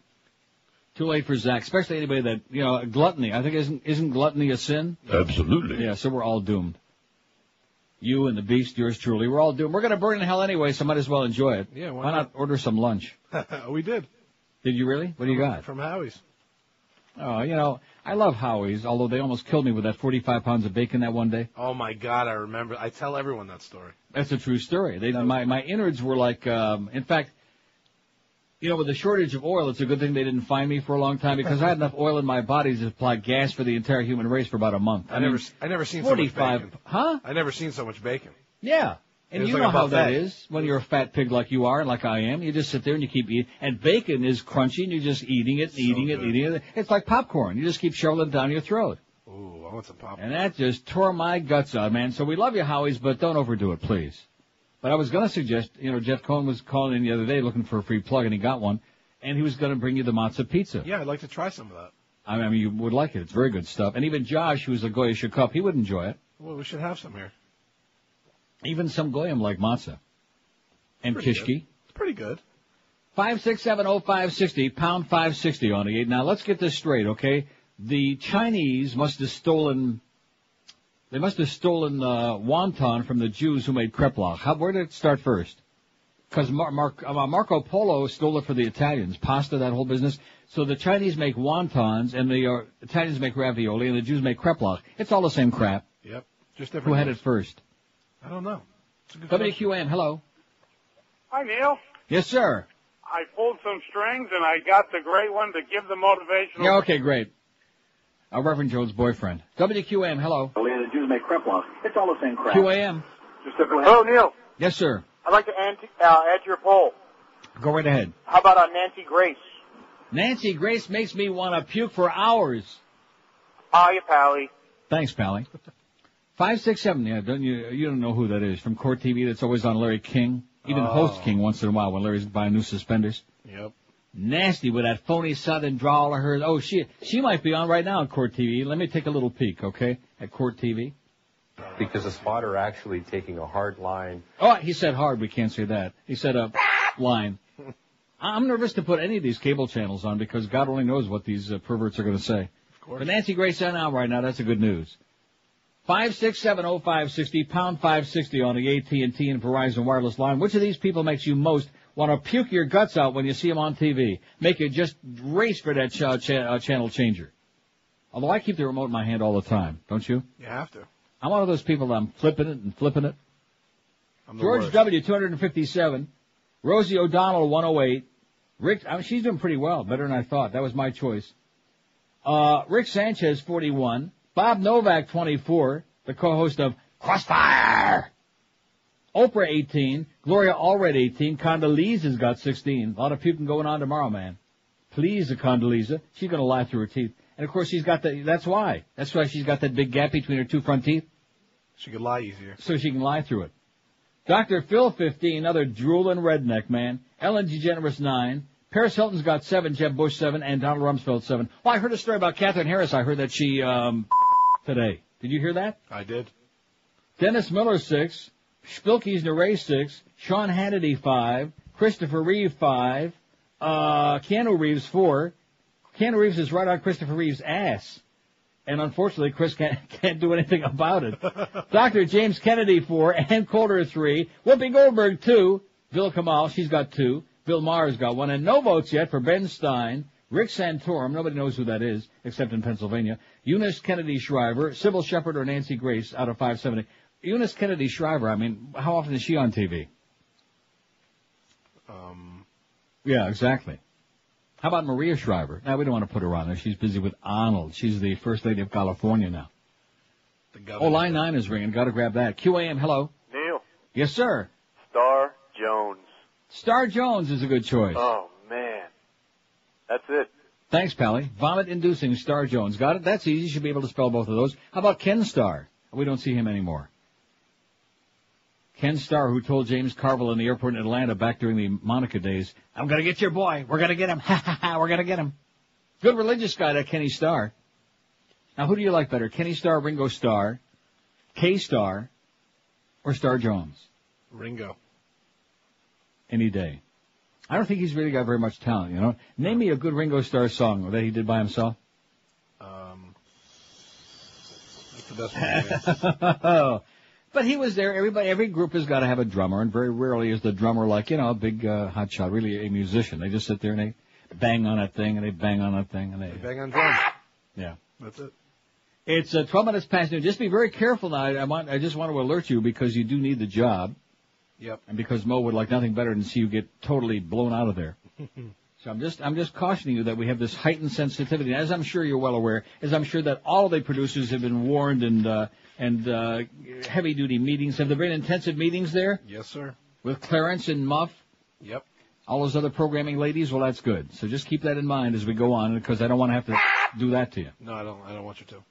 Too late for Zach, especially anybody that, gluttony. I think isn't gluttony a sin? Absolutely. Yeah, so we're all doomed. You and the beast, yours truly, we're all doomed. We're going to burn in hell anyway, so might as well enjoy it. Yeah, why not order some lunch? We did. Did you really? What do you got? From Howie's. Oh, I love Howie's, although they almost killed me with that 45 pounds of bacon that one day. Oh, my God, I remember. I tell everyone that story. That's a true story. My innards were like, in fact, with the shortage of oil, it's a good thing they didn't find me for a long time because I had enough oil in my body to supply gas for the entire human race for about a month. I never seen 45, so much bacon. Huh? I never seen so much bacon. Yeah. And you know how that is when you're a fat pig like you are and like I am. You just sit there and you keep eating. And bacon is crunchy and you're just eating it, eating it. It's like popcorn. You just keep shoveling it down your throat. Ooh, I want some popcorn. And that just tore my guts out, man. So we love you, Howie's, but don't overdo it, please. But I was going to suggest, Jeff Cohen was calling in the other day looking for a free plug, and he got one. And he was going to bring you the matzo pizza. Yeah, I'd like to try some of that. I mean, you would like it. It's very good stuff. And even Josh, who's a Goya Shukop, he would enjoy it. Well, we should have some here. Even some Goyim like matzah. And kishki. It's pretty good. 5670560, pound 560 on the 8. Now, let's get this straight, okay? The Chinese must have stolen wonton from the Jews who made kreplach. Where did it start first? Because Marco Polo stole it for the Italians, pasta, that whole business. So the Chinese make wontons, and the Italians make ravioli, and the Jews make kreplach. It's all the same crap. Yep, just different. Who had it first? I don't know. WQAM, hello. Hi, Neil. Yes, sir. I pulled some strings, and I got the great one to give the motivational... Yeah, okay, great. Reverend Joe's boyfriend. WQAM, hello. The Jews make kreplach. It's all the same crap. QAM. Hello, Neil. Yes, sir. I'd like to add to your poll. Go right ahead. How about Nancy Grace? Nancy Grace makes me want to puke for hours. Hiya, Pally. Thanks, Pally. 567, yeah, you don't know who that is. From Court TV that's always on Larry King. Even Host King once in a while when Larry's buying new suspenders. Yep. Nasty with that phony southern drawl of hers. Oh, she might be on right now on Court TV. Let me take a little peek, okay, at Court TV. Because the spotter actually taking a hard line. Oh, he said hard. We can't say that. He said a line. I'm nervous to put any of these cable channels on because God only knows what these perverts are going to say. Of course. But Nancy Grace on out right now. That's a good news. 5670560, pound 560 on the AT&T and Verizon wireless line. Which of these people makes you most want to puke your guts out when you see them on TV? Make you just race for that channel changer. Although I keep the remote in my hand all the time. Don't you? You have to. I'm one of those people that I'm flipping it. George worst. W., 257. Rosie O'Donnell, 108. Rick, she's doing pretty well, better than I thought. That was my choice. Rick Sanchez, 41. Bob Novak, 24. The co-host of Crossfire. Oprah, 18. Gloria Allred, 18. Condoleezza's got 16. A lot of puking going on tomorrow, man. Please, Condoleezza. She's going to lie through her teeth. And, of course, she's got that's why she's got that big gap between her two front teeth. She could lie easier. So she can lie through it. Dr. Phil, 15, another drooling redneck, man. Ellen DeGeneres, 9. Paris Hilton's got 7, Jeb Bush 7, and Donald Rumsfeld 7. Oh, I heard a story about Catherine Harris. I heard that she, today. Did you hear that? I did. Dennis Miller, 6. Spilky's Neray, 6. Sean Hannity, 5. Christopher Reeve, 5. Keanu Reeves, 4. Keanu Reeves is right on Christopher Reeve's ass. And unfortunately, Chris can't do anything about it. Dr. James Kennedy, 4. Ann Coulter, 3. Whoopi Goldberg, 2. Bill Kamal, she's got 2. Bill Maher's got 1. And no votes yet for Ben Stein, Rick Santorum, nobody knows who that is, except in Pennsylvania, Eunice Kennedy Shriver, Sybil Shepherd, or Nancy Grace out of 570. Eunice Kennedy Shriver, I mean, how often is she on TV? Yeah, exactly. How about Maria Shriver? Now, we don't want to put her on there. She's busy with Arnold. She's the First Lady of California now. Oh, line 9 is ringing. Got to grab that. QAM, hello. Neil. Yes, sir. Star Jones. Star Jones is a good choice. Oh, man. That's it. Thanks, Pally. Vomit-inducing Star Jones. Got it? That's easy. You should be able to spell both of those. How about Ken Starr? We don't see him anymore. Ken Starr, who told James Carville in the airport in Atlanta back during the Monica days, I'm going to get your boy. We're going to get him. Ha, ha, ha. We're going to get him. Good religious guy, that Kenny Starr. Now, who do you like better? Kenny Starr, Ringo Starr, K-Starr, or Star Jones? Ringo. Any day. I don't think he's really got very much talent, you know. Name me a good Ringo Starr song that he did by himself. That's the best one. But he was there. Every group has got to have a drummer, and very rarely is the drummer like, you know, a big hotshot, really a musician. They just sit there and they bang on that thing, and they bang on that thing, and they bang on drums. Yeah. That's it. It's 12 minutes past noon. Just be very careful now. I just want to alert you because you do need the job. Yep. And because Mo would like nothing better than see you get totally blown out of there. So I'm just cautioning you that we have this heightened sensitivity. As I'm sure you're well aware, as I'm sure that all the producers have been warned and heavy duty meetings. Have there been intensive meetings there? Yes, sir. With Clarence and Muff? Yep. All those other programming ladies? Well, that's good. So just keep that in mind as we go on, because I don't want to have to do that to you. No, I don't want you to.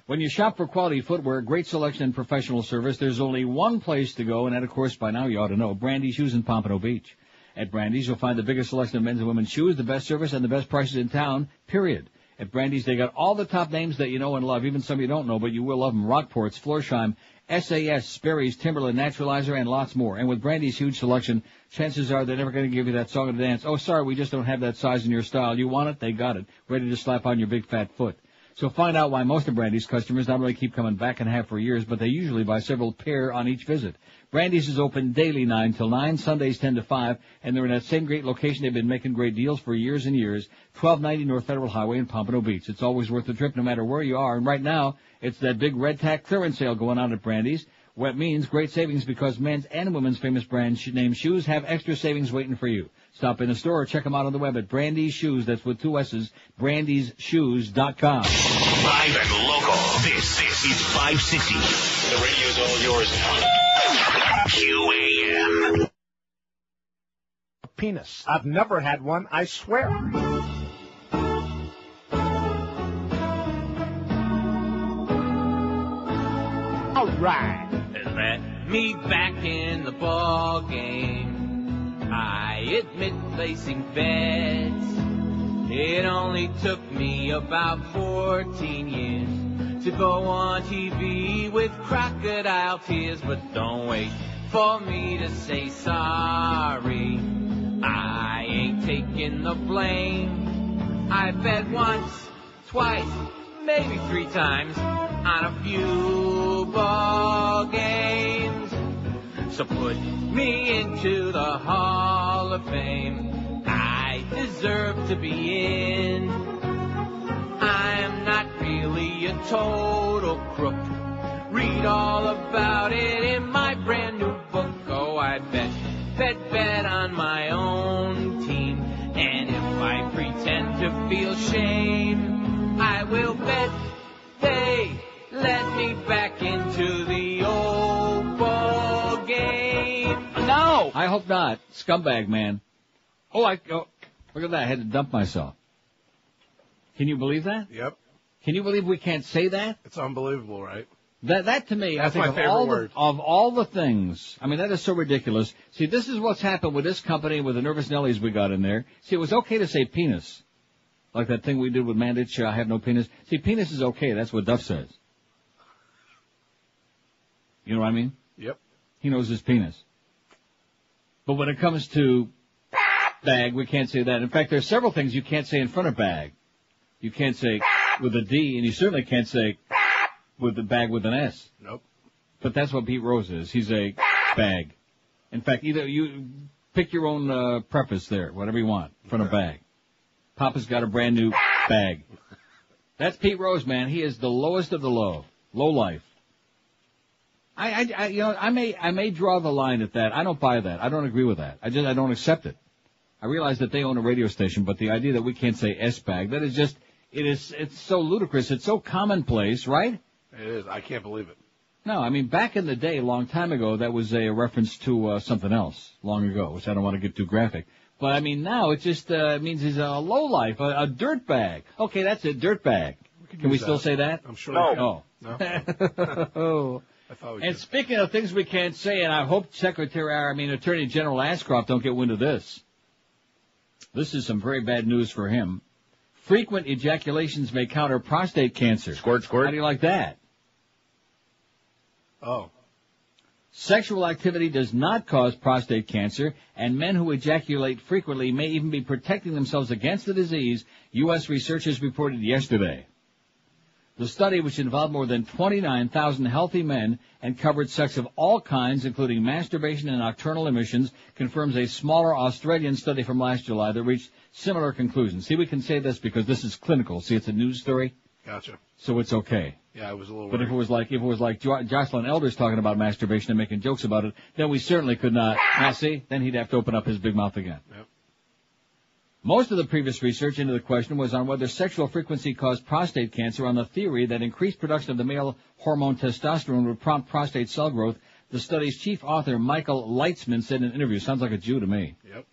When you shop for quality footwear, great selection and professional service, there's only one place to go, and that, of course, by now you ought to know, Brandy's Shoes in Pompano Beach. At Brandy's, you'll find the biggest selection of men's and women's shoes, the best service, and the best prices in town, period. At Brandy's, they got all the top names that you know and love, even some you don't know, but you will love them. Rockports, Florsheim, SAS, Sperry's, Timberland, Naturalizer, and lots more. And with Brandy's huge selection, chances are they're never going to give you that song and dance. Oh, sorry, we just don't have that size in your style. You want it? They got it. Ready to slap on your big fat foot. So find out why most of Brandy's customers not only keep coming back and have for years, but they usually buy several pair on each visit. Brandy's is open daily 9 till 9, Sundays 10 to 5, and they're in that same great location. They've been making great deals for years and years. 1290 North Federal Highway in Pompano Beach. It's always worth the trip no matter where you are. And right now, it's that big red tack clearance sale going on at Brandy's. What means great savings because men's and women's famous brand name shoes have extra savings waiting for you. Stop in the store or check them out on the web at Brandy's Shoes. That's with 2 S's, brandysshoes.com. Live and local. This is 560. The radio's all yours now. QAM. Penis. I've never had one, I swear. All right. Let me back in the ball game. I admit placing bets. It only took me about 14 years to go on TV with crocodile tears. But don't wait for me to say sorry. I ain't taking the blame. I bet once, twice, maybe 3 times on a few ball games. So put me into the Hall of Fame. I deserve to be in. I'm not really a total crook. Read all about it in my brand new book. Oh, I bet on my own team. And if I pretend to feel shame, I will bet they let me back into the old ball game. No! I hope not. Scumbag, man. Oh, look at that. I had to dump myself. Can you believe that? Yep. Can you believe we can't say that? It's unbelievable, right? That to me, That's I think my of favorite word. of all the things, I mean, that is so ridiculous. See, this is what's happened with this company, with the nervous Nellies we got in there. See, it was okay to say penis. Like that thing we did with Mandich, I have no penis. See, penis is okay. That's what Duff says. You know what I mean? Yep. He knows his penis. But when it comes to bag, we can't say that. In fact, there's several things you can't say in front of bag. You can't say with a D, and you certainly can't say with the bag with an S. Nope. But that's what Pete Rose is. He's a bag. In fact, either you pick your own preface there, whatever you want, in front of bag. Papa's got a brand new bag. That's Pete Rose, man. He is the lowest of the low. Low life. I may draw the line at that. I don't buy that. I don't agree with that. I don't accept it. I realize that they own a radio station, but the idea that we can't say S-bag, that is just, it's so ludicrous. It's so commonplace, right? It is. I can't believe it. No, I mean, back in the day, a long time ago, that was a reference to something else, long ago, which I don't want to get too graphic. But I mean, now it just means he's a lowlife, a dirt bag. Okay, that's it, dirt bag. Can we still say that? I'm sure. No. No. I thought we And could. speaking of things we can't say, and I hope Attorney General Ashcroft don't get wind of this. This is some very bad news for him. Frequent ejaculations may counter prostate cancer. Squirt, squirt. How do you like that? Oh. Sexual activity does not cause prostate cancer, and men who ejaculate frequently may even be protecting themselves against the disease, U.S. researchers reported yesterday. The study, which involved more than 29,000 healthy men and covered sex of all kinds, including masturbation and nocturnal emissions, confirms a smaller Australian study from last July that reached similar conclusions. See, we can say this because this is clinical. See, it's a news story, Gotcha. so it's okay. Yeah, I was a little But worried. if it was like Jocelyn Elders talking about masturbation and making jokes about it, then we certainly could not. Now, see, then he'd have to open up his big mouth again. Yep. Most of the previous research into the question was on whether sexual frequency caused prostate cancer on the theory that increased production of the male hormone testosterone would prompt prostate cell growth. The study's chief author, Michael Leitzman, said in an interview, sounds like a Jew to me. Yep.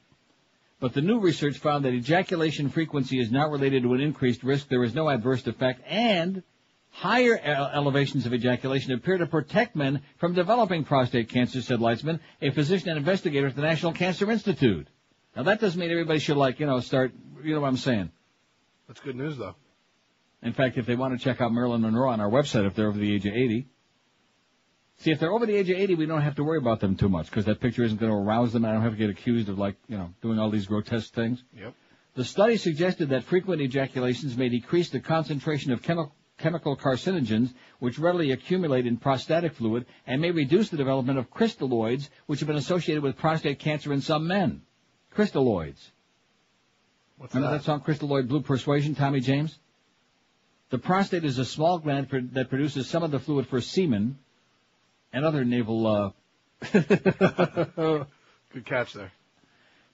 But the new research found that ejaculation frequency is not related to an increased risk. There is no adverse effect, and higher elevations of ejaculation appear to protect men from developing prostate cancer, said Leitzman, a physician and investigator at the National Cancer Institute. Now, that doesn't mean everybody should, start, you know what I'm saying. That's good news, though. In fact, if they want to check out Marilyn Monroe on our website, if they're over the age of 80. See, if they're over the age of 80, we don't have to worry about them too much, because that picture isn't going to arouse them. I don't have to get accused of, doing all these grotesque things. Yep. The study suggested that frequent ejaculations may decrease the concentration of chemical carcinogens, which readily accumulate in prostatic fluid, and may reduce the development of crystalloids, which have been associated with prostate cancer in some men. Crystalloids. What's Remember that song, Crystalloid Blue Persuasion, Tommy James? The prostate is a small gland that produces some of the fluid for semen and other naval, Good catch there.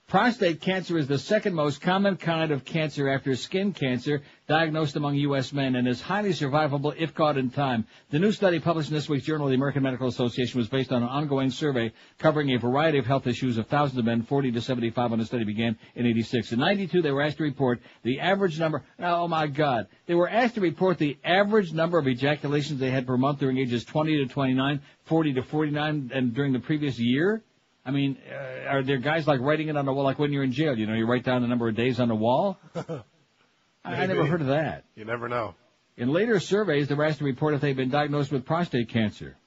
Prostate cancer is the second most common kind of cancer after skin cancer diagnosed among U.S. men and is highly survivable if caught in time. The new study published in this week's Journal of the American Medical Association was based on an ongoing survey covering a variety of health issues of thousands of men, 40 to 75 when the study began in 86. In 92, they were asked to report the average number, oh my God, they were asked to report the average number of ejaculations they had per month during ages 20 to 29, 40 to 49, and during the previous year. I mean, are there guys writing it on the wall, like when you're in jail, you write down the number of days on the wall? I never heard of that. You never know. In later surveys, they were asked to report if they'd been diagnosed with prostate cancer.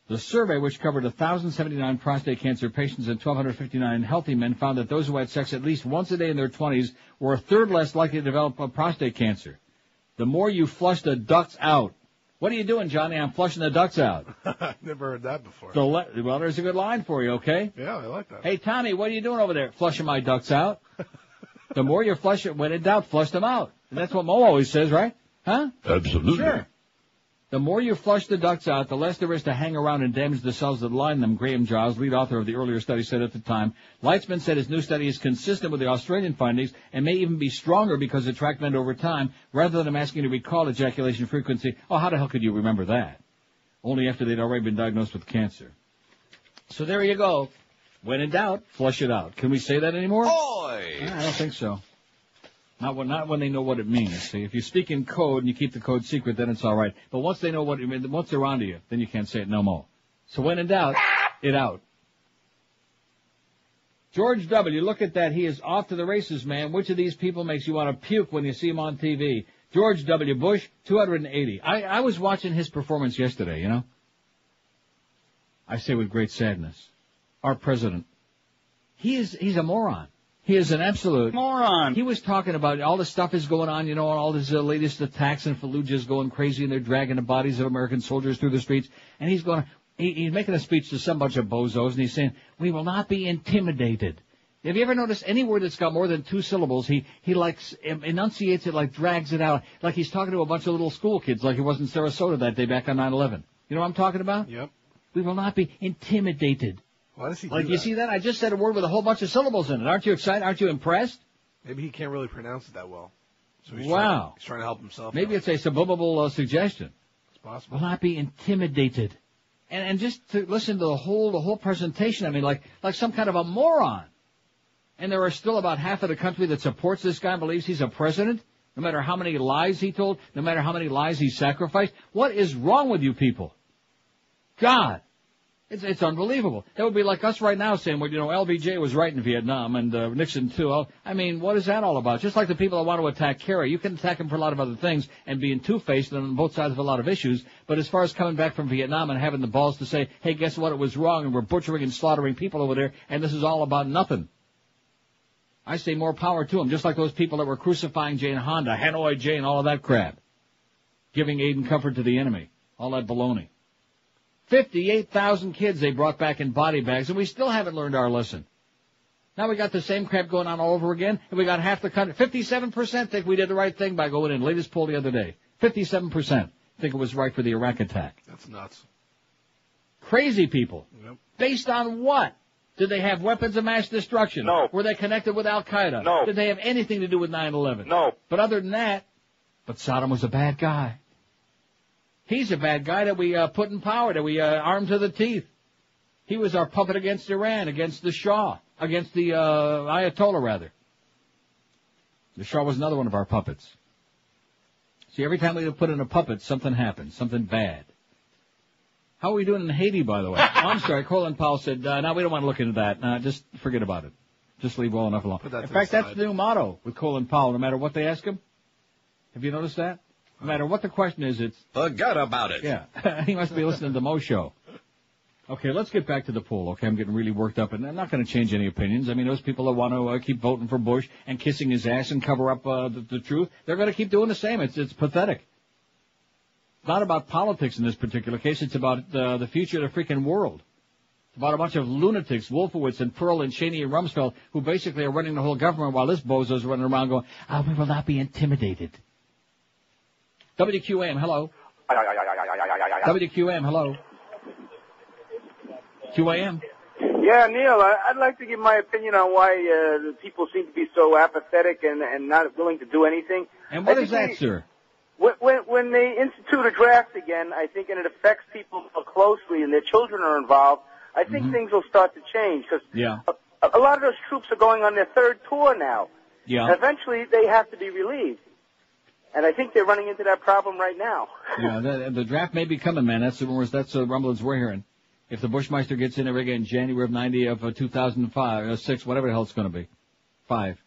The survey, which covered 1,079 prostate cancer patients and 1,259 healthy men, found that those who had sex at least once a day in their 20s were a third less likely to develop prostate cancer. The more you flush the ducts out. What are you doing, Johnny? I'm flushing the ducts out. Never heard that before. Well, there's a good line for you, okay? Yeah, I like that. Hey, Tommy, what are you doing over there? Flushing my ducts out. The more you flush it, when in doubt, flush them out. And that's what Mo always says, right? Huh? Absolutely. Sure. The more you flush the ducts out, the less there is to hang around and damage the cells that line them, Graham Giles, lead author of the earlier study, said at the time. Leitzman said his new study is consistent with the Australian findings and may even be stronger because it tracked men over time, rather than him asking to recall ejaculation frequency. Oh, how the hell could you remember that? Only after they'd already been diagnosed with cancer. So there you go. When in doubt, flush it out. Can we say that anymore? Boy! I don't think so. Not when they know what it means. See, if you speak in code and you keep the code secret, then it's all right. But once they know what it means, once they're onto you, then you can't say it no more. So when in doubt, it out. George W., look at that. He is off to the races, man. Which of these people makes you want to puke when you see him on TV? George W. Bush, 280. I was watching his performance yesterday, you know. I say with great sadness. Our president. He's a moron. He is an absolute moron. He was talking about all the stuff is going on, you know, all this latest attacks and Fallujah is going crazy and they're dragging the bodies of American soldiers through the streets. And he's making a speech to some bunch of bozos and he's saying, we will not be intimidated. Have you ever noticed any word that's got more than 2 syllables, he enunciates it, like drags it out, like he's talking to a bunch of little school kids like he was in Sarasota that day back on 9/11. You know what I'm talking about? Yep. We will not be intimidated. Why does he do Like, that? you see that? I just said a word with a whole bunch of syllables in it. Aren't you excited? Aren't you impressed? Maybe he can't really pronounce it that well. So he's Wow. he's trying to help himself. Maybe it's a subliminal suggestion. It's possible. Will not be intimidated. And just to listen to the whole presentation, I mean, like some kind of a moron. And there are still about half of the country that supports this guy and believes he's a president, no matter how many lies he told, no matter how many lies he sacrificed. What is wrong with you people? God. It's unbelievable. That would be like us right now saying, well, you know, LBJ was right in Vietnam and Nixon too. I mean, what is that all about? Just like the people that want to attack Kerry, you can attack him for a lot of other things and being two-faced on both sides of a lot of issues. But as far as coming back from Vietnam and having the balls to say, hey, guess what? It was wrong and we're butchering and slaughtering people over there and this is all about nothing. I say more power to them, just like those people that were crucifying Jane Honda, Hanoi Jane, all of that crap. Giving aid and comfort to the enemy. All that baloney. 58,000 kids they brought back in body bags, and we still haven't learned our lesson. Now we got the same crap going on all over again, and we got half the country. 57% think we did the right thing by going in. Latest poll the other day. 57% think it was right for the Iraq attack. That's nuts. Crazy people. Yep. Based on what? Did they have weapons of mass destruction? No. Were they connected with al-Qaeda? No. Did they have anything to do with 9/11? No. But other than that, but Saddam was a bad guy. He's a bad guy that we put in power, that we armed to the teeth. He was our puppet against Iran, against the Shah, against the Ayatollah, rather. The Shah was another one of our puppets. See, every time we put in a puppet, something happens, something bad. How are we doing in Haiti, by the way? Oh, I'm sorry, Colin Powell said, no, we don't want to look into that. Just forget about it. Just leave well enough alone. In fact, that's the new motto with Colin Powell, no matter what they ask him. Have you noticed that? No matter what the question is, it's... Forget about it. Yeah. He must be listening to Mo's show. Okay, let's get back to the poll. Okay, I'm getting really worked up, and I'm not going to change any opinions. I mean, those people that want to keep voting for Bush and kissing his ass and cover up the truth, they're going to keep doing the same. It's pathetic. It's not about politics in this particular case. It's about the future of the freaking world. It's about a bunch of lunatics, Wolfowitz and Pearl and Cheney and Rumsfeld, who basically are running the whole government while this bozo's running around going, we will not be intimidated. WQAM, hello. WQAM, hello. QAM. Yeah, Neil, I'd like to give my opinion on why the people seem to be so apathetic and not willing to do anything. And what is that, sir? When they institute a draft again, I think, and it affects people so closely and their children are involved, I think things will start to change. Because a lot of those troops are going on their third tour now. Yeah. And eventually, they have to be relieved. And I think they're running into that problem right now. Yeah, the draft may be coming, man. That's the rumblings we're hearing. If the Bushmeister gets in there again in January of 2005, 6, whatever the hell it's going to be. 5.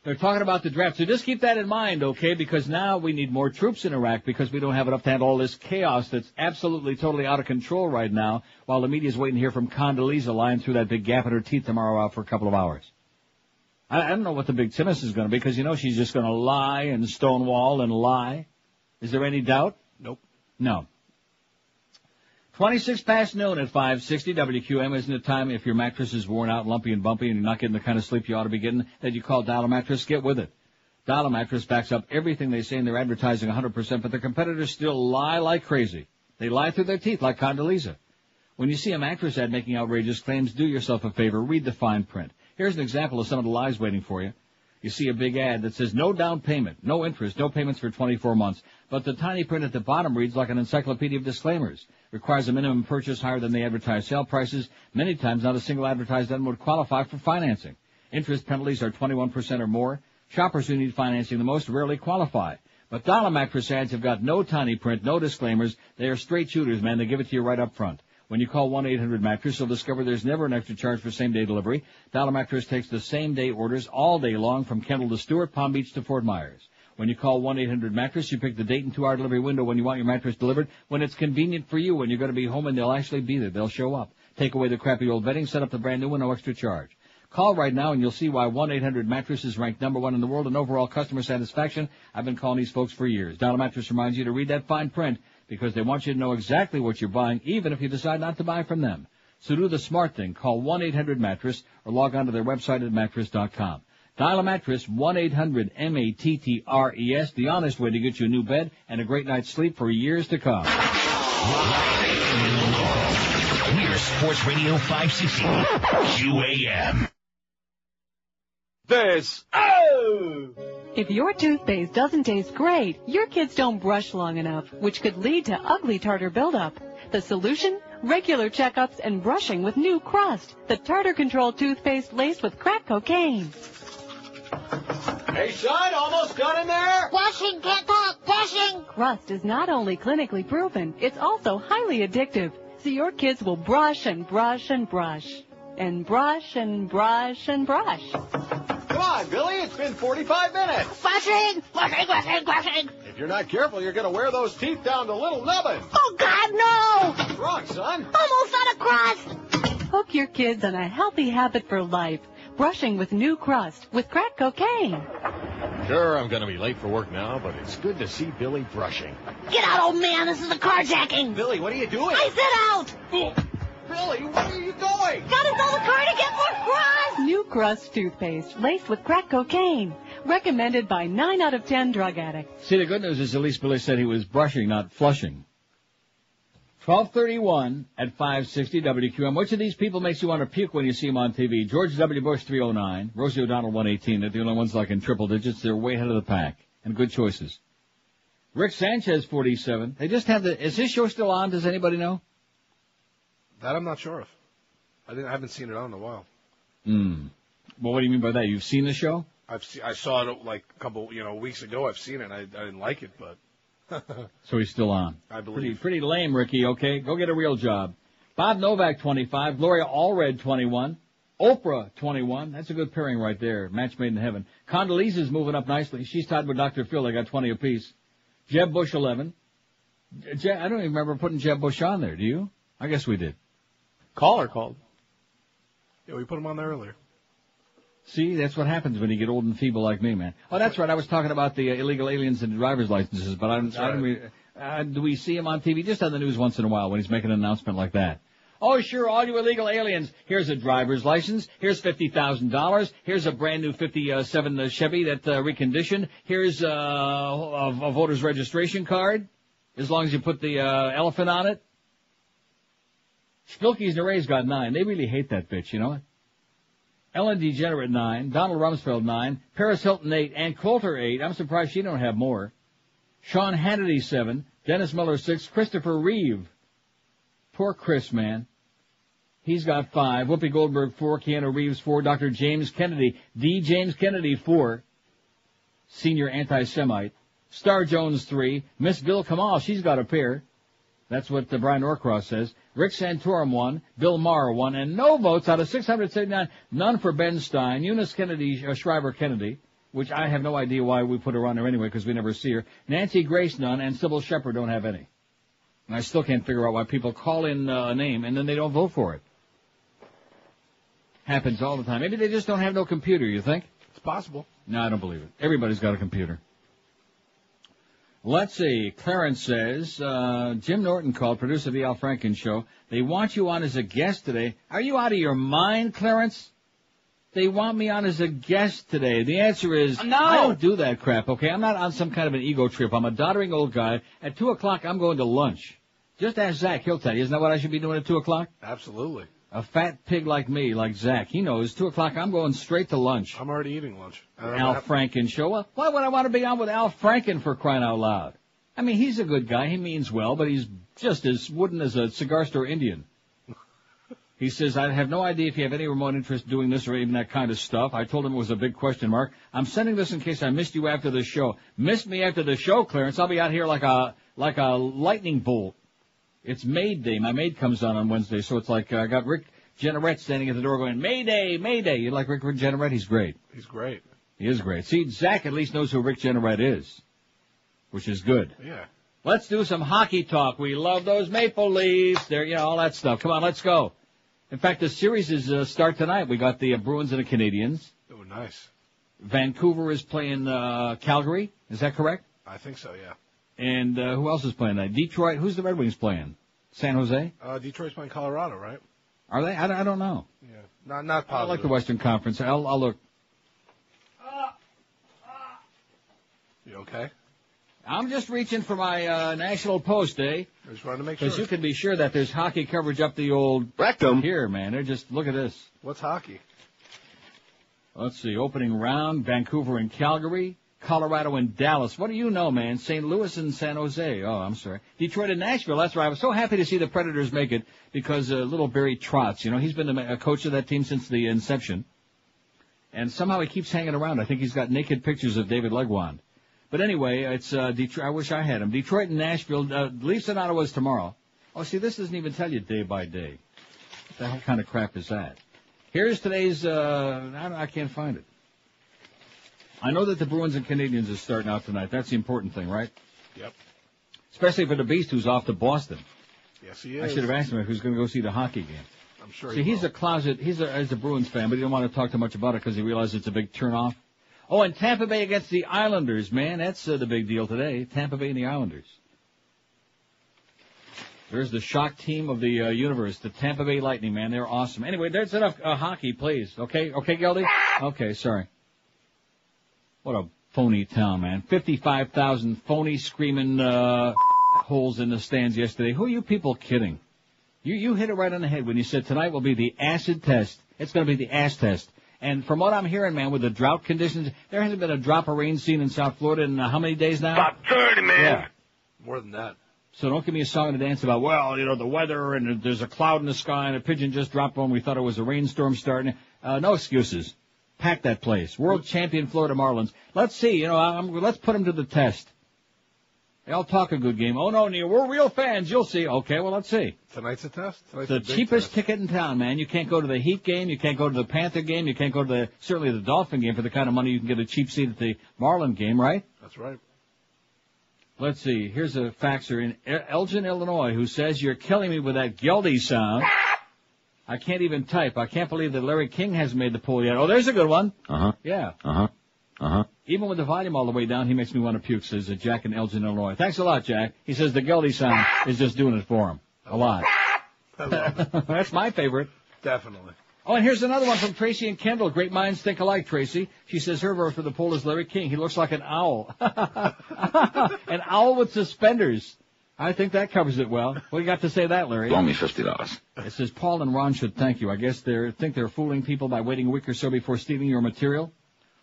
They're talking about the draft. So just keep that in mind, okay? Because now we need more troops in Iraq because we don't have enough to handle all this chaos that's absolutely, totally out of control right now while the media's waiting to hear from Condoleezza lying through that big gap in her teeth tomorrow for a couple of hours. I don't know what the big Timmis is going to be because, she's just going to lie and stonewall and lie. Is there any doubt? Nope. No. 26 past noon at 560 WQM. Isn't it time if your mattress is worn out, lumpy and bumpy, and you're not getting the kind of sleep you ought to be getting, that you call Dial a Mattress? Get with it. Dial a Mattress backs up everything they say in their advertising 100%, but their competitors still lie like crazy. They lie through their teeth like Condoleezza. When you see a mattress ad making outrageous claims, do yourself a favor. Read the fine print. Here's an example of some of the lies waiting for you. You see a big ad that says no down payment, no interest, no payments for 24 months. But the tiny print at the bottom reads like an encyclopedia of disclaimers. Requires a minimum purchase higher than the advertised sale prices. Many times not a single advertised item would qualify for financing. Interest penalties are 21% or more. Shoppers who need financing the most rarely qualify. But dollar mattress ads have got no tiny print, no disclaimers. They are straight shooters, man. They give it to you right up front. When you call 1-800-Mattress, you'll discover there's never an extra charge for same-day delivery. Dollar Mattress takes the same-day orders all day long from Kendall to Stewart, Palm Beach to Fort Myers. When you call 1-800-Mattress, you pick the date and 2-hour delivery window when you want your mattress delivered, when it's convenient for you, when you're going to be home and they'll actually be there. They'll show up. Take away the crappy old bedding, set up the brand new one, no extra charge. Call right now and you'll see why 1-800-Mattress is ranked number one in the world in overall customer satisfaction. I've been calling these folks for years. Dollar Mattress reminds you to read that fine print because they want you to know exactly what you're buying, even if you decide not to buy from them. So do the smart thing. Call 1-800-Mattress or log on to their website at mattress.com. Dial a mattress, 1-800-MATTRES, the honest way to get you a new bed and a great night's sleep for years to come. We're Sports Radio 560 QAM. This. If your toothpaste doesn't taste great, your kids don't brush long enough, which could lead to ugly tartar buildup. The solution? Regular checkups and brushing with new Crust, the tartar-controlled toothpaste laced with crack cocaine. Hey, son, almost done in there? Brushing, can't talk, brushing. Crust is not only clinically proven, it's also highly addictive. So your kids will brush and brush and brush. And brush and brush and brush. Come on, Billy, it's been 45 minutes. Brushing, brushing, brushing, brushing. If you're not careful, you're going to wear those teeth down to little nubbins. Oh, God, no! What's wrong, son? Almost out of crust. Hook your kids on a healthy habit for life. Brushing with new Crust with crack cocaine. Sure, I'm going to be late for work now, but it's good to see Billy brushing. Get out, old man. This is a carjacking. Billy, what are you doing? I said out. Oh, Billy, what are you doing? Gotta sell the car to get more Crust. New Crust toothpaste laced with crack cocaine. Recommended by 9 out of 10 drug addicts. See, the good news is at least Billy said he was brushing, not flushing. 12:31 at 560 WQM. Which of these people makes you want to puke when you see them on TV? George W. Bush, 309. Rosie O'Donnell, 118. They're the only ones like in triple digits. They're way ahead of the pack. And good choices. Rick Sanchez, 47. They just have is this show still on? Does anybody know? That I'm not sure of. I haven't seen it on in a while. Well, what do you mean by that? You've seen the show? I saw it like a couple, weeks ago. I've seen it. I didn't like it, but. So he's still on. I believe. Pretty lame, Ricky, okay? Go get a real job. Bob Novak, 25. Gloria Allred, 21. Oprah, 21. That's a good pairing right there. Match made in heaven. Condoleezza's moving up nicely. She's tied with Dr. Phil. They got 20 apiece. Jeb Bush, 11. I don't even remember putting Jeb Bush on there. Do you? I guess we did. Caller called. Yeah, we put him on there earlier. See, that's what happens when you get old and feeble like me, man. Oh, that's right. I was talking about the illegal aliens and driver's licenses, but do we see him on TV? Just on the news once in a while when he's making an announcement like that. Oh, sure, all you illegal aliens. Here's a driver's license. Here's $50,000. Here's a brand new 57 Chevy that reconditioned. Here's a voter's registration card, as long as you put the elephant on it. Spilky's and Ray's got 9. They really hate that bitch, you know it? Ellen DeGenerate, 9. Donald Rumsfeld, 9. Paris Hilton, 8. Ann Coulter, 8. I'm surprised she don't have more. Sean Hannity, 7. Dennis Miller, 6. Christopher Reeve. Poor Chris, man. He's got 5. Whoopi Goldberg, 4. Keanu Reeves, 4. Dr. James Kennedy. D. James Kennedy, 4. Senior anti-Semite. Star Jones, 3. Miss Bill Kamal, she's got a pair. That's what Brian Norcross says. Rick Santorum, 1. Bill Maher, 1. And no votes out of 679. None for Ben Stein. Eunice Kennedy, Shriver Kennedy, which I have no idea why we put her on there anyway because we never see her. Nancy Grace, none. And Sybil Shepherd don't have any. And I still can't figure out why people call in a name and then they don't vote for it. Happens all the time. Maybe they just don't have no computer, you think? It's possible. No, I don't believe it. Everybody's got a computer. Let's see. Clarence says, Jim Norton called, producer of the Al Franken Show. They want you on as a guest today. Are you out of your mind, Clarence? They want me on as a guest today. The answer is, no. I don't do that crap, okay? I'm not on some kind of an ego trip. I'm a doddering old guy. At 2 o'clock, I'm going to lunch. Just ask Zach. He'll tell you. Isn't that what I should be doing at 2 o'clock? Absolutely. A fat pig like me, like Zach. He knows. 2 o'clock, I'm going straight to lunch. I'm already eating lunch. Al Franken Show. Well, why would I want to be on with Al Franken for crying out loud? I mean, he's a good guy. He means well, but he's just as wooden as a cigar store Indian. He says, I have no idea if you have any remote interest in doing this or even that kind of stuff. I told him it was a big question mark. I'm sending this in case I missed you after the show. Missed me after the show, Clarence. I'll be out here like a lightning bolt. It's Maid Day. My maid comes on Wednesday, so it's like I got Rick Jenneret standing at the door going, Mayday, Mayday. You like Rick Jenneret? He's great. He's great. He is great. See, Zach at least knows who Rick Jenneret is, which is good. Yeah. Let's do some hockey talk. We love those Maple Leafs. There, you know, all that stuff. Come on, let's go. In fact, the series is start tonight. We got the Bruins and the Canadiens. Oh, nice. Vancouver is playing Calgary. Is that correct? I think so, yeah. And who else is playing that? Detroit. Who's the Red Wings playing? San Jose? Detroit's playing Colorado, right? Are they? I don't know. Yeah. Not positive. I like the Western Conference. I'll look. You okay? I'm just reaching for my National Post, eh? I just wanted to make sure. Because you can be sure that there's hockey coverage up the old rectum here, man. They're just, look at this. What's hockey? Let's see, opening round, Vancouver and Calgary, Colorado and Dallas. What do you know, man? St. Louis and San Jose. Oh, I'm sorry. Detroit and Nashville. That's right. I was so happy to see the Predators make it because little Barry Trotz, you know, he's been a coach of that team since the inception. And somehow he keeps hanging around. I think he's got naked pictures of David Legwand. But anyway, it's Detroit. I wish I had him. Detroit and Nashville. Leafs and Ottawa's tomorrow. Oh, see, this doesn't even tell you day by day. What the hell kind of crap is that? Here's today's. I can't find it. I know that the Bruins and Canadiens is starting out tonight. That's the important thing, right? Yep. Especially for the Beast, who's off to Boston. Yes, he is. I should have asked him if he was going to go see the hockey game. I'm sure. See, he's a closet. He's a Bruins fan, but he didn't want to talk too much about it because he realized it's a big turnoff. Oh, and Tampa Bay against the Islanders, man. That's the big deal today. Tampa Bay and the Islanders. There's the shock team of the universe, the Tampa Bay Lightning, man. They're awesome. Anyway, there's enough hockey, please. Okay, Geldy? Okay, sorry. What a phony town, man. 55,000 phony screaming holes in the stands yesterday. Who are you people kidding? You hit it right on the head when you said tonight will be the acid test. It's going to be the ass test. And from what I'm hearing, man, with the drought conditions, there hasn't been a drop of rain seen in South Florida in how many days now? About 30, man. Yeah. More than that. So don't give me a song to dance about, well, you know, the weather and there's a cloud in the sky and a pigeon just dropped one. We thought it was a rainstorm starting. No excuses. Pack that place. World champion Florida Marlins. Let's see, you know, let's put them to the test. They all talk a good game. Oh, no, Neil, we're real fans. You'll see. Okay, well, let's see. Tonight's a test? It's the cheapest ticket in town, man. You can't go to the Heat game. You can't go to the Panther game. You can't go to certainly the Dolphin game for the kind of money you can get a cheap seat at the Marlin game, right? That's right. Let's see. Here's a faxer in Elgin, Illinois, who says, you're killing me with that Geldy sound. I can't even type. I can't believe that Larry King hasn't made the poll yet. Oh, there's a good one. Uh-huh. Yeah. Uh-huh. Uh-huh. Even with the volume all the way down, he makes me want to puke, says Jack in Elgin, Illinois. Thanks a lot, Jack. He says the Geldy sound is just doing it for him. A lot. I love it. That's my favorite. Definitely. Oh, and here's another one from Tracy and Kendall. Great minds think alike, Tracy. She says her vote for the poll is Larry King. He looks like an owl. An owl with suspenders. I think that covers it well. What do you got to say that, Larry? Loan me $50. It says Paul and Ron should thank you. I guess they think they're fooling people by waiting a week or so before stealing your material.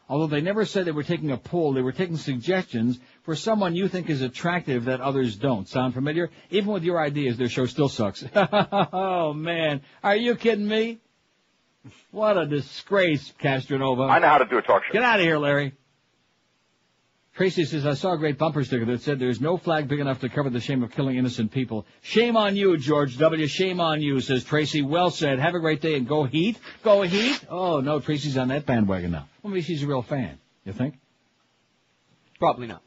Although they never said they were taking a poll, they were taking suggestions for someone you think is attractive that others don't. Sound familiar? Even with your ideas, their show still sucks. Oh, man. Are you kidding me? What a disgrace, Castronova. I know how to do a talk show. Get out of here, Larry. Tracy says, I saw a great bumper sticker that said there's no flag big enough to cover the shame of killing innocent people. Shame on you, George W. Shame on you, says Tracy. Well said. Have a great day and go Heat. Go Heat. Oh, no, Tracy's on that bandwagon now. Well, maybe she's a real fan. You think? Probably not.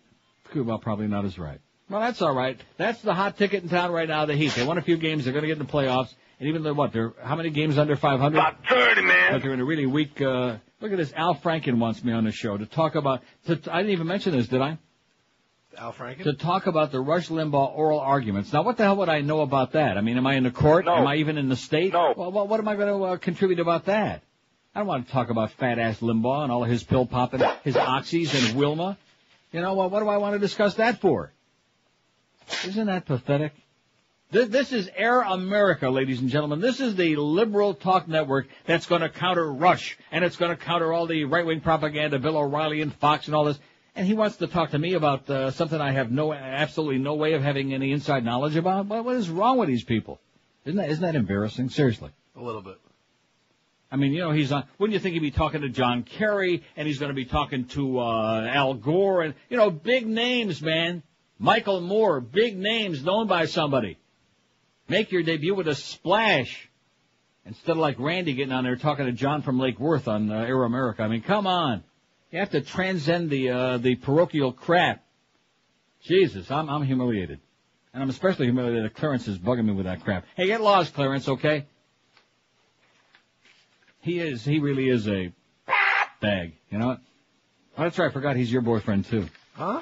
Well, probably not is right. Well, that's all right. That's the hot ticket in town right now, the Heat. They won a few games. They're going to get in the playoffs. And even though, they're how many games under 500? About 30, man. But they're in a really weak, look at this. Al Franken wants me on the show to talk about, I didn't even mention this, did I? Al Franken? To talk about the Rush Limbaugh oral arguments. Now, what the hell would I know about that? I mean, am I in the court? No. Am I even in the state? No. Well, what am I going to contribute about that? I don't want to talk about fat-ass Limbaugh and all of his pill-popping, his oxys and Wilma. You know, what do I want to discuss that for? Isn't that pathetic? This is Air America, ladies and gentlemen. This is the liberal talk network that's going to counter Rush, and it's going to counter all the right-wing propaganda, Bill O'Reilly and Fox and all this. And he wants to talk to me about something I have absolutely no way of having any inside knowledge about. What is wrong with these people? Isn't that embarrassing? Seriously. A little bit. I mean, he's on. Wouldn't you think he'd be talking to John Kerry, and he's going to be talking to Al Gore, and big names, man. Michael Moore, big names known by somebody. Make your debut with a splash, instead of like Randy getting on there talking to John from Lake Worth on Air America. I mean, come on. You have to transcend the parochial crap. Jesus, I'm humiliated. And I'm especially humiliated that Clarence is bugging me with that crap. Hey, get lost, Clarence, okay? He really is a bag, you know what? Oh, that's right, I forgot he's your boyfriend, too. Huh?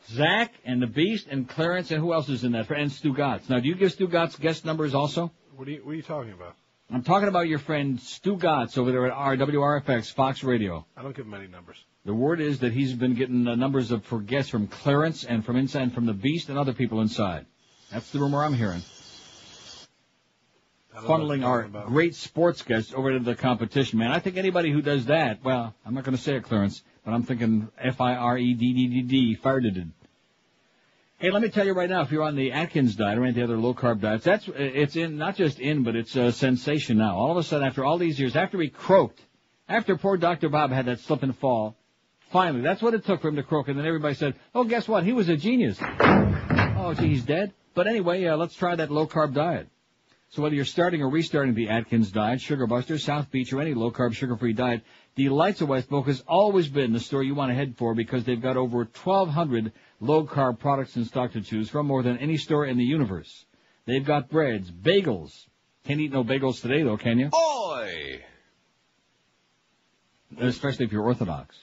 Zach and the Beast and Clarence, and who else is in that? And Stu Gotts. Now, do you give Stu Gotts guest numbers also? What are you talking about? I'm talking about your friend Stu Gotts over there at WRFX, Fox Radio. I don't give him any numbers. The word is that he's been getting numbers for guests from Clarence and from inside and from the Beast and other people inside. That's the rumor I'm hearing. Funneling our great sports guests over to the competition, man. I think anybody who does that, well, I'm not going to say it, Clarence, but I'm thinking FIREDDD, fired. Hey, let me tell you right now, if you're on the Atkins diet or any of the other low-carb diets, it's in, not just in, but it's a sensation now. All of a sudden, after all these years, after he croaked, after poor Dr. Bob had that slip and fall, finally, that's what it took for him to croak, and then everybody said, oh, guess what, he was a genius. Oh, gee, he's dead? But anyway, let's try that low-carb diet. So whether you're starting or restarting the Atkins diet, Sugar Buster, South Beach, or any low-carb, sugar-free diet, Delights of West Boca has always been the store you want to head for because they've got over 1,200 low-carb products in stock to choose from, more than any store in the universe. They've got breads, bagels. Can't eat no bagels today, though, can you? Boy! Especially if you're Orthodox.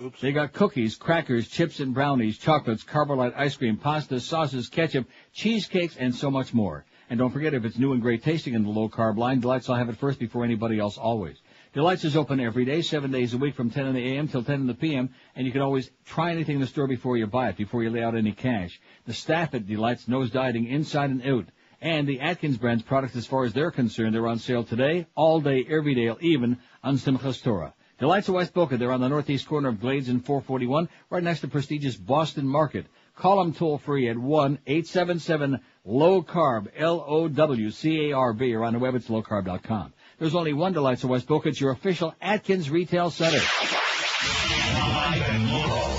Oops. They got cookies, crackers, chips and brownies, chocolates, Carbolite ice cream, pasta, sauces, ketchup, cheesecakes, and so much more. And don't forget, if it's new and great tasting in the low-carb line, Delights will have it first before anybody else always. Delights is open every day, 7 days a week from 10 in the a.m. till 10 in the p.m., and you can always try anything in the store before you buy it, before you lay out any cash. The staff at Delights knows dieting inside and out. And the Atkins brand's products, as far as they're concerned, they're on sale today, all day, every day, even on Simchas Torah. Delights of West Boca, they're on the northeast corner of Glades and 441, right next to prestigious Boston Market. Call them toll-free at 1-877-LOW-CARB, LOWCARB, or on the web it's lowcarb.com. There's only one Delights of West Boca. It's your official Atkins retail center. Live and local.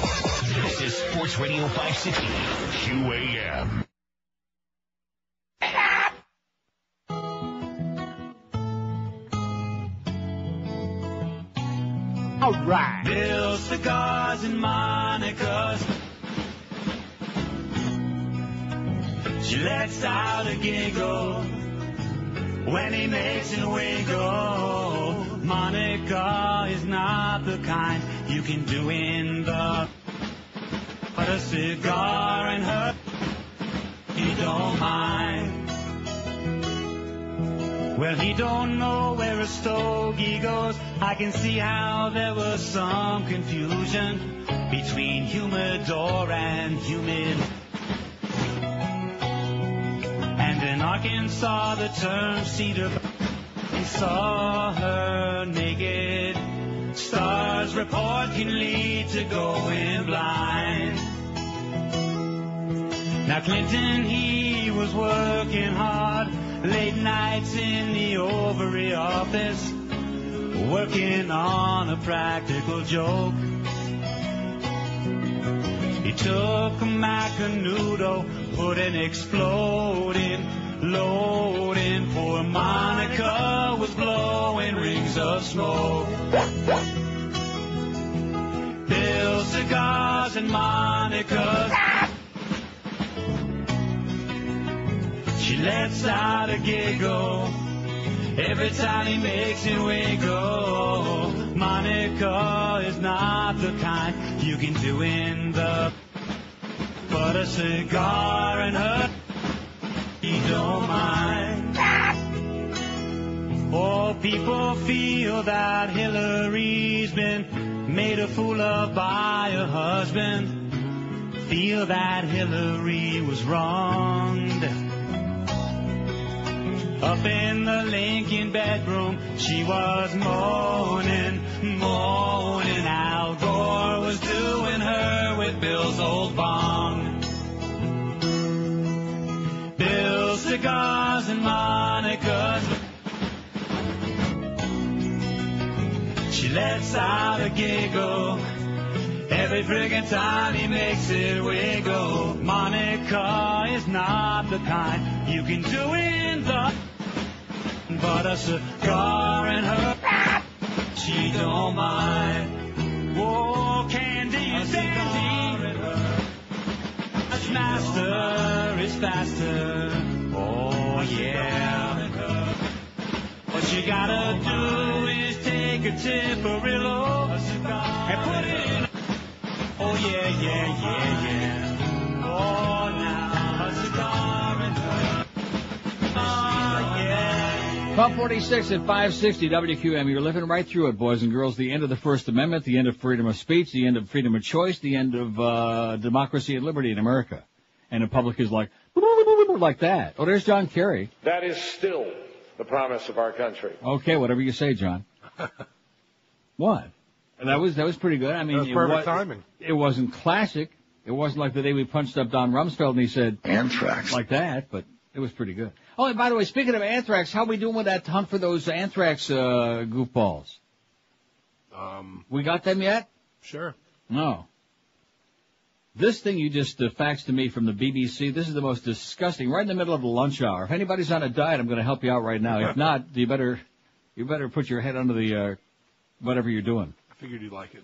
This is Sports Radio 560, QAM. All right. Bill cigars and Monica's. She lets out a giggle when he makes it wiggle. Monica is not the kind you can do in the. But a cigar and her, he don't mind. Well, he don't know where a stogie goes. I can see how there was some confusion between humidor and humid. And in Arkansas, the term cedar, he saw her naked. Stars report can lead to going blind. Now Clinton, he was working hard, late nights in the ovary office, working on a practical joke. He took a Macanudo, put an exploding load in. Poor Monica was blowing rings of smoke. Bill cigars and Monica's. She lets out a giggle every time he makes it wiggle. Monica is not the kind you can do in the. But a cigar and her, he don't mind. Oh, people feel that Hillary's been made a fool of by her husband. Feel that Hillary was wronged. Up in the Lincoln bedroom, she was moaning, moaning. Al Gore was doing her with Bill's old bong. Bill's cigars and Monica's. lets out a giggle every friggin' time he makes it wiggle. Monica is not the kind you can do in the, but a cigar in her, she don't mind. Whoa, candy is dandy, master is faster. Oh yeah. What you gotta do is take a Tipperillo and put it in. Oh yeah, yeah, yeah, yeah. Oh now a cigar in her. Oh yeah. 1246 at 560 WQM. You're living right through it, boys and girls. The end of the First Amendment, the end of freedom of speech, the end of freedom of choice, the end of democracy and liberty in America. And the public is like that. Oh, there's John Kerry. That is still the promise of our country. Okay, whatever you say, John. What? That was pretty good. I mean, that was perfect timing. It wasn't classic. It wasn't like the day we punched up Don Rumsfeld and he said anthrax like that, but it was pretty good. Oh, and by the way, speaking of anthrax, how we doing with that hunt for those anthrax goofballs? We got them yet? Sure. No. This thing you just faxed to me from the BBC, this is the most disgusting, right in the middle of the lunch hour. If anybody's on a diet, I'm going to help you out right now. If not, you better put your head under the, whatever you're doing. I figured you'd like it.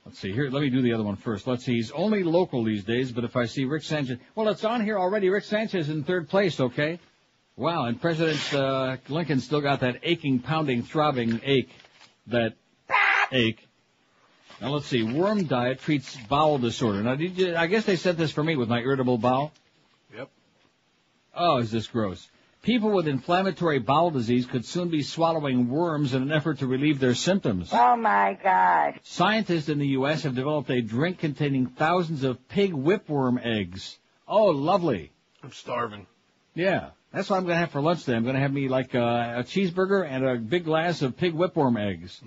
Let's see, here, let me do the other one first. Let's see, he's only local these days, but if I see Rick Sanchez, well, it's on here already. Rick Sanchez in third place, okay? Wow, and President Lincoln still got that aching, pounding, throbbing ache. That ache. Now, let's see. Worm diet treats bowel disorder. Now, I guess they sent this for me with my irritable bowel. Yep. Oh, is this gross. People with inflammatory bowel disease could soon be swallowing worms in an effort to relieve their symptoms. Oh, my God. Scientists in the U.S. have developed a drink containing thousands of pig whipworm eggs. Oh, lovely. I'm starving. Yeah. That's what I'm going to have for lunch today. I'm going to have me like a cheeseburger and a big glass of pig whipworm eggs.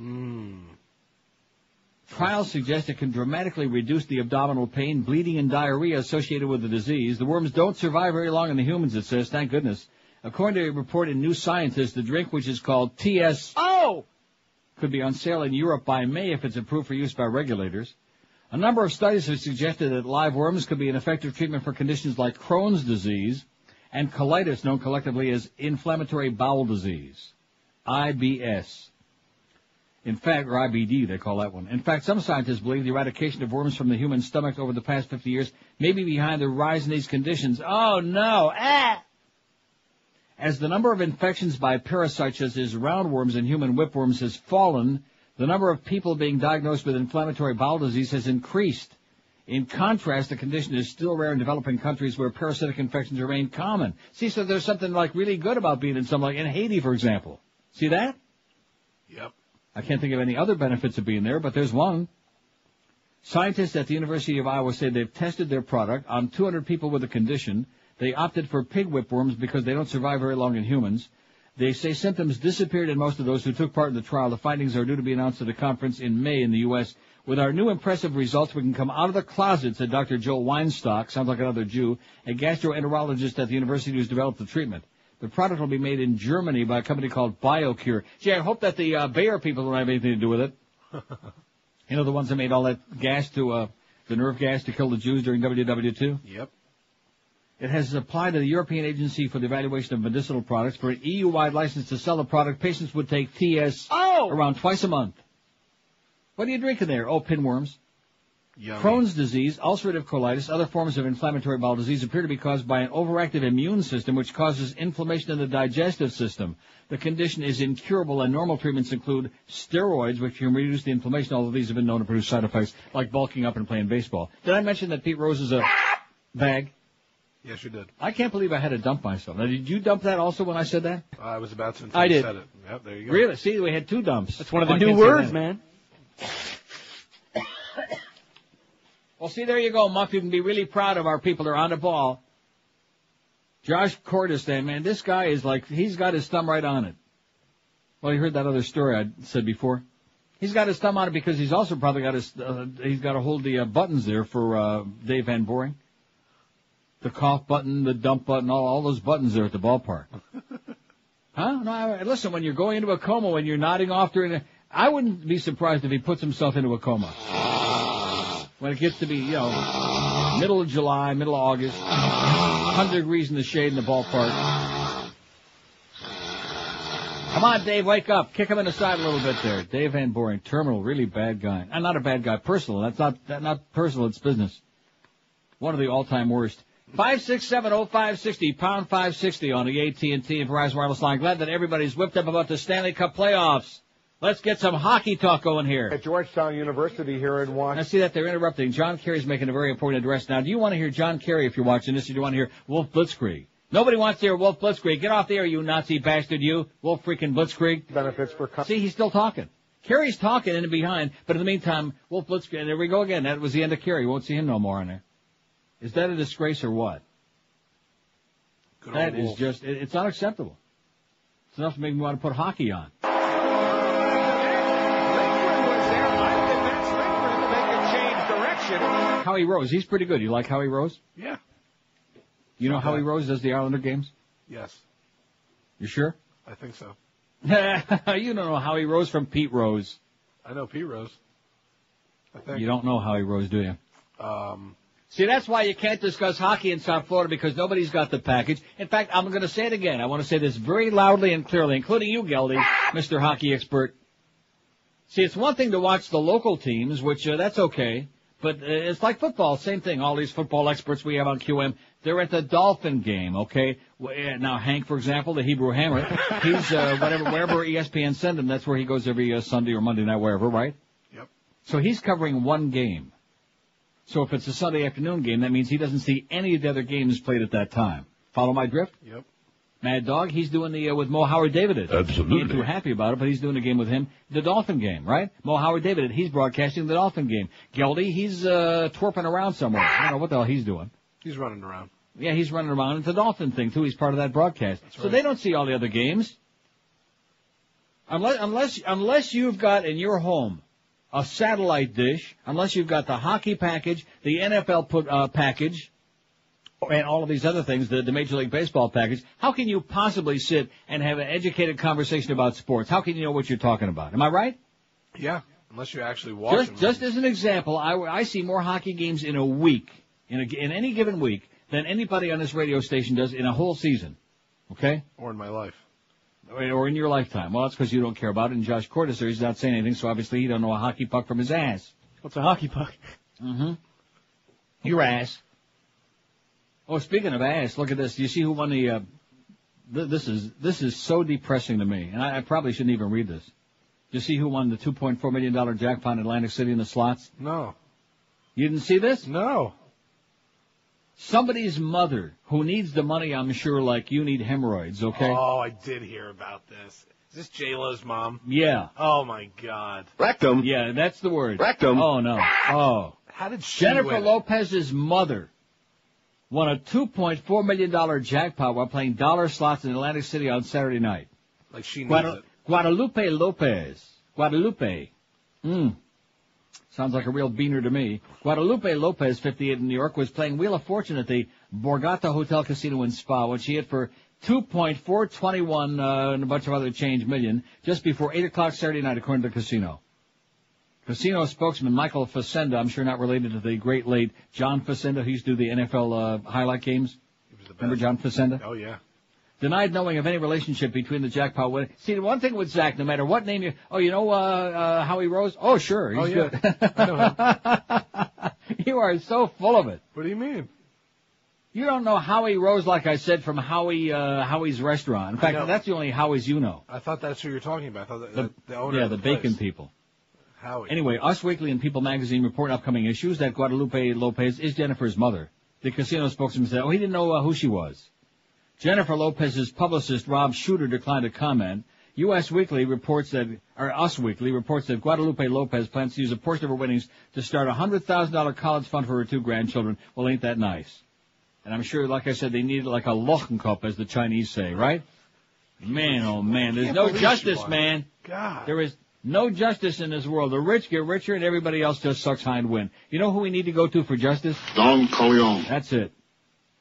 Trials suggest it can dramatically reduce the abdominal pain, bleeding, and diarrhea associated with the disease. The worms don't survive very long in the humans, it says, thank goodness. According to a report in New Scientist, the drink, which is called TSO, could be on sale in Europe by May if it's approved for use by regulators. A number of studies have suggested that live worms could be an effective treatment for conditions like Crohn's disease and colitis, known collectively as inflammatory bowel disease, IBS. In fact, or IBD, they call that one. In fact, some scientists believe the eradication of worms from the human stomach over the past 50 years may be behind the rise in these conditions. Oh, no. As the number of infections by parasites such as roundworms and human whipworms has fallen, the number of people being diagnosed with inflammatory bowel disease has increased. In contrast, the condition is still rare in developing countries where parasitic infections remain common. See, so there's something like really good about being in somewhere like in Haiti, for example. See that? Yep. I can't think of any other benefits of being there, but there's one. Scientists at the University of Iowa say they've tested their product on 200 people with the condition. They opted for pig whipworms because they don't survive very long in humans. They say symptoms disappeared in most of those who took part in the trial. The findings are due to be announced at a conference in May in the U.S. With our new impressive results, we can come out of the closet, said Dr. Joel Weinstock, sounds like another Jew, a gastroenterologist at the university who's developed the treatment. The product will be made in Germany by a company called BioCure. Gee, I hope that the Bayer people don't have anything to do with it. You know, the ones that made all that gas to, the nerve gas to kill the Jews during WW2? Yep. It has applied to the European Agency for the Evaluation of Medicinal Products. For an EU-wide license to sell the product, patients would take TSO around twice a month. What are you drinking there? Oh, pinworms. Yummy. Crohn's disease, ulcerative colitis, other forms of inflammatory bowel disease appear to be caused by an overactive immune system which causes inflammation in the digestive system. The condition is incurable and normal treatments include steroids, which can reduce the inflammation, although these have been known to produce side effects like bulking up and playing baseball. Did I mention that Pete Rose is a bag? Yes, you did. I can't believe I had to dump myself. Now, did you dump that also when I said that? I was about to until I you did. said it. Yep, there you go. Really? See, we had two dumps. That's one of the new words, man. Well, see, there you go, Muff. You can be really proud of our people that are on the ball. Josh Kordistan, man, this guy is like, he's got his thumb right on it. Well, you heard that other story I said before. He's got his thumb on it because he's also probably got his, he's got to hold the buttons there for Dave Van Boring. The cough button, the dump button, all those buttons there at the ballpark. Huh? No, listen, when you're going into a coma, when you're nodding off during I wouldn't be surprised if he puts himself into a coma. When it gets to be, middle of July, middle of August, 100 degrees in the shade in the ballpark. Come on, Dave, wake up. Kick him in the side a little bit there. Dave Van Boring, terminal, really bad guy. Not a bad guy, personal. That's not personal, it's business. One of the all-time worst. 5670560, pound 560 on the AT&T and Verizon Wireless line. Glad that everybody's whipped up about the Stanley Cup playoffs. Let's get some hockey talk going here. At Georgetown University here in Washington. I see that they're interrupting. John Kerry's making a very important address. Now, do you want to hear John Kerry if you're watching this, or do you want to hear Wolf Blitzkrieg? Nobody wants to hear Wolf Blitzkrieg. Get off the air, you Nazi bastard, you. Wolf freaking Blitzkrieg. Benefits for... See, he's still talking. Kerry's talking in and behind, but in the meantime, Wolf Blitzkrieg, and there we go again. That was the end of Kerry. Won't see him no more on there. Is that a disgrace or what? That is just, it's unacceptable. It's enough to make me want to put hockey on. Howie Rose, he's pretty good. You like Howie Rose? Yeah. You know Howie Rose does the Islander games? Yes. You sure? I think so. You don't know Howie Rose from Pete Rose. I know Pete Rose. I think. You don't know Howie Rose, do you? See, that's why you can't discuss hockey in South Florida, because nobody's got the package. In fact, I'm going to say it again. I want to say this very loudly and clearly, including you, Geldy, Mr. Hockey Expert. See, it's one thing to watch the local teams, which that's okay. But it's like football, same thing. All these football experts we have on QM, they're at the Dolphin game, okay? Now, Hank, for example, the Hebrew Hammer, he's wherever ESPN send him, that's where he goes every Sunday or Monday night, wherever, right? Yep. So he's covering one game. So if it's a Sunday afternoon game, that means he doesn't see any of the other games played at that time. Follow my drift? Yep. Mad Dog, he's doing the with Mo Howard David. Absolutely. He ain't too happy about it, but he's doing a game with him, the Dolphin game, right? Mo Howard David, he's broadcasting the Dolphin game. Geldy, he's twerping around somewhere. I don't know what the hell he's doing. He's running around. Yeah, he's running around. It's a Dolphin thing, too. He's part of that broadcast. That's right. So they don't see all the other games. Unless you've got in your home a satellite dish, unless you've got the hockey package, the NFL package, and all of these other things, the Major League Baseball package, how can you possibly sit and have an educated conversation about sports? How can you know what you're talking about? Am I right? Yeah, unless you actually watch them. Just as an example, I see more hockey games in a week, in any given week, than anybody on this radio station does in a whole season. Okay? Or in my life. Or in your lifetime. Well, that's because you don't care about it, and Josh Cordes there, he's not saying anything, so obviously he don't know a hockey puck from his ass. What's a hockey puck? Mm-hmm. Your ass. Oh, speaking of ass, look at this. Do you see who won the, this is so depressing to me, and I probably shouldn't even read this. Do you see who won the $2.4 million jackpot in Atlantic City in the slots? No. You didn't see this? No. Somebody's mother, who needs the money, I'm sure, like you need hemorrhoids, okay? Oh, I did hear about this. Is this J-Lo's mom? Yeah. Oh, my God. Rectum. Yeah, that's the word. Rectum. Oh, no. Oh. How did she Jennifer win? Lopez's mother won a $2.4 million jackpot while playing dollar slots in Atlantic City on Saturday night. Like she needs it. Guadalupe Lopez. Guadalupe. Sounds like a real beaner to me. Guadalupe Lopez, 58 in New York, was playing Wheel of Fortune at the Borgata Hotel Casino and Spa when she hit for $2.421 and a bunch of other change million just before 8 o'clock Saturday night, according to the casino. Casino spokesman Michael Facenda, I'm sure not related to the great late John Facenda, who used to do the NFL highlight games. Remember John Facenda? Oh, yeah. Denied knowing of any relationship between the jackpot winner. See, the one thing with Zach, no matter what name you... Oh, you know Howie Rose? Oh, sure. He's good. I know him. You are so full of it. What do you mean? You don't know Howie Rose, like I said, from Howie's Restaurant. In fact, that's the only Howie's you know. I thought that's who you're talking about. I thought the owner yeah, of the place. bacon people. Howie. Anyway, Us Weekly and People Magazine report upcoming issues that Guadalupe Lopez is Jennifer's mother. The casino spokesman said, he didn't know who she was. Jennifer Lopez's publicist, Rob Shooter, declined to comment. Us Weekly reports that Guadalupe Lopez plans to use a portion of her winnings to start a $100,000 college fund for her two grandchildren. Well, ain't that nice? And I'm sure, like I said, they need like a Lochenkopf, as the Chinese say, right? Man, oh man, there's no justice, man. God. There is no justice in this world. The rich get richer and everybody else just sucks hind wind. You know who we need to go to for justice? Don Corleone. That's it.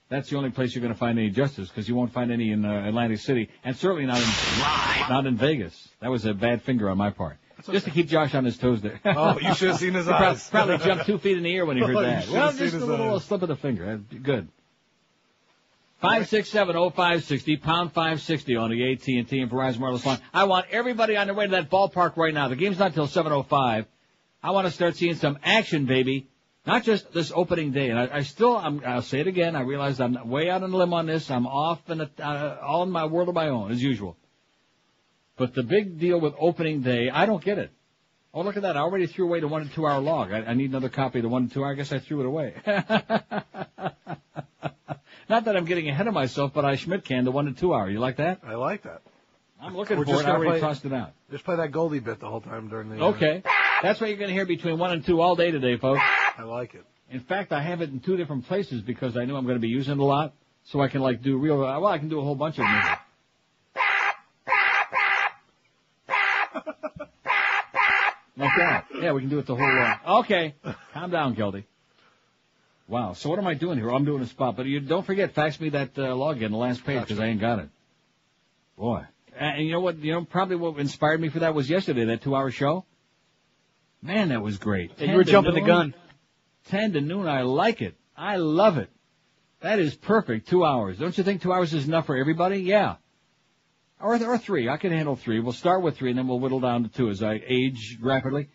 That's the only place you're going to find any justice, because you won't find any in Atlantic City, and certainly not in Vegas. That was a bad finger on my part. Just to keep Josh on his toes there. Oh, you should have seen his He eyes. Probably jumped 2 feet in the air when he heard Oh, that. you Well, should have just seen a his little eyes. slip of the finger. Good. 567-0560, pound 560 on the AT&T and Verizon wireless line. I want everybody on their way to that ballpark right now. The game's not till 7:05. I want to start seeing some action, baby. Not just this opening day. And I'll say it again. I realize I'm way out on a limb on this. I'm off all in my world of my own, as usual. But the big deal with opening day, I don't get it. Oh, look at that. I already threw away the 1 to 2 hour log. I need another copy of the 1 to 2 hour. I guess I threw it away. Not that I'm getting ahead of myself, but I Schmidt canned the 1 to 2 hour. You like that? I like that. I'm looking for it. I already tossed it out. Just play that Goldie bit the whole time during the... Okay. That's what you're going to hear between 1 and 2 all day today, folks. I like it. In fact, I have it in 2 different places because I know I'm going to be using it a lot. So I can do I can do a whole bunch of music. Like that. Yeah, we can do it the whole Okay. Calm down, Geldy. Wow. So what am I doing here? I'm doing a spot. But you don't forget, fax me that log in the last page because I ain't got it. Boy. And you know what? Probably what inspired me for that was yesterday, that 2 hour show. Man, that was great. Yeah, you were jumping the gun. 10 to noon. I like it. I love it. That is perfect. 2 hours. Don't you think 2 hours is enough for everybody? Yeah. Or 3. I can handle 3. We'll start with 3 and then we'll whittle down to 2 as I age rapidly.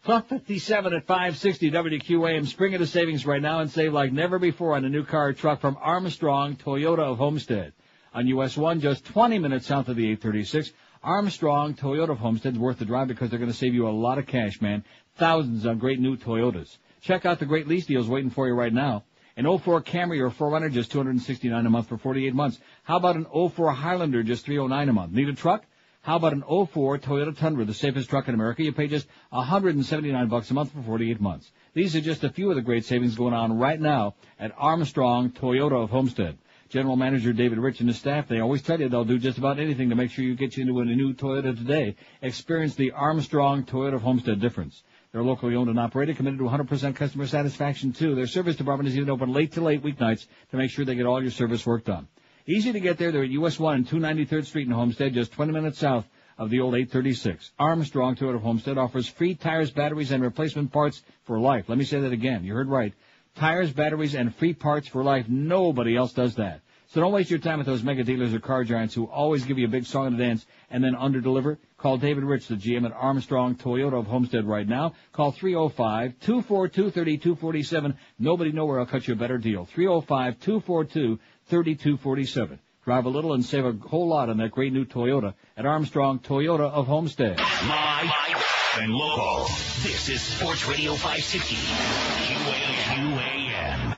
12:57 at 560 WQAM. Spring into savings right now and save like never before on a new car or truck from Armstrong Toyota of Homestead. On US 1, just 20 minutes south of the 836. Armstrong Toyota of Homestead's worth the drive because they're going to save you a lot of cash, man. Thousands on great new Toyotas. Check out the great lease deals waiting for you right now. An 04 Camry or 4Runner, just $269 a month for 48 months. How about an 04 Highlander, just $309 a month? Need a truck? How about an 04 Toyota Tundra, the safest truck in America? You pay just $179 a month for 48 months. These are just a few of the great savings going on right now at Armstrong Toyota of Homestead. General Manager David Rich and his staff, they always tell you they'll do just about anything to make sure you get you into a new Toyota today. Experience the Armstrong Toyota of Homestead difference. They're locally owned and operated, committed to 100% customer satisfaction, too. Their service department is even open late to late weeknights to make sure they get all your service work done. Easy to get there. They're at US 1 and 293rd Street in Homestead, just 20 minutes south of the old 836. Armstrong Toyota of Homestead offers free tires, batteries, and replacement parts for life. Let me say that again. You heard right. Tires, batteries, and free parts for life. Nobody else does that. So don't waste your time with those mega dealers or car giants who always give you a big song and dance and then underdeliver. Call David Rich, the GM at Armstrong Toyota of Homestead right now. Call 305-242-3247. Nobody nowhere will cut you a better deal. 305-242-3247. Drive a little and save a whole lot on that great new Toyota at Armstrong Toyota of Homestead. Live and local. This is Sports Radio 560. QAM.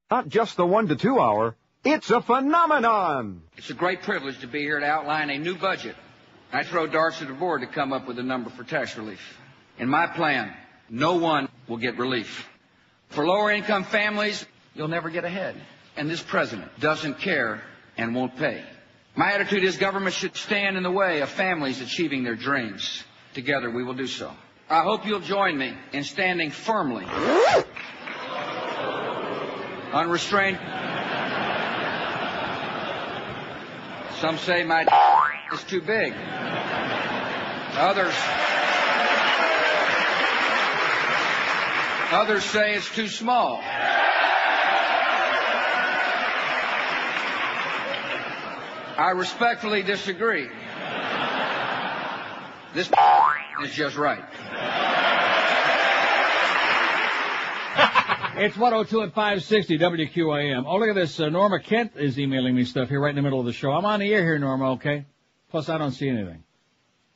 Not just the 1 to 2 hour, it's a phenomenon. It's a great privilege to be here to outline a new budget. I throw darts at the board to come up with a number for tax relief. In my plan, no one will get relief. For lower income families, you'll never get ahead. And this president doesn't care and won't pay. My attitude is government should stand in the way of families achieving their dreams. Together we will do so. I hope you'll join me in standing firmly, unrestrained. Some say my is too big. Others say it's too small. I respectfully disagree. This is just right. It's 102 at 560 WQAM. Oh, look at this. Norma Kent is emailing me stuff here right in the middle of the show. I'm on the air here, Norma, okay? Plus, I don't see anything.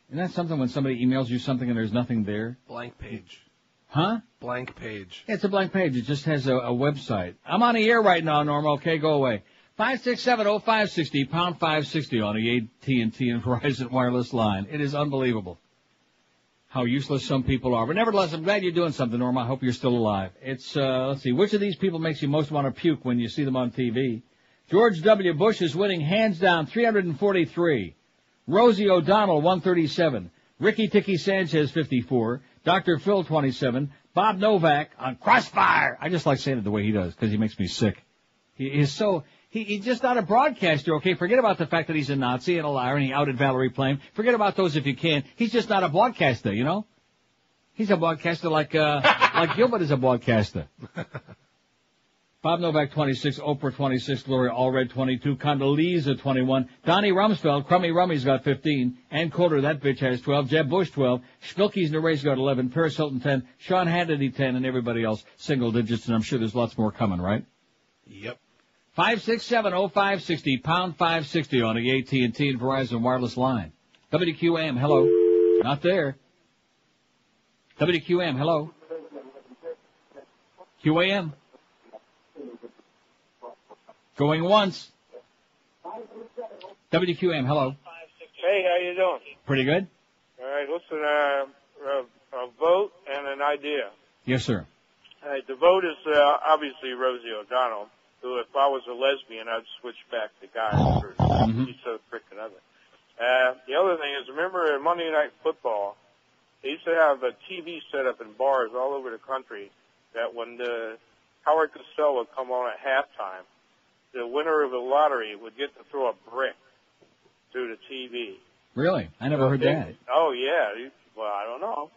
Isn't that something when somebody emails you something and there's nothing there? Blank page. Huh? Blank page. Yeah, it's a blank page. It just has a website. I'm on the air right now, Norma, okay? Go away. 567-0560, pound 560 on the AT&T and Verizon wireless line. It is unbelievable how useless some people are. But nevertheless, I'm glad you're doing something, Norma. I hope you're still alive. It's, let's see, which of these people makes you most want to puke when you see them on TV? George W. Bush is winning hands down 343. Rosie O'Donnell, 137. Ricky Ticky Sanchez, 54. Dr. Phil, 27. Bob Novak on Crossfire. I just like saying it the way he does because he makes me sick. He's just not a broadcaster, okay? Forget about the fact that he's a Nazi and a liar and he outed Valerie Plame. Forget about those if you can. He's just not a broadcaster, you know? He's a broadcaster like Gilbert is a broadcaster. Bob Novak 26, Oprah 26, Gloria Allred 22, Condoleezza 21, Donnie Rumsfeld, Crummy Rummy's got 15, Ann Coulter, that bitch has 12, Jeb Bush 12, Schmilky's Neray's got 11, Paris Hilton 10, Sean Hannity 10, and everybody else single digits, and I'm sure there's lots more coming, right? Yep. 5670560, pound 560 on the AT&T and Verizon wireless line. WQAM, hello. Not there. WQAM, hello. QAM. Going once. WQAM, hello. Hey, how you doing? Pretty good. All right, listen, a vote and an idea. Yes, sir. All right, the vote is obviously Rosie O'Donnell, who, if I was a lesbian, I'd switch back to guys. She's so freaking ugly. The other thing is, remember in Monday Night Football, they used to have a TV set up in bars all over the country that when the Howard Cosell would come on at halftime, the winner of the lottery would get to throw a brick through the TV. Really? I never heard that. Oh, yeah. Well, I don't know.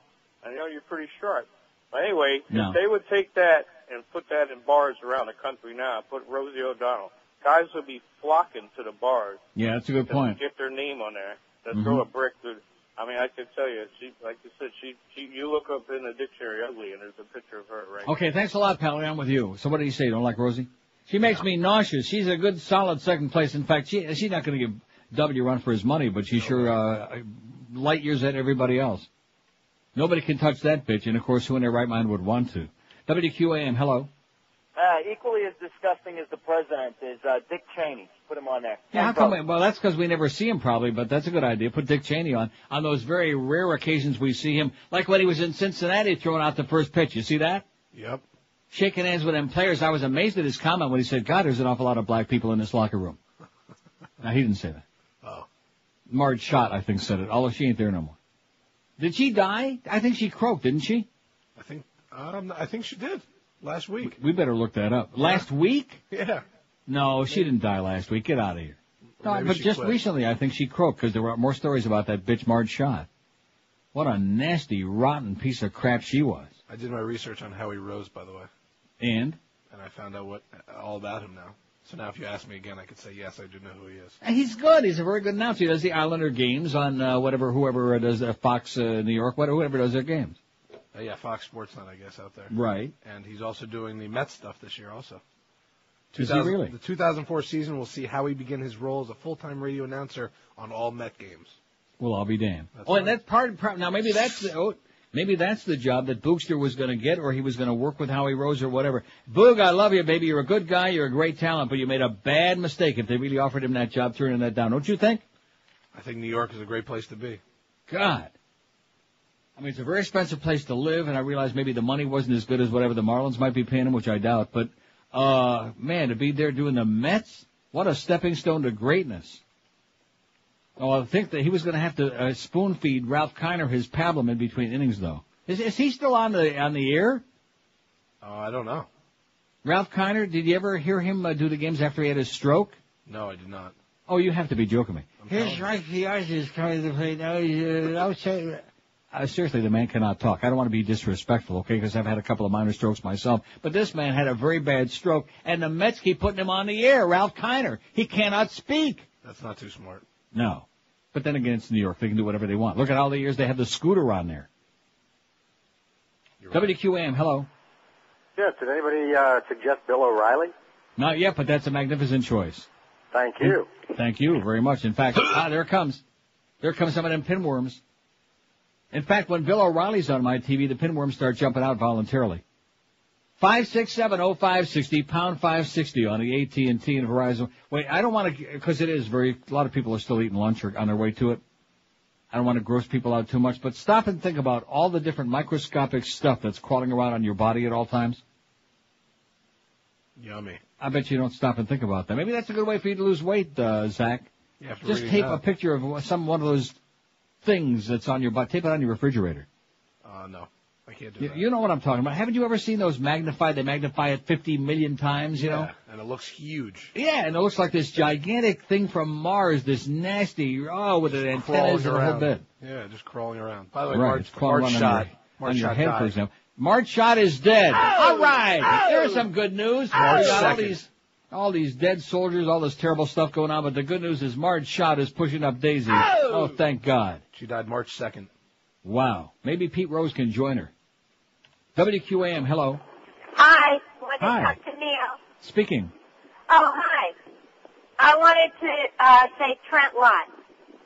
I know you're pretty sharp. But anyway, No. if they would take that and put that in bars around the country now, put Rosie O'Donnell, guys would be flocking to the bars. Yeah, that's a good point. Get their name on there. To throw a brick through. I mean, I can tell you, she, like you said, you look up in the dictionary ugly, and there's a picture of her right Okay, thanks a lot, pal. I'm with you. So what do you say? You don't like Rosie? She makes me nauseous. She's a good, solid second place. In fact, she's not going to give W run for his money, but she's sure light years at everybody else. Nobody can touch that bitch, and of course, who in their right mind would want to? WQAM, hello. Equally as disgusting as the president is Dick Cheney. Put him on there. Yeah, how come? Well, that's because we never see him probably, but that's a good idea. Put Dick Cheney on those very rare occasions we see him, like when he was in Cincinnati throwing out the first pitch. You see that? Yep. Shaking hands with them players. I was amazed at his comment when he said, God, there's an awful lot of black people in this locker room. Now, he didn't say that. Oh. Marge Schott, I think, said it, although she ain't there no more. Did she die? I think she croaked, didn't she? I think she did last week. We better look that up. Last week? Yeah. No, she didn't die last week. Get out of here. No, Maybe but she just quit. recently, I think she croaked because there were more stories about that bitch Marge Schott. What a nasty, rotten piece of crap she was. I did my research on Howie Rose, by the way. And I found out all about him now. So now if you ask me again, I could say, yes, I do know who he is. he's good. He's a very good announcer. He does the Islander games on whoever does Fox New York, whoever does their games. Yeah, Fox Sportsnet, I guess, out there. Right. And he's also doing the Mets stuff this year also. Is he really? The 2004 season will see Howie begin his role as a full-time radio announcer on all Met games. Well, I'll be damned. That's And that's part. Now, maybe that's the job that Boogster was going to get, or he was going to work with Howie Rose or whatever. Boog, I love you, baby. You're a good guy. You're a great talent, but you made a bad mistake if they really offered him that job, turning that down. Don't you think? I think New York is a great place to be. God. I mean, it's a very expensive place to live, and I realize maybe the money wasn't as good as whatever the Marlins might be paying him, which I doubt. But, man, to be there doing the Mets, what a stepping stone to greatness. Oh, I think that he was going to have to spoon feed Ralph Kiner his pablum in between innings, though. Is he still on the air? I don't know. Ralph Kiner, did you ever hear him do the games after he had his stroke? No, I did not. Oh, you have to be joking me. His right is coming to play now. Seriously, the man cannot talk. I don't want to be disrespectful, okay, because I've had a couple of minor strokes myself. But this man had a very bad stroke, and the Mets keep putting him on the air. Ralph Kiner, he cannot speak. That's not too smart. No. But then again, it's New York. They can do whatever they want. Look at all the years they have the scooter on there. WQAM, hello. Yeah, did anybody suggest Bill O'Reilly? Not yet, but that's a magnificent choice. Thank you. Thank you very much. In fact, there it comes. There comes some of them pinworms. In fact, when Bill O'Reilly's on my TV, the pinworms start jumping out voluntarily. 5670560, pound 560 on the AT&T and Verizon. Wait, I don't want to, because it is a lot of people are still eating lunch or on their way to it. I don't want to gross people out too much, but stop and think about all the different microscopic stuff that's crawling around on your body at all times. Yummy. I bet you don't stop and think about that. Maybe that's a good way for you to lose weight, Zach. Just tape a picture of one of those things that's on your body. Tape it on your refrigerator. No. I can't do that. You know what I'm talking about. Haven't you ever seen those magnified? They magnify it 50 million times, you know? And it looks huge. Yeah, and it looks like this gigantic thing from Mars, this nasty, with an antennas Crawling and a whole around. bit. Yeah, just crawling around. By the way, Right, it's crawling Marge around shot. on your Shot head, died. for example. Marge Shot is dead. All right, there's some good news. March We got 2nd. all these dead soldiers, all this terrible stuff going on, but the good news is Marge Shot is pushing up Daisy. Oh, thank God. She died March 2nd. Wow. Maybe Pete Rose can join her. WQAM, hello. Hi. Want to Hi. talk to Neil? Speaking. Oh, hi. I wanted to say Trent Lott.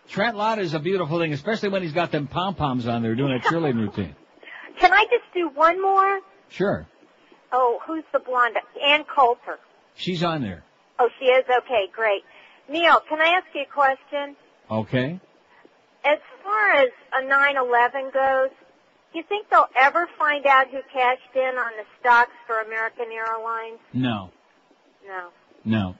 Trent Lott is a beautiful thing, especially when he's got them pom-poms on there doing a cheerleading routine. Can I just do one more? Sure. Oh, who's the blonde? Ann Coulter. She's on there. Oh, she is? Okay, great. Neil, can I ask you a question? Okay. As far as a 9/11 goes, do you think they'll ever find out who cashed in on the stocks for American Airlines? No. No.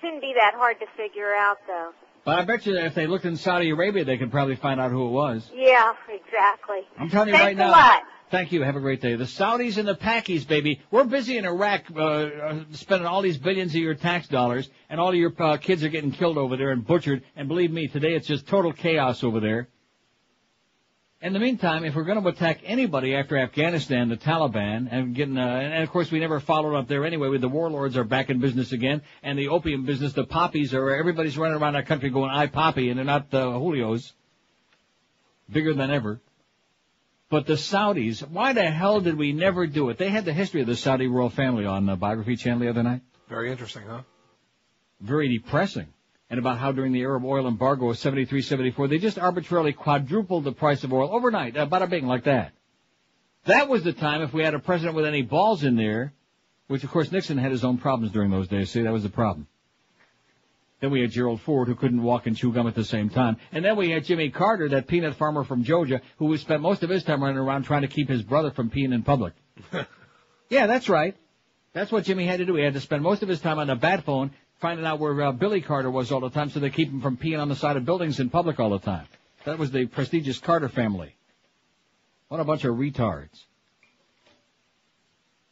Shouldn't be that hard to figure out, though. But I bet you that if they looked in Saudi Arabia, they could probably find out who it was. Yeah, exactly. I'm telling you Thanks right now. a lot. Thank you. Have a great day. The Saudis and the Pakis, baby. We're busy in Iraq spending all these billions of your tax dollars, and all of your kids are getting killed over there and butchered. And believe me, today it's just total chaos over there. In the meantime, if we're going to attack anybody after Afghanistan, the Taliban, and of course we never followed up there anyway. The warlords are back in business again, and the opium business, the poppies everybody's running around our country going, I poppy, and they're not Julios. Bigger than ever. But the Saudis, why the hell did we never do it? They had the history of the Saudi royal family on the Biography Channel the other night. Very interesting, huh? Very depressing. And about how during the Arab oil embargo of 73, 74, they just arbitrarily quadrupled the price of oil overnight, bada bing, like that. That was the time if we had a president with any balls in there, which of course Nixon had his own problems during those days. See, that was the problem. Then we had Gerald Ford, who couldn't walk and chew gum at the same time. And then we had Jimmy Carter, that peanut farmer from Georgia, who spent most of his time running around trying to keep his brother from peeing in public. Yeah, that's right. That's what Jimmy had to do. He had to spend most of his time on the bat phone finding out where Billy Carter was all the time so they keep him from peeing on the side of buildings in public all the time. That was the prestigious Carter family. What a bunch of retards.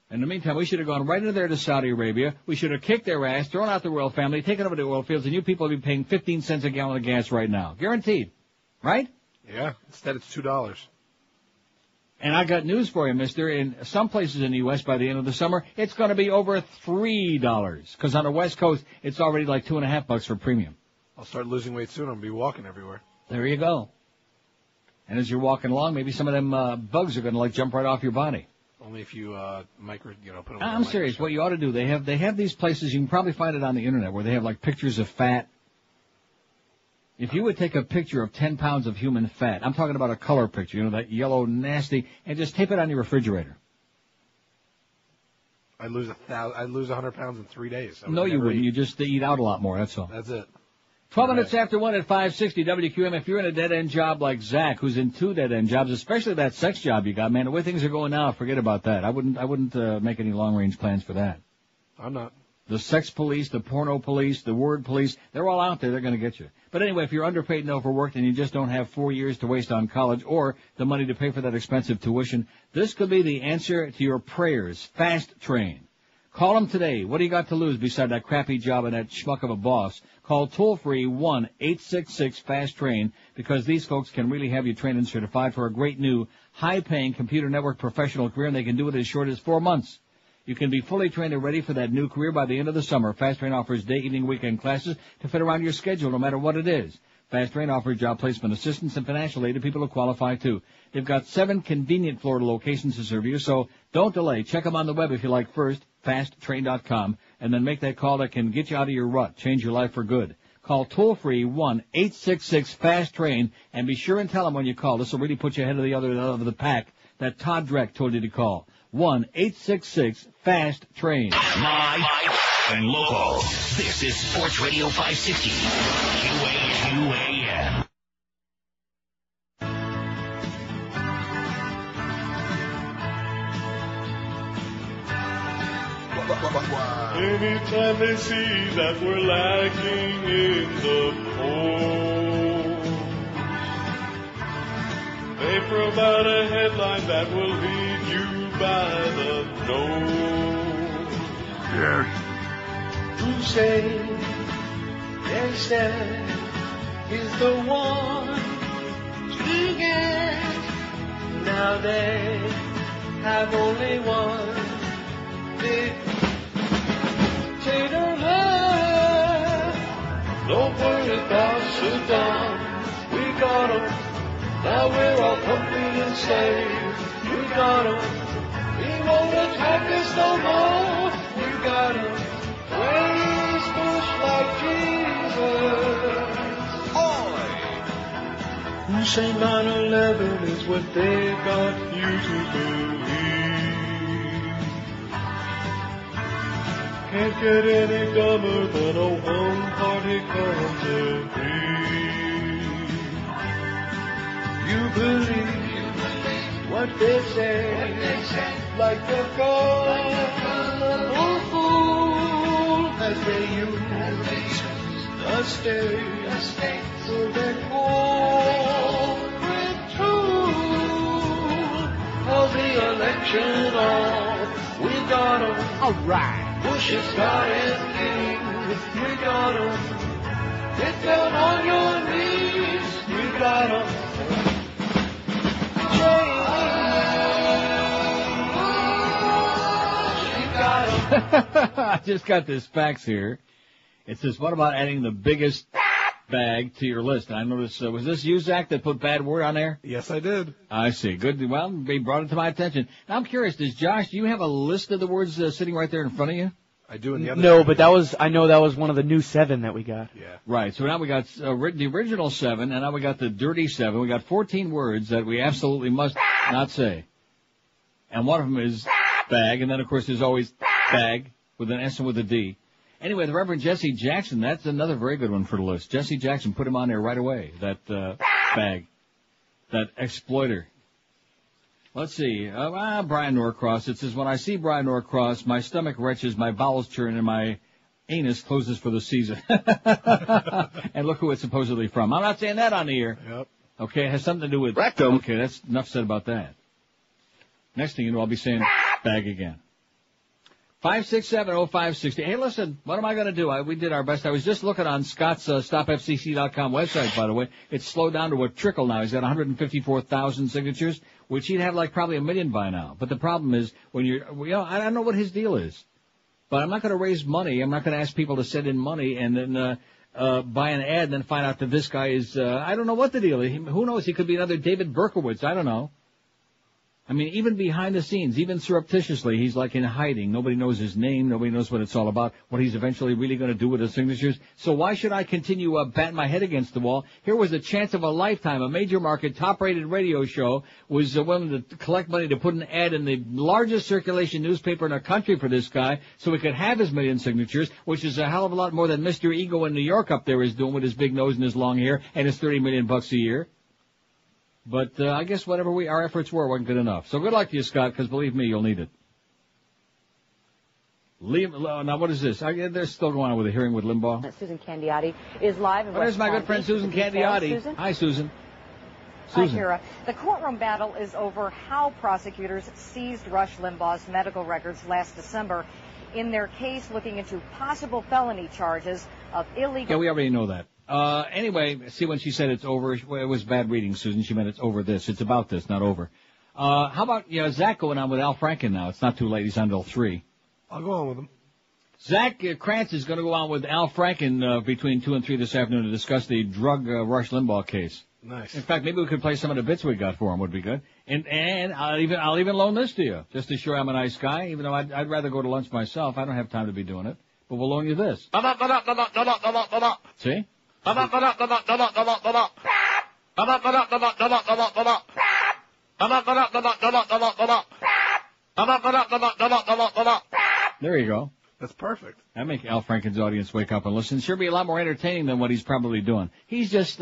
In the meantime, we should have gone right into there to Saudi Arabia. We should have kicked their ass, thrown out the royal family, taken over the oil fields, and you people would be paying 15 cents a gallon of gas right now. Guaranteed. Right? Yeah. Instead it's $2. And I got news for you, mister. In some places in the U.S., by the end of the summer, it's going to be over $3. Because on the West Coast, it's already like $2.50 for premium. I'll start losing weight soon. I'll be walking everywhere. There you go. And as you're walking along, maybe some of them bugs are going to jump right off your body. Only if you put them. I'm serious. What you ought to do, they have these places. You can probably find it on the internet where they have pictures of fat. If you would take a picture of 10 pounds of human fat, I'm talking about a color picture, that yellow nasty, and just tape it on your refrigerator. I'd lose 100 pounds in 3 days. No, you wouldn't. You just eat out a lot more. That's all. That's it. 12 minutes after 1 at 560 WQM. If you're in a dead-end job like Zach, who's in 2 dead-end jobs, especially that sex job you got, man, the way things are going now, forget about that. I wouldn't make any long-range plans for that. I'm not. The sex police, the porno police, the word police, they're all out there. They're going to get you. But anyway, if you're underpaid and overworked and you just don't have 4 years to waste on college or the money to pay for that expensive tuition, this could be the answer to your prayers. Fast Train. Call them today. What do you got to lose beside that crappy job and that schmuck of a boss? Call toll-free 1-866-FAST-TRAIN because these folks can really have you trained and certified for a great new, high-paying computer network professional career, and they can do it as short as 4 months. You can be fully trained and ready for that new career by the end of the summer. Fast Train offers day, evening, weekend classes to fit around your schedule no matter what it is. Fast Train offers job placement assistance and financial aid to people who qualify too. They've got 7 convenient Florida locations to serve you, so don't delay. Check them on the web if you like first, fasttrain.com, and then make that call that can get you out of your rut, change your life for good. Call toll-free 1-866-FAST-TRAIN, and be sure and tell them when you call. This will really put you ahead of the pack that Todd Dreck told you to call. 1-866-FAST-TRAIN. Live and local. This is Sports Radio 560. QAM. Anytime they see that we're lacking in the polls, paper about a headline that will lead you by the nose. Yes. Who say their stand is the one to get. Now they have only one dictator left. Don't worry about Saddam, we got him. Now we're all comfy and safe. We got him. He won't attack us no more. We got him. Praise Bush like Jesus. Who say 9/11 is what they got you to believe? Can't get any dumber than a one-party country. You believe what they say, like the gullible fool as they use the state for their corporate tool. Of the election on, we got 'em. All right. Bush is God and King, we got 'em. Get down on your knees, we got 'em. I just got this fax here. It says, what about adding the biggest bag to your list? And I noticed, was this you, Zach, that put bad word on there? Yes, I did. I see. Good. Well, they brought it to my attention. Now, I'm curious, Josh, do you have a list of the words sitting right there in front of you? I do in the other. No, but I know that was one of the new 7 that we got. Yeah. Right. So now we got the original 7, and now we got the dirty 7. We got 14 words that we absolutely must not say. And one of them is bag, and then, of course, there's always bag with an S and with a D. Anyway, the Reverend Jesse Jackson, that's another very good one for the list. Jesse Jackson, put him on there right away, that bag, that exploiter. Let's see, Brian Norcross, it says, when I see Brian Norcross, my stomach retches, my bowels churn, and my anus closes for the season. And look who it's supposedly from. I'm not saying that on the air. Yep. Okay, it has something to do with... Rectum. Okay, that's enough said about that. Next thing you know, I'll be saying bag again. 5670560. Hey, listen, what am I going to do? We did our best. I was just looking on Scott's StopFCC.com website, by the way. It's slowed down to a trickle now. He's got 154,000 signatures, which he'd have like probably 1 million by now. But the problem is, when I don't know what his deal is. But I'm not going to raise money. I'm not going to ask people to send in money and then buy an ad and then find out that this guy is, I don't know what the deal is. Who knows? He could be another David Berkowitz. I don't know. I mean, even behind the scenes, even surreptitiously, he's like in hiding. Nobody knows his name. Nobody knows what it's all about, what he's eventually really going to do with his signatures. So why should I continue batting my head against the wall? Here was a chance of a lifetime. A major market, top-rated radio show was willing to collect money to put an ad in the largest circulation newspaper in the country for this guy so he could have his 1 million signatures, which is a hell of a lot more than Mr. Ego in New York up there is doing with his big nose and his long hair and his $30 million a year. But I guess whatever our efforts were wasn't good enough. So good luck to you, Scott, because believe me, you'll need it. Now, what is this? They're still going on with a hearing with Limbaugh. Susan Candiotti is live in There's my good friend Susan Candiotti. Susan? Hi, Susan. Hi, Kira. The courtroom battle is over how prosecutors seized Rush Limbaugh's medical records last December in their case looking into possible felony charges of illegal... Yeah, we already know that. Anyway, see, when she said it's over, it was bad reading, Susan. She meant it's over this. It's about this, not over. How about, Zach going on with Al Franken now? It's not too late. He's on till 3. I'll go on with him. Zach Krantz is going to go on with Al Franken between 2 and 3 this afternoon to discuss the drug Rush Limbaugh case. Nice. In fact, maybe we could play some of the bits we got for him. Would be good. And I'll even loan this to you, just to show I'm a nice guy, even though I'd rather go to lunch myself. I don't have time to be doing it. But we'll loan you this. See? There you go. That's perfect. That make Al Franken's audience wake up and listen. Sure be a lot more entertaining than what he's probably doing. He's just,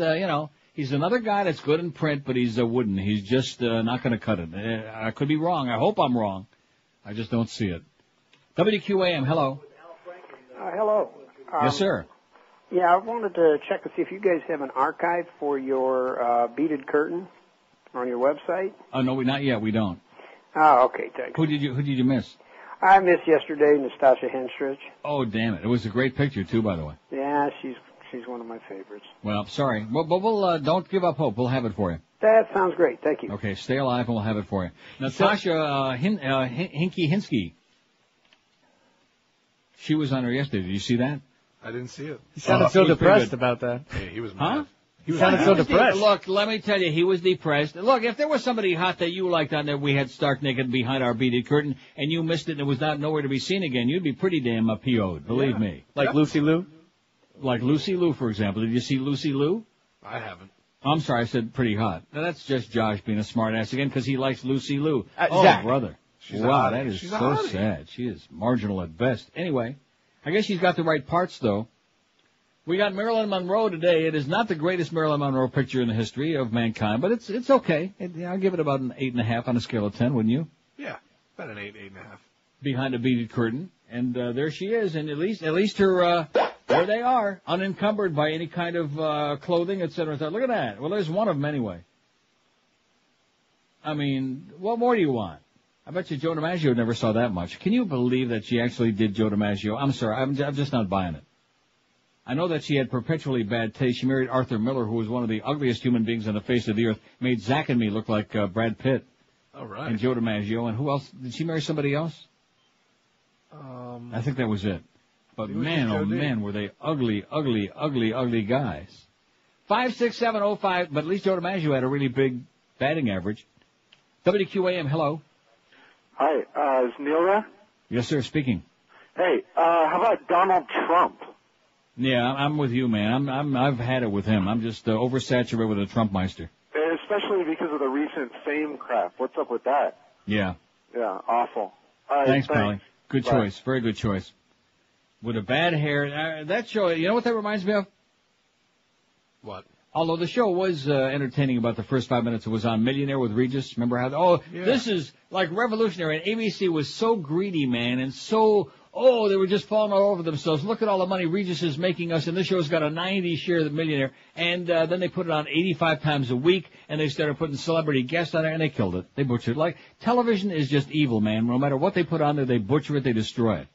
he's another guy that's good in print, but he's wooden. He's just not going to cut it. I could be wrong. I hope I'm wrong. I just don't see it. WQAM, hello. Hello. Yes, sir. Yeah, I wanted to check to see if you guys have an archive for your beaded curtain. On your website? Oh, no, not yet. We don't. Oh, okay, thanks. Who did you miss? I missed yesterday Nastasia Henstridge. Oh, damn it. It was a great picture, too, by the way. Yeah, she's one of my favorites. Well, sorry. But we'll, don't give up hope. We'll have it for you. That sounds great. Thank you. Okay, stay alive and we'll have it for you. Natasha Hinsky. She was on her yesterday. Did you see that? I didn't see it. He sounded so depressed about that. Yeah, he was Huh? mad. He sounded so depressed. Look, let me tell you, he was depressed. Look, if there was somebody hot that you liked on there, we had stark naked behind our beaded curtain, and you missed it and it was not nowhere to be seen again, you'd be pretty damn PO'd, believe me. Like Lucy Liu? Like Lucy Liu, for example. Did you see Lucy Liu? I haven't. I'm sorry, I said pretty hot. Now, that's just Josh being a smart ass again because he likes Lucy Liu. Zach. Brother. She's wow, that is so sad. She is marginal at best. Anyway, I guess she's got the right parts, though. We got Marilyn Monroe today. It is not the greatest Marilyn Monroe picture in the history of mankind, but it's okay. I'll give it about an 8.5 on a scale of 10, wouldn't you? Yeah, about an 8.5. Behind a beaded curtain, and there she is, and at least her there they are, unencumbered by any kind of clothing, etc. Look at that. Well, there's one of them anyway. I mean, what more do you want? I bet you Joe DiMaggio never saw that much. Can you believe that she actually did Joe DiMaggio? I'm sorry, I'm just not buying it. I know that she had perpetually bad taste. She married Arthur Miller, who was one of the ugliest human beings on the face of the earth. Made Zach and me look like Brad Pitt. All right. And Joe DiMaggio. And who else? Did she marry somebody else? I think that was it. But man, oh man, were they ugly, ugly, ugly, ugly guys. 56705, but at least Joe DiMaggio had a really big batting average. WQAM, hello. Hi, is Neil there? Yes, sir, speaking. Hey, how about Donald Trump? Yeah, I'm with you, man. I've had it with him. I'm just oversaturated with a Trumpmeister. Especially because of the recent fame crap. What's up with that? Yeah. Yeah, awful. All right, Thanks, Pally. Good Bye. choice. Very good choice. With a bad hair. That show, you know what that reminds me of? What? Although the show was entertaining about the first 5 minutes, it was on Millionaire with Regis. Remember how, this is like revolutionary. And ABC was so greedy, man, and so, they were just falling all over themselves. Look at all the money Regis is making us, and this show's got a 90 share of the Millionaire. And then they put it on 85 times a week, and they started putting celebrity guests on there, and they killed it. They butchered it. Like, television is just evil, man. No matter what they put on there, they butcher it, they destroy it.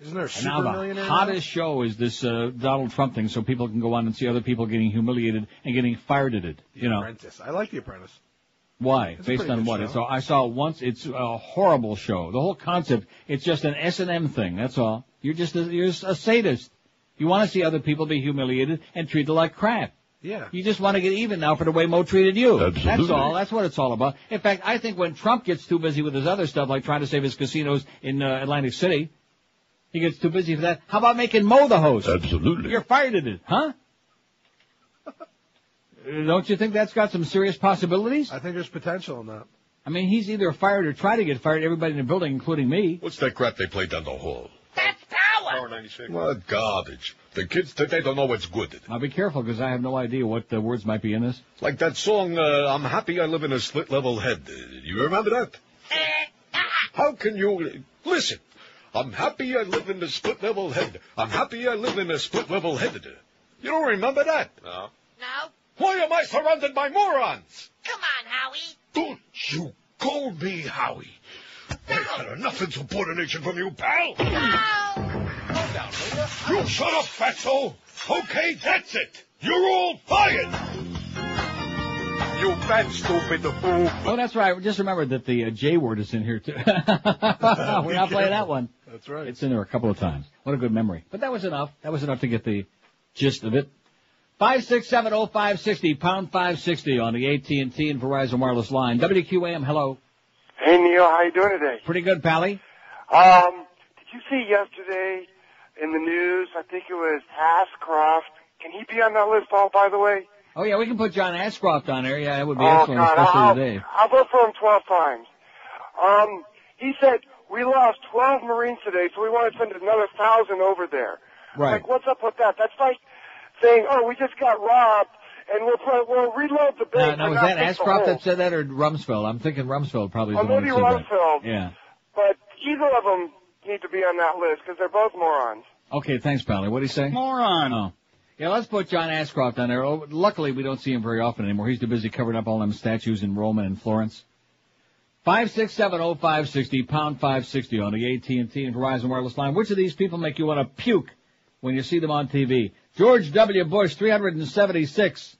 Isn't there a Super And now Millionaire? The hottest show is this Donald Trump thing, so people can go on and see other people getting humiliated and getting fired at it. The Apprentice. I like The Apprentice. Why? It's Based on what? show. I saw it once. It's a horrible show. The whole concept, it's just an S&M thing. That's all. You're a sadist. You want to see other people be humiliated and treated like crap. Yeah. You just want to get even now for the way Mo treated you. Absolutely. That's all. That's what it's all about. In fact, I think when Trump gets too busy with his other stuff, like trying to save his casinos in Atlantic City, he gets too busy for that. How about making Mo the host? Absolutely. You're fired at it, huh? Don't you think that's got some serious possibilities? I think there's potential in that. I mean, he's either fired or try to get fired. Everybody in the building, including me. What's that crap they play down the hall? That's power! Power 96. What garbage. The kids, they don't know what's good. Now be careful, because I have no idea what the words might be in this. Like that song, I'm happy I live in a split-level head. You remember that? How can you... Listen. I'm happy I live in a split-level head. I'm happy I live in a split-level head. You don't remember that? No. Why am I surrounded by morons? Come on, Howie. Don't you call me Howie. I've had enough insubordination from you, pal. No. You shut up, fatso. Okay, that's it. You're all fired. You fat, stupid fool. Oh, that's right. I just remembered that the J word is in here, too. We're not playing that one. That's right. It's in there a couple of times. What a good memory. But that was enough. That was enough to get the gist of it. 5670560, pound 560 on the AT&T and Verizon wireless line. WQAM, hello. Hey, Neil, how you doing today? Pretty good, Pally. Did you see yesterday in the news, I think it was Ashcroft. Can he be on that list, by the way? Oh, yeah, we can put John Ashcroft on there. Yeah, that would be Oh, excellent, God, especially today. I'll vote for him 12 times. He said, we lost 12 Marines today, so we want to send another 1,000 over there. Right. Like, what's up with that? That's like saying, we just got robbed, and we'll reload the bank. Now, was that Ashcroft that said that, or Rumsfeld? I'm thinking Rumsfeld probably is the one maybe who said Rumsfeld. that. Yeah. But either of them need to be on that list, because they're both morons. Okay, thanks, Pally. What did he say? Moron. Oh. Yeah, let's put John Ashcroft on there. Oh, luckily, we don't see him very often anymore. He's too busy covering up all them statues in Rome and in Florence. 5670560, pound 560 on the AT&T and Verizon wireless line. Which of these people make you want to puke when you see them on TV? George W. Bush, 376.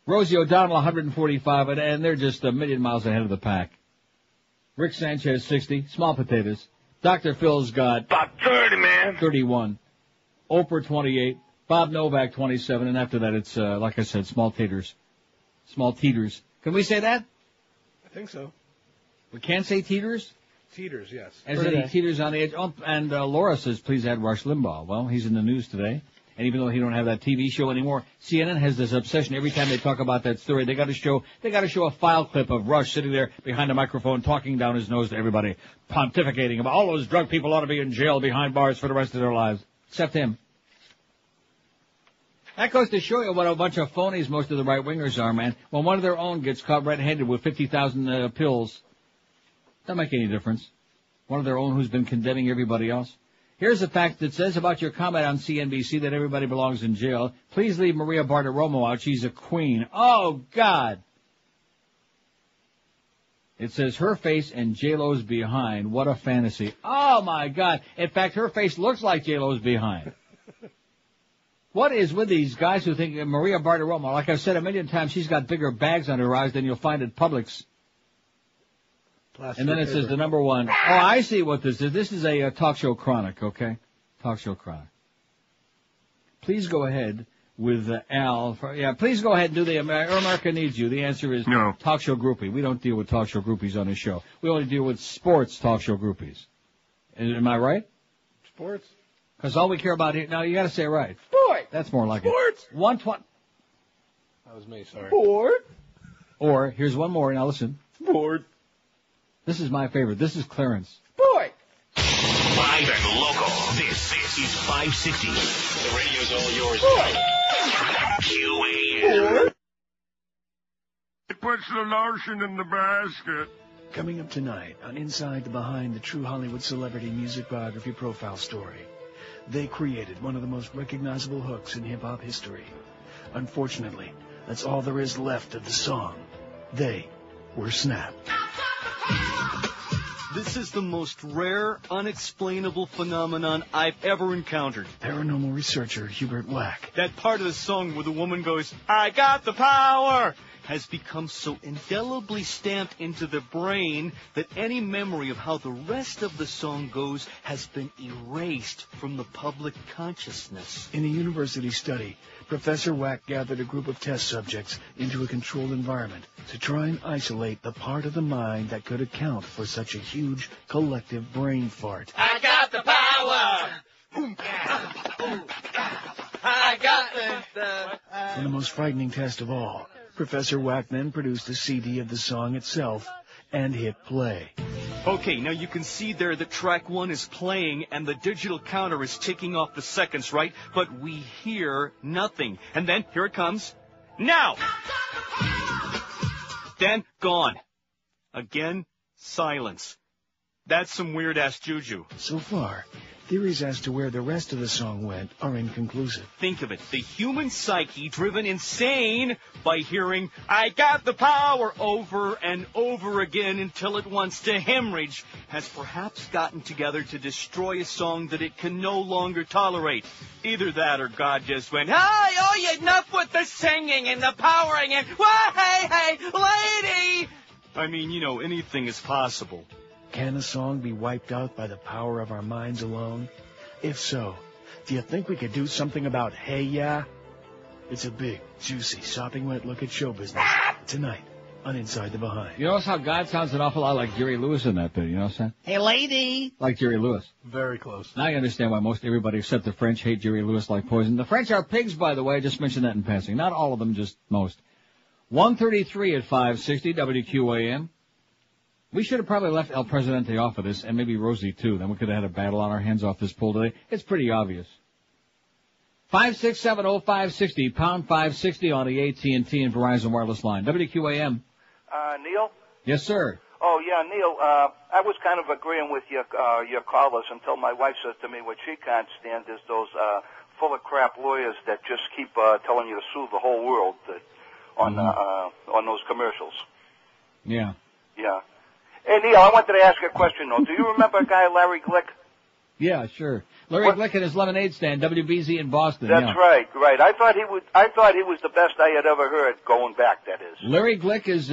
Rosie O'Donnell, 145, and they're just a million miles ahead of the pack. Rick Sanchez, 60. Small potatoes. Dr. Phil's got... About 30, man. 31. Oprah, 28. Bob Novak, 27. And after that, it's, like I said, small taters. Small teeters. Can we say that? I think so. We can't say teeters? Teeters, yes. As in teeters on the edge. Oh, and Laura says, please add Rush Limbaugh. Well, he's in the news today. And even though he don't have that TV show anymore, CNN has this obsession. Every time they talk about that story, they got to show a file clip of Rush sitting there behind a microphone talking down his nose to everybody, pontificating about all those drug people ought to be in jail behind bars for the rest of their lives. Except him. That goes to show you what a bunch of phonies most of the right-wingers are, man. When one of their own gets caught red-handed with 50,000 pills, doesn't make any difference. One of their own who's been condemning everybody else. Here's a fact that says about your comment on CNBC that everybody belongs in jail. Please leave Maria Bartiromo out. She's a queen. Oh, God. It says her face and J-Lo's behind. What a fantasy. Oh, my God. In fact, her face looks like J-Lo's behind. What is with these guys who think Maria Bartiromo, like I've said a million times, she's got bigger bags on her eyes than you'll find at Publix. Plastic and then it paper. says the number one. Oh, I see what this is. This is a talk show chronic, okay? Talk show chronic. Please go ahead with Al. Please go ahead and do the America Needs You. The answer is no. Talk show groupie. We don't deal with talk show groupies on this show. We only deal with sports talk show groupies. Am I right? Sports? Because all we care about here, now you got to say it right. Sport. That's more like Sports. it. 120. That was me, sorry. Sport. Or, here's one more, now listen. Sport. This is my favorite. This is Clarence. Sport. Live and local. This is 560. The radio's all yours. QAM. It puts the lotion in the basket. Coming up tonight on Inside the Behind the True Hollywood Celebrity Music Biography Profile Story. They created one of the most recognizable hooks in hip-hop history. Unfortunately, that's all there is left of the song. They were Snap. This is the most rare, unexplainable phenomenon I've ever encountered. Paranormal researcher Hubert Wack. That part of the song where the woman goes, I got the power, has become so indelibly stamped into the brain that any memory of how the rest of the song goes has been erased from the public consciousness. In a university study, Professor Wack gathered a group of test subjects into a controlled environment to try and isolate the part of the mind that could account for such a huge collective brain fart. I got the power. I got the For the most frightening test of all, Professor Wack then produced a CD of the song itself and hit play. Okay, now you can see there that track 1 is playing and the digital counter is ticking off the seconds, right? But we hear nothing. And then, here it comes. Now! Then, gone. Again, silence. That's some weird-ass juju. So far, theories as to where the rest of the song went are inconclusive. Think of it. The human psyche driven insane by hearing, I got the power over and over again until it wants to hemorrhage, has perhaps gotten together to destroy a song that it can no longer tolerate. Either that or God just went, hey, enough with the singing and the powering and, hey, lady! I mean, anything is possible. Can a song be wiped out by the power of our minds alone? If so, do you think we could do something about Hey Ya? It's a big, juicy, sopping wet look at show business tonight on Inside the Behind. You notice how God sounds an awful lot like Jerry Lewis in that bit, you know what I'm saying? Hey, lady. Like Jerry Lewis. Very close. Now you understand why most everybody except the French hate Jerry Lewis like poison. The French are pigs, by the way. I just mentioned that in passing. Not all of them, just most. 133 at 560 WQAM. We should have probably left El Presidente off of this, and maybe Rosie, too. Then we could have had a battle on our hands off this poll today. It's pretty obvious. 5670560, pound 560 on the AT&T and Verizon wireless line. WQAM. Neil? Yes, sir. Oh, yeah, Neil, I was kind of agreeing with your callers until my wife says to me what she can't stand is those full of crap lawyers that just keep telling you to sue the whole world on those commercials. Yeah. Yeah. Hey, Neil, I wanted to ask you a question, though. Do you remember a guy, Larry Glick? Yeah, sure. Larry Glick at his lemonade stand, WBZ in Boston. That's right. I thought he was the best I had ever heard going back, that is. Larry Glick is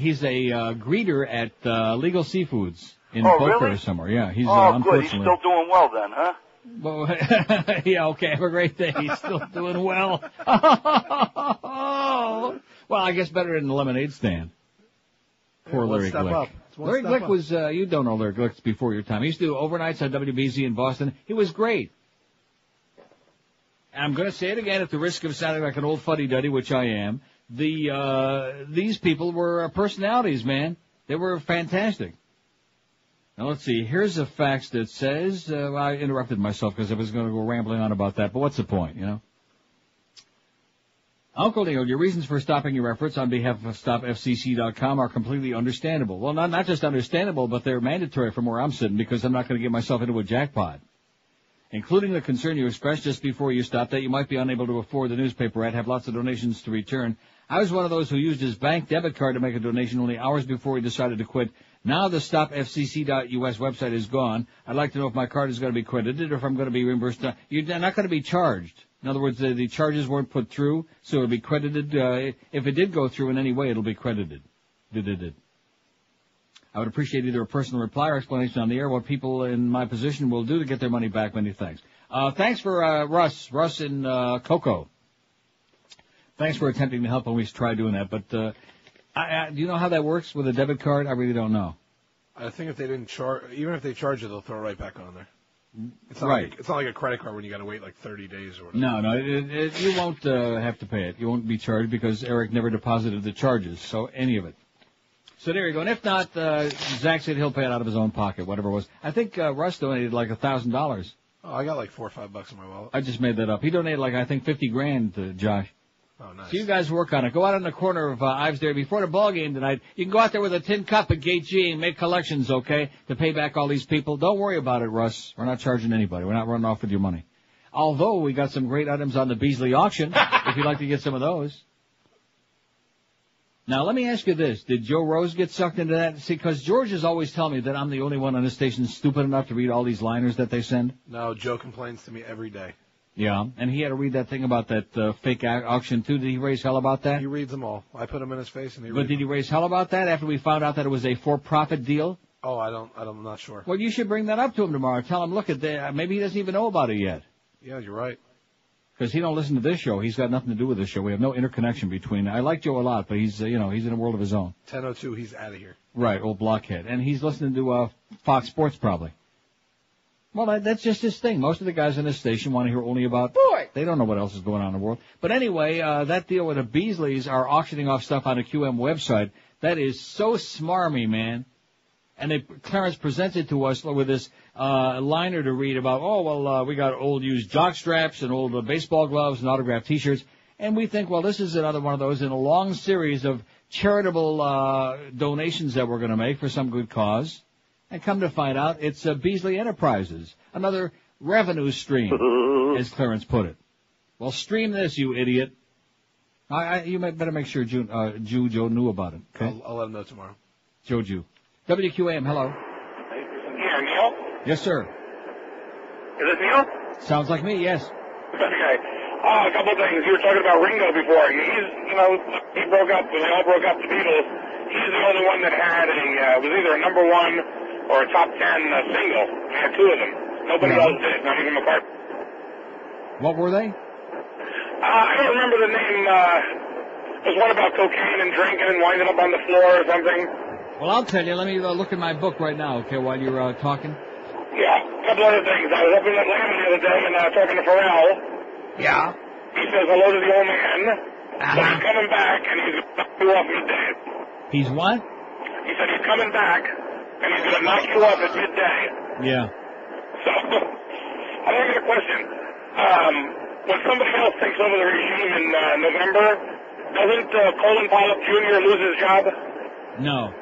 he's a greeter at Legal Seafoods in Oh, Boca really? or somewhere. Yeah, he's good. unfortunately. He's still doing well then, huh? Well, yeah, okay. Have a great day. He's still doing well. Well, I guess better than the lemonade stand. Poor Larry Glick. Larry Glick was, you don't know Larry Glick before your time. He used to do overnights on WBZ in Boston. He was great. And I'm going to say it again at the risk of sounding like an old fuddy-duddy, which I am. These people were personalities, man. They were fantastic. Now, let's see. Here's a fax that says, I interrupted myself because I was going to go rambling on about that, but what's the point, you know? Uncle Neil, your reasons for stopping your efforts on behalf of StopFCC.com are completely understandable. Well, not just understandable, but they're mandatory from where I'm sitting because I'm not going to get myself into a jackpot. Including the concern you expressed just before you stopped that you might be unable to afford the newspaper ad, have lots of donations to return. I was one of those who used his bank debit card to make a donation only hours before he decided to quit. Now the StopFCC.us website is gone. I'd like to know if my card is going to be credited or if I'm going to be reimbursed. You're not going to be charged. In other words, the charges weren't put through, so it'll be credited. If it did go through in any way, it'll be credited. I would appreciate either a personal reply or explanation on the air what people in my position will do to get their money back. Many thanks. Thanks for Russ in Cocoa. Thanks for attempting to help when we try doing that. But do you know how that works with a debit card? I really don't know. I think if they didn't charge, even if they charge it, they'll throw it right back on there. It's not Right. Like, it's not like a credit card when you got to wait like 30 days or whatever. No, you won't have to pay it. You won't be charged because Eric never deposited the charges, so any of it. So there you go. And if not, Zach said he'll pay it out of his own pocket, whatever it was. I think Russ donated like $1,000. Oh, I got like $4 or $5 in my wallet. I just made that up. He donated like, I think, $50,000 to Josh. Oh, nice. So you guys work on it. Go out on the corner of Ives there before the ball game tonight. You can go out there with a tin cup at Gate G and make collections, okay, to pay back all these people. Don't worry about it, Russ. We're not charging anybody. We're not running off with your money. Although we got some great items on the Beasley auction, if you'd like to get some of those. Now, let me ask you this. Did Joe Rose get sucked into that? See, because George is always telling me that I'm the only one on this station stupid enough to read all these liners that they send. No, Joe complains to me every day. Yeah, and he had to read that thing about that fake auction, too. Did he raise hell about that? He reads them all. I put them in his face, and he But reads did he raise hell about that after we found out that it was a for-profit deal? Oh, I'm not sure. Well, you should bring that up to him tomorrow. Tell him, look, maybe he doesn't even know about it yet. Yeah, you're right. Because he don't listen to this show. He's got nothing to do with this show. We have no interconnection between. I like Joe a lot, but he's in a world of his own. 10:02, he's out of here. Right, old blockhead. And he's listening to Fox Sports probably. Well, that's just his thing. Most of the guys on this station want to hear only about sports. They don't know what else is going on in the world. But anyway, that deal with the Beasleys are auctioning off stuff on the QM website. That is so smarmy, man. And Clarence presents it to us with this liner to read about, we got old used jock straps and old baseball gloves and autographed T-shirts. And we think, well, this is another one of those in a long series of charitable donations that we're going to make for some good cause. And come to find out, it's Beasley Enterprises, another revenue stream, as Clarence put it. Well, stream this, you idiot. You better make sure Joe knew about it. Okay? I'll let him know tomorrow. Joe Jew. WQAM, hello. Yeah, Neil? Yes, sir. Is it Neil? Sounds like me, yes. Okay. A couple of things. You were talking about Ringo before. He broke up, when they all broke up the Beatles. He's the only one that had was either a number one or a top 10 single. He had two of them. Nobody else did, not even McCartney. What were they? I don't remember the name. It was one about cocaine and drinking and winding up on the floor or something. Well, I'll tell you. Let me look in my book right now, okay, while you're talking. Yeah, a couple other things. I was up in Atlanta the other day and talking to Pharrell. Yeah. He says hello to the old man. So he's coming back and he's going to knock you off midday. He's what? He said he's coming back and he's going to knock you off at midday. Yeah. So, I think I got a question. When somebody else takes over the regime in November, doesn't Colin Polyp Jr. lose his job? No.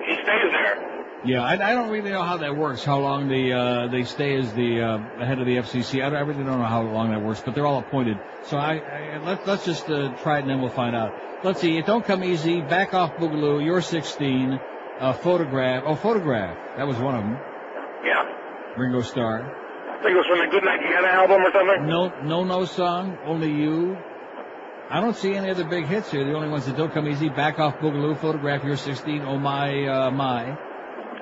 He stays there. Yeah, I don't really know how that works, how long they stay as the head of the FCC. I really don't know how long that works, but they're all appointed. So let's just try it and then we'll find out. Let's see. It Don't Come Easy, Back Off Boogaloo, You're 16, Photograph. Oh, Photograph. That was one of them. Yeah. Ringo Starr. I think it was from the Goodnight Vienna album or something. No song, Only You. I don't see any other big hits here. The only ones that don't come easy, Back Off Boogaloo, Photograph, You're 16, Oh My, My.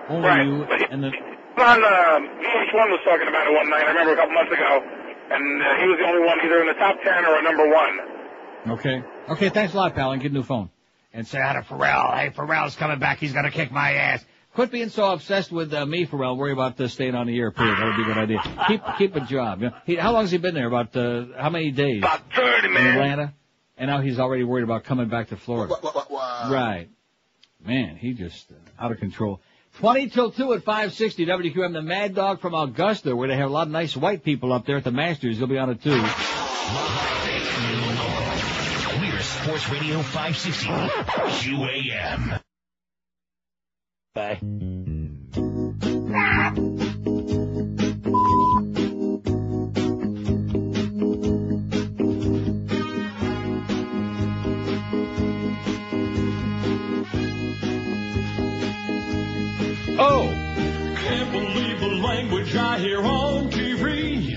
Only right. You. And then On VH1 was talking about it one night, I remember a couple months ago, and he was the only one either in the top 10 or a number 1. Okay, thanks a lot, pal, and get a new phone. And say hi to Pharrell. Hey, Pharrell's coming back. He's going to kick my ass. Quit being so obsessed with me, Pharrell. Worry about staying on the air, period. That would be a good idea. Keep a job. You know, how long has he been there? About how many days? About 30, man. In Atlanta? And now he's already worried about coming back to Florida. Right. Man, he just out of control. 20 till 2 at 560 WQM. The Mad Dog from Augusta, where they have a lot of nice white people up there at the Masters. He'll be on it, too. We're Sports Radio 560 QAM. Bye. Oh! Can't believe the language I hear on TV.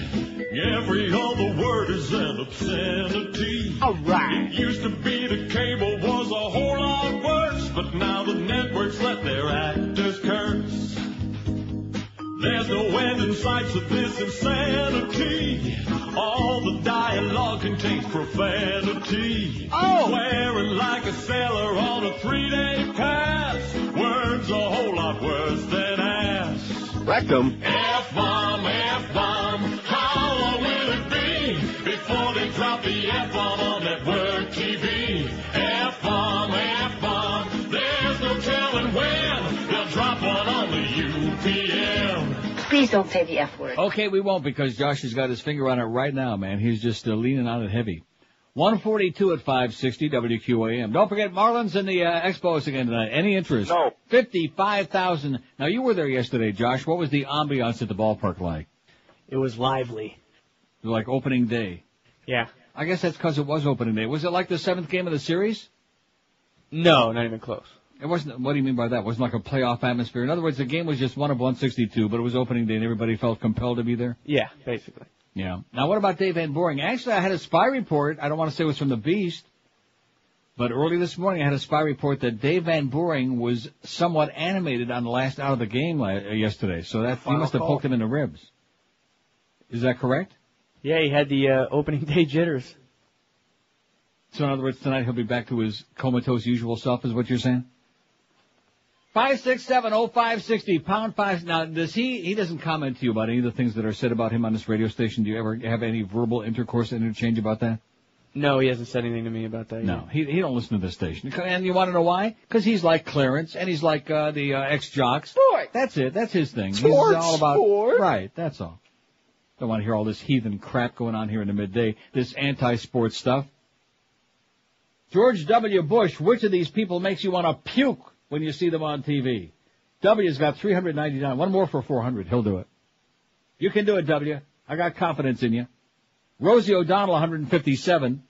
Every other word is an obscenity. All right. It used to be the cable was a whole lot worse, but now the networks let their actors curse. There's no end in sight to this insanity. All the dialogue contains profanity. Oh! Swearing like a sailor on a 3-day pass. Words a whole lot worse than ass. Rectum. F-bomb, F-bomb. How long will it be before they drop the F-bomb on network TV? F-bomb, F-bomb. There's no telling when they'll drop one on the UPM. Please don't say the F word. Okay, we won't because Josh has got his finger on it right now, man. He's just leaning on it heavy. 142 at 560 WQAM. Don't forget Marlins and the Expos again tonight. Any interest? No. 55,000. Now, you were there yesterday, Josh. What was the ambiance at the ballpark like? It was lively. Like opening day? Yeah. I guess that's because it was opening day. Was it like the 7th game of the series? No, not even close. It wasn't. What do you mean by that? It wasn't like a playoff atmosphere. In other words, the game was just one of 162, but it was opening day and everybody felt compelled to be there? Yeah, basically. Yeah. Now, what about Dave Van Boring? Actually, I had a spy report. I don't want to say it was from the Beast, but early this morning I had a spy report that Dave Van Boring was somewhat animated on the last out of the game yesterday. So that he must have poked him in the ribs. Is that correct? Yeah, he had the opening day jitters. So in other words, tonight he'll be back to his comatose usual self, is what you're saying? 5670560 #5. Now, does he doesn't comment to you about any of the things that are said about him on this radio station. Do you ever have any verbal interchange about that? No, he hasn't said anything to me about that yet. No, he don't listen to this station. And you want to know why? Because he's like Clarence, and he's like the ex-jocks. Sport. That's it. That's his thing. Sports, he's all about sport. Right, that's all. Don't want to hear all this heathen crap going on here in the midday, this anti-sports stuff. George W. Bush, which of these people makes you want to puke when you see them on TV? W's got 399. One more for 400. He'll do it. You can do it, W. I got confidence in you. Rosie O'Donnell, 157.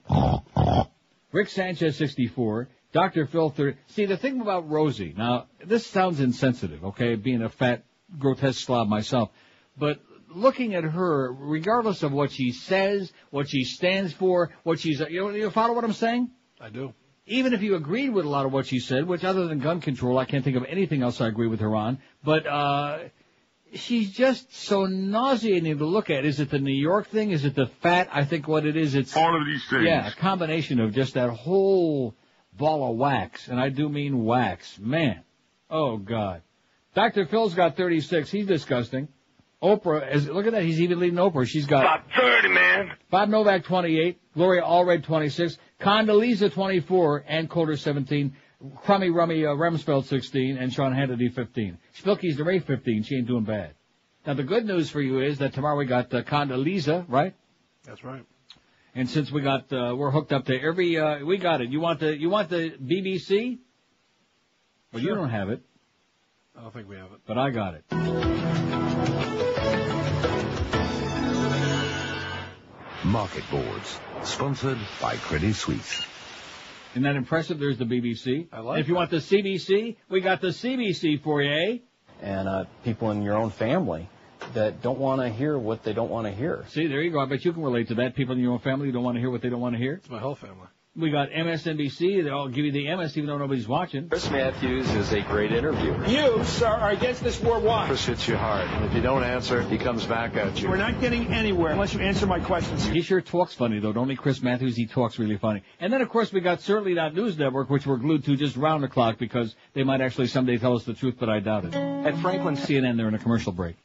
Rick Sanchez, 64. Dr. Phil, 30. See, the thing about Rosie, now, this sounds insensitive, okay, being a fat, grotesque slob myself, but looking at her, regardless of what she says, what she stands for, what she's, you follow what I'm saying? I do. Even if you agreed with a lot of what she said, which other than gun control, I can't think of anything else I agree with her on, but she's just so nauseating to look at. Is it the New York thing? Is it the fat? I think what it is, it's all of these things. Yeah, a combination of just that whole ball of wax, and I do mean wax. Man, oh God. Dr. Phil's got 36. He's disgusting. Oprah, look at that. He's even leading Oprah. She's got about 30, man. Bob Novak, 28. Gloria Allred, 26. Condoleezza, 24. Ann Coulter, 17. Crummy Rummy Rumsfeld, 16. And Sean Hannity, 15. Spilky's DeRay, 15. She ain't doing bad. Now, the good news for you is that tomorrow we got Condoleezza, right? That's right. And since we got, we're hooked up to every, we got it. You want the BBC? Well, sure. You don't have it. I don't think we have it. But I got it. Market Boards, sponsored by Credit Suisse. Isn't that impressive? There's the BBC. I like If you want the CBC, we got the CBC for you, eh? And people in your own family that don't want to hear what they don't want to hear. See, there you go. I bet you can relate to that. People in your own family who don't want to hear what they don't want to hear. It's my whole family. We got MSNBC. They'll give you the MS even though nobody's watching. Chris Matthews is a great interviewer. You, sir, are against this war. Why? Chris hits you hard, and if you don't answer, he comes back at you. We're not getting anywhere unless you answer my questions. He sure talks funny, though. Only Chris Matthews, he talks really funny. And then, of course, we got Certainly Not News Network, which we're glued to just round the clock because they might actually someday tell us the truth, but I doubt it. At Franklin CNN, they're in a commercial break.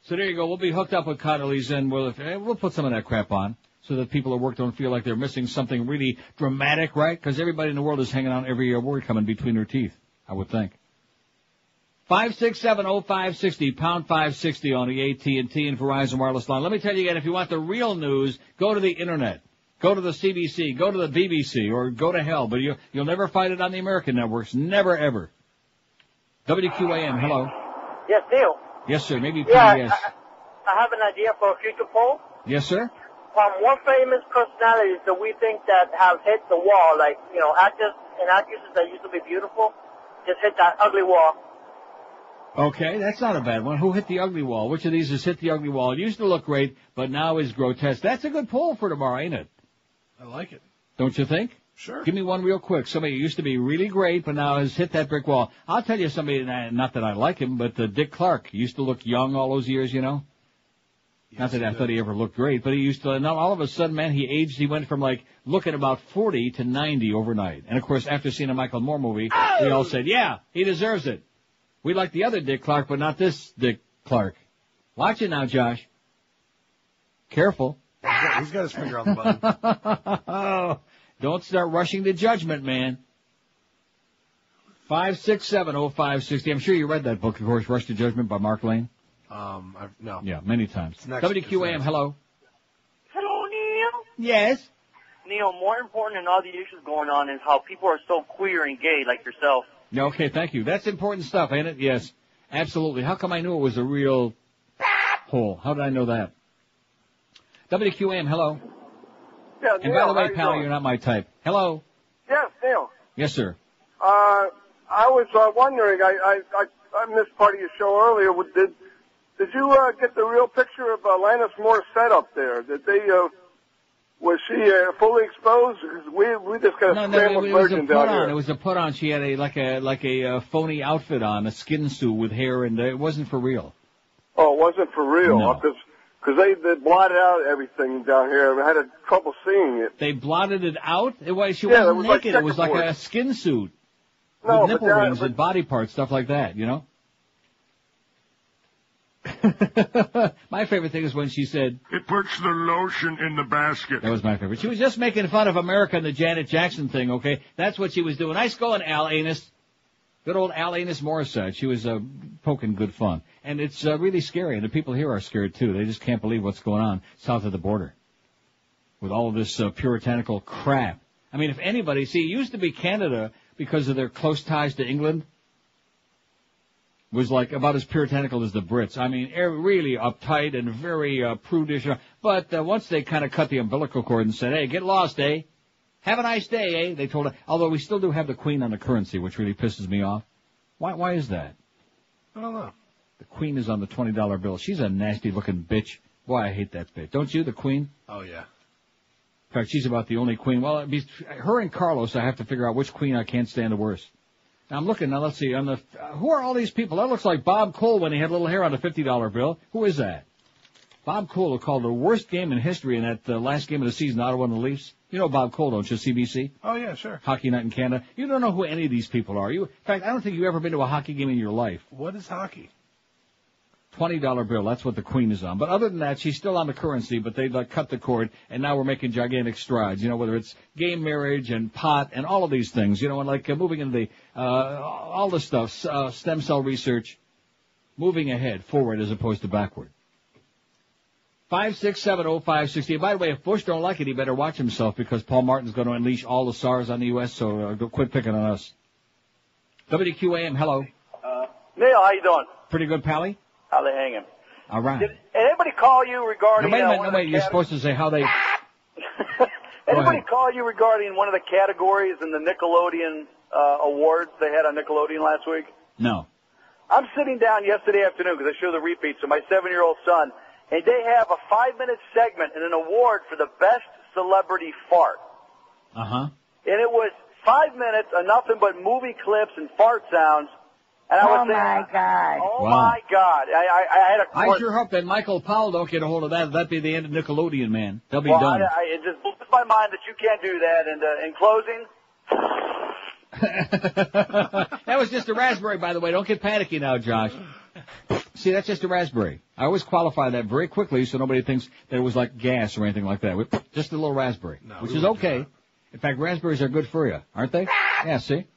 So there you go. We'll be hooked up with Condoleezza, and we'll put some of that crap on so that people at work don't feel like they're missing something really dramatic, right? Because everybody in the world is hanging on every word coming between their teeth, I would think. 5670560, pound 560 on the AT&T and Verizon wireless line. Let me tell you again, if you want the real news, go to the Internet. Go to the CBC, go to the BBC, or go to hell. But you'll never find it on the American networks. Never, ever. WQAM, hello. Yes, Neil. Yes, sir. Maybe Yeah, PBS. I have an idea for a future poll. Yes, sir. What famous personalities do we think that have hit the wall? Like, actors and actresses that used to be beautiful, just hit that ugly wall. Okay, that's not a bad one. Who hit the ugly wall? Which of these has hit the ugly wall? It used to look great, but now is grotesque. That's a good poll for tomorrow, ain't it? I like it. Don't you think? Sure. Give me one real quick. Somebody who used to be really great, but now has hit that brick wall. I'll tell you somebody, not that I like him, but Dick Clark. He used to look young all those years, you know? Yes, not that I thought he ever looked great, but he used to, now all of a sudden, man, he aged, he went from like looking about 40 to 90 overnight. And of course, after seeing a Michael Moore movie, we all said, yeah, he deserves it. We like the other Dick Clark, but not this Dick Clark. Watch it now, Josh. Careful. He's got his finger on the button. Don't start rushing to judgment, man. 5670560. I'm sure you read that book, of course, Rush to Judgment by Mark Lane. No. Yeah, many times. WQAM, hello. Hello, Neil. Yes. Neil, more important than all the issues going on is how people are so queer and gay like yourself. Yeah, okay, thank you. That's important stuff, ain't it? Yes, absolutely. How come I knew it was a real hole? How did I know that? WQAM, hello. Yeah, and Neil, by the way, how pal, you you're not my type. Hello. Yes, Neil. Yes, sir. I was wondering. I missed part of your show earlier. Did you get the real picture of Alanis Morissette up there? Did they? Was she fully exposed? Because we just got a scrambled virgin down here. It was a put on. She had a phony outfit on, a skin suit with hair, and it wasn't for real. Oh, it wasn't for real. No. Because they blotted out everything down here. I had trouble seeing it. They blotted it out? She wasn't was like naked. It was like checkerboard. a skin suit. No, with nipple rings and body parts, stuff like that, you know? My favorite thing is when she said, "It puts the lotion in the basket." That was my favorite. She was just making fun of America and the Janet Jackson thing, okay? That's what she was doing. Nice going, Al Anus. Good old Al Anus Morissette. She was poking good fun. And it's really scary, and the people here are scared, too. They just can't believe what's going on south of the border with all of this puritanical crap. I mean, if anybody, it used to be Canada, because of their close ties to England, was like about as puritanical as the Brits. I mean, really uptight and very prudish. But once they kind of cut the umbilical cord and said, hey, get lost, eh? Have a nice day, eh? They told her, although we still do have the Queen on the currency, which really pisses me off. Why is that? I don't know. The Queen is on the $20 bill. She's a nasty-looking bitch. Boy, I hate that bitch. Don't you, the Queen? Oh, yeah. In fact, she's about the only Queen. Well, her and Carlos, I have to figure out which Queen I can't stand the worst. Now, I'm looking. Now, let's see. Who are all these people? That looks like Bob Cole when he had little hair on a $50 bill. Who is that? Bob Cole called the worst game in history in that last game of the season, Ottawa and the Leafs. You know Bob Cole, don't you, CBC? Oh, yeah, sure. Hockey Night in Canada. You don't know who any of these people are. In fact, I don't think you've ever been to a hockey game in your life. What is hockey? $20 bill. That's what the Queen is on. But other than that, she's still on the currency, but they cut the cord, and now we're making gigantic strides. You know, whether it's gay marriage and pot and all of these things, you know, and like moving into all the stuff, stem cell research, moving ahead, forward as opposed to backward. 5670560. By the way, if Bush don't like it, he better watch himself because Paul Martin's going to unleash all the SARS on the U.S., so quit picking on us. WQAM, hello. Neil, how you doing? Pretty good, Pally? How they hanging? All right. Did anybody call you regarding... No, wait, you're supposed to say how they... Anybody call you regarding one of the categories in the Nickelodeon awards they had on Nickelodeon last week? No. I'm sitting down yesterday afternoon because I show the repeats to my 7-year-old son, and they have a 5-minute segment and an award for the best celebrity fart. Uh-huh. And it was 5 minutes of nothing but movie clips and fart sounds. And I was saying, God. Oh, Wow. my God. I had a... I sure hope that Michael Powell don't get a hold of that. That'd be the end of Nickelodeon, man. They'll be done. It just blows my mind that you can't do that. And in closing... That was just a raspberry, by the way. Don't get panicky now, Josh. See, that's just a raspberry. I always qualify that very quickly so nobody thinks that it was like gas or anything like that. Just a little raspberry, which is okay. In fact, raspberries are good for you, aren't they? Yeah, see?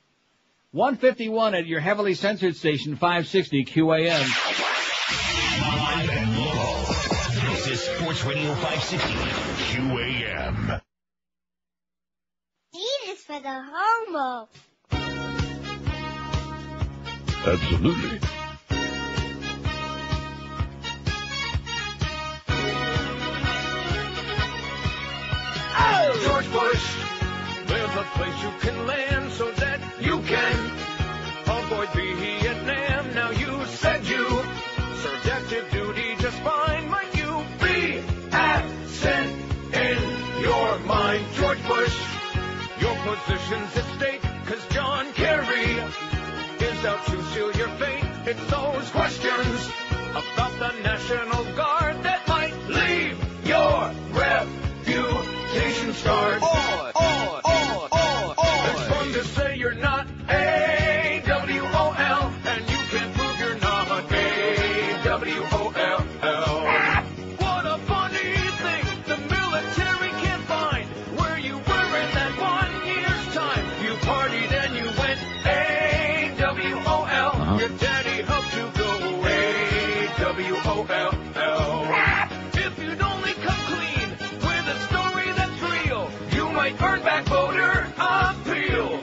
151 at your heavily censored station, 560 QAM. Live and local. This is Sports Radio 560 QAM. D is for the homo. Absolutely. Oh! George Bush, there's a place you can land so that you can avoid Vietnam. Now you said you served active duty just fine. Might you be absent in your mind, George Bush? Your position's at stake, 'cause John Kerry is out to seal your fate. It's those questions about the National Guard that might leave your reputation scarred. It's fun to say you're not AWOL, and you can prove you're not AWOL. What a funny thing, the military can't find where you were in that 1 year's time. You partied and you went AWOL. Your daddy helped you go AWOL. If you'd only come clean with a story that's real, you might earn back voter appeal.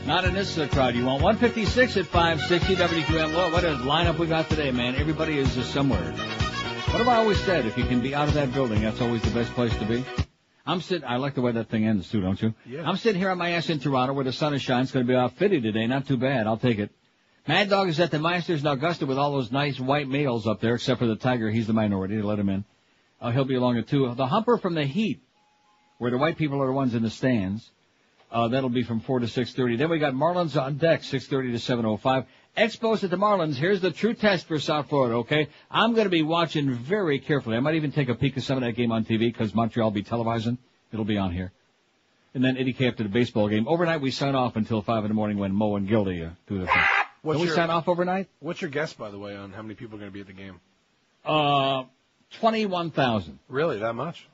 Not in this crowd. You want 156 at 560 WQM. Well, what a lineup we got today, man. Everybody is just somewhere. What have I always said? If you can be out of that building, that's always the best place to be. I like the way that thing ends, too, don't you? Yeah. I'm sitting here on my ass in Toronto where the sun is shining. It's going to be outfitted today. Not too bad. I'll take it. Mad Dog is at the Masters in Augusta with all those nice white males up there, except for the Tiger. He's the minority. They let him in. He'll be along at 2. The Humper from the Heat, where the white people are the ones in the stands. That'll be from 4 to 6:30. Then we got Marlins on deck, 6:30 to 7:05. Expos at the Marlins. Here's the true test for South Florida, okay? I'm going to be watching very carefully. I might even take a peek at some of that game on TV because Montreal will be televising. It'll be on here. And then Eddie K after the baseball game. Overnight, we sign off until 5 in the morning when Mo and Gildy do the thing. Can we sign off overnight? What's your guess, by the way, on how many people are going to be at the game? 21,000. Really, that much?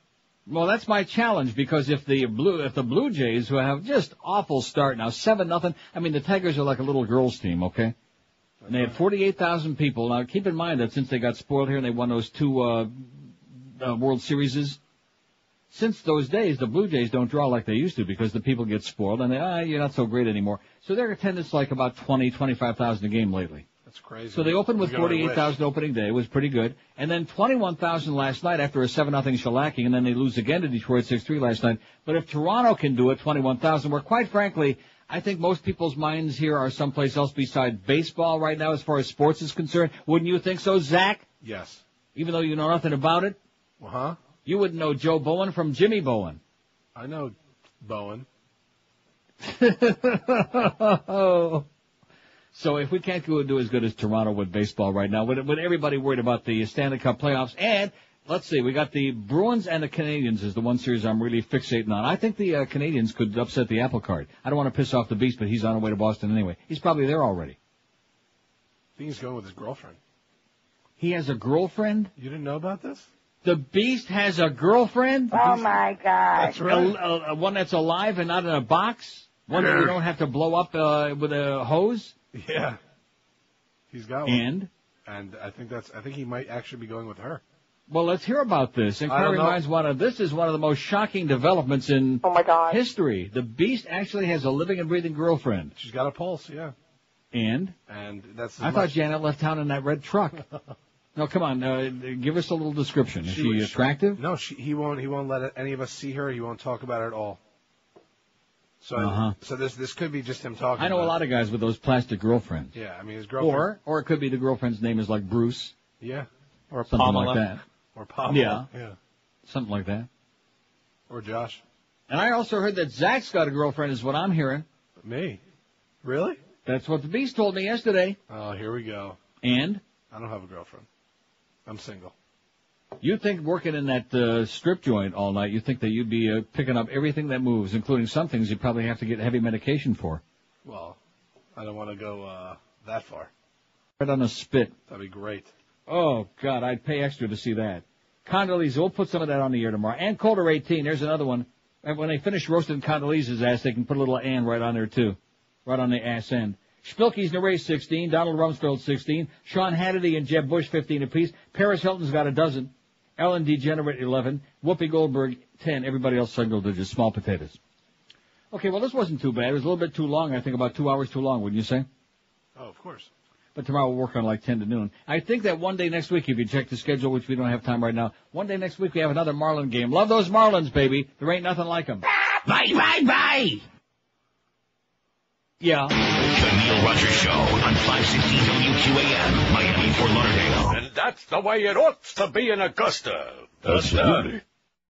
Well, that's my challenge because if the Blue Jays, who have just awful start now, 7-0. I mean, the Tigers are like a little girls team, okay? And they had 48,000 people. Now, keep in mind that since they got spoiled here and they won those 2 World Series, since those days, the Blue Jays don't draw like they used to because the people get spoiled and you're not so great anymore. So their attendance like about 25,000 a game lately. That's crazy. So they opened with 48,000 opening day. It was pretty good. And then 21,000 last night after a 7-0 shellacking, and then they lose again to Detroit 6-3 last night. But if Toronto can do it, 21,000, where quite frankly, I think most people's minds here are someplace else besides baseball right now as far as sports is concerned. Wouldn't you think so, Zach? Yes. Even though you know nothing about it? Uh-huh. You wouldn't know Joe Bowen from Jimmy Bowen. I know Bowen. So if we can't do as good as Toronto with baseball right now, with everybody worried about the Stanley Cup playoffs, and let's see, we got the Bruins and the Canadiens is the one series I'm really fixating on. I think the Canadiens could upset the apple cart. I don't want to piss off the Beast, but he's on the way to Boston anyway. He's probably there already. I think he's going with his girlfriend. He has a girlfriend? You didn't know about this? The Beast has a girlfriend? Oh, my God. That's right. One that's alive and not in a box? One that you don't have to blow up with a hose? Yeah. He's got one. And I think he might actually be going with her. Well, let's hear about this. Inquiry Minds this is one of the most shocking developments in history. The Beast actually has a living and breathing girlfriend. She's got a pulse, yeah. And that's. I thought Janet left town in that red truck. No, come on. Give us a little description. Is she attractive? No, he won't let any of us see her. He won't talk about her at all. So, so this could be just him talking. I know a lot of guys with those plastic girlfriends. Yeah, I mean his girlfriend. Or it could be the girlfriend's name is like Bruce. Yeah. Or something Pamela. like that. Or Pamela. Yeah. Something like that. Or Josh. And I also heard that Zach's got a girlfriend, is what I'm hearing. Me? Really? That's what the Beast told me yesterday. Oh, here we go. And? I don't have a girlfriend. I'm single. You think working in that strip joint all night, you think that you'd be picking up everything that moves, including some things you probably have to get heavy medication for. Well, I don't want to go that far. Right on a spit. That'd be great. Oh, God, I'd pay extra to see that. Condoleezza, we'll put some of that on the air tomorrow. And Calder 18, there's another one. And when they finish roasting Condoleezza's ass, they can put a little Ann right on there, too. Right on the ass end. Spilky's Neray 16, Donald Rumsfeld 16, Sean Hannity and Jeb Bush 15 apiece, Paris Hilton's got a dozen, Ellen DeGenerate 11, Whoopi Goldberg 10, everybody else single digits, small potatoes. Okay, well, this wasn't too bad. It was a little bit too long, I think about 2 hours too long, wouldn't you say? Oh, of course. But tomorrow we'll work on like 10 to noon. I think that one day next week, if you check the schedule, which we don't have time right now, one day next week we have another Marlin game. Love those Marlins, baby. There ain't nothing like them. Bye, bye, bye! Yeah. The Neil Rogers Show on 560 WQAM, Miami, Fort Lauderdale. And that's the way it ought to be in Augusta. That's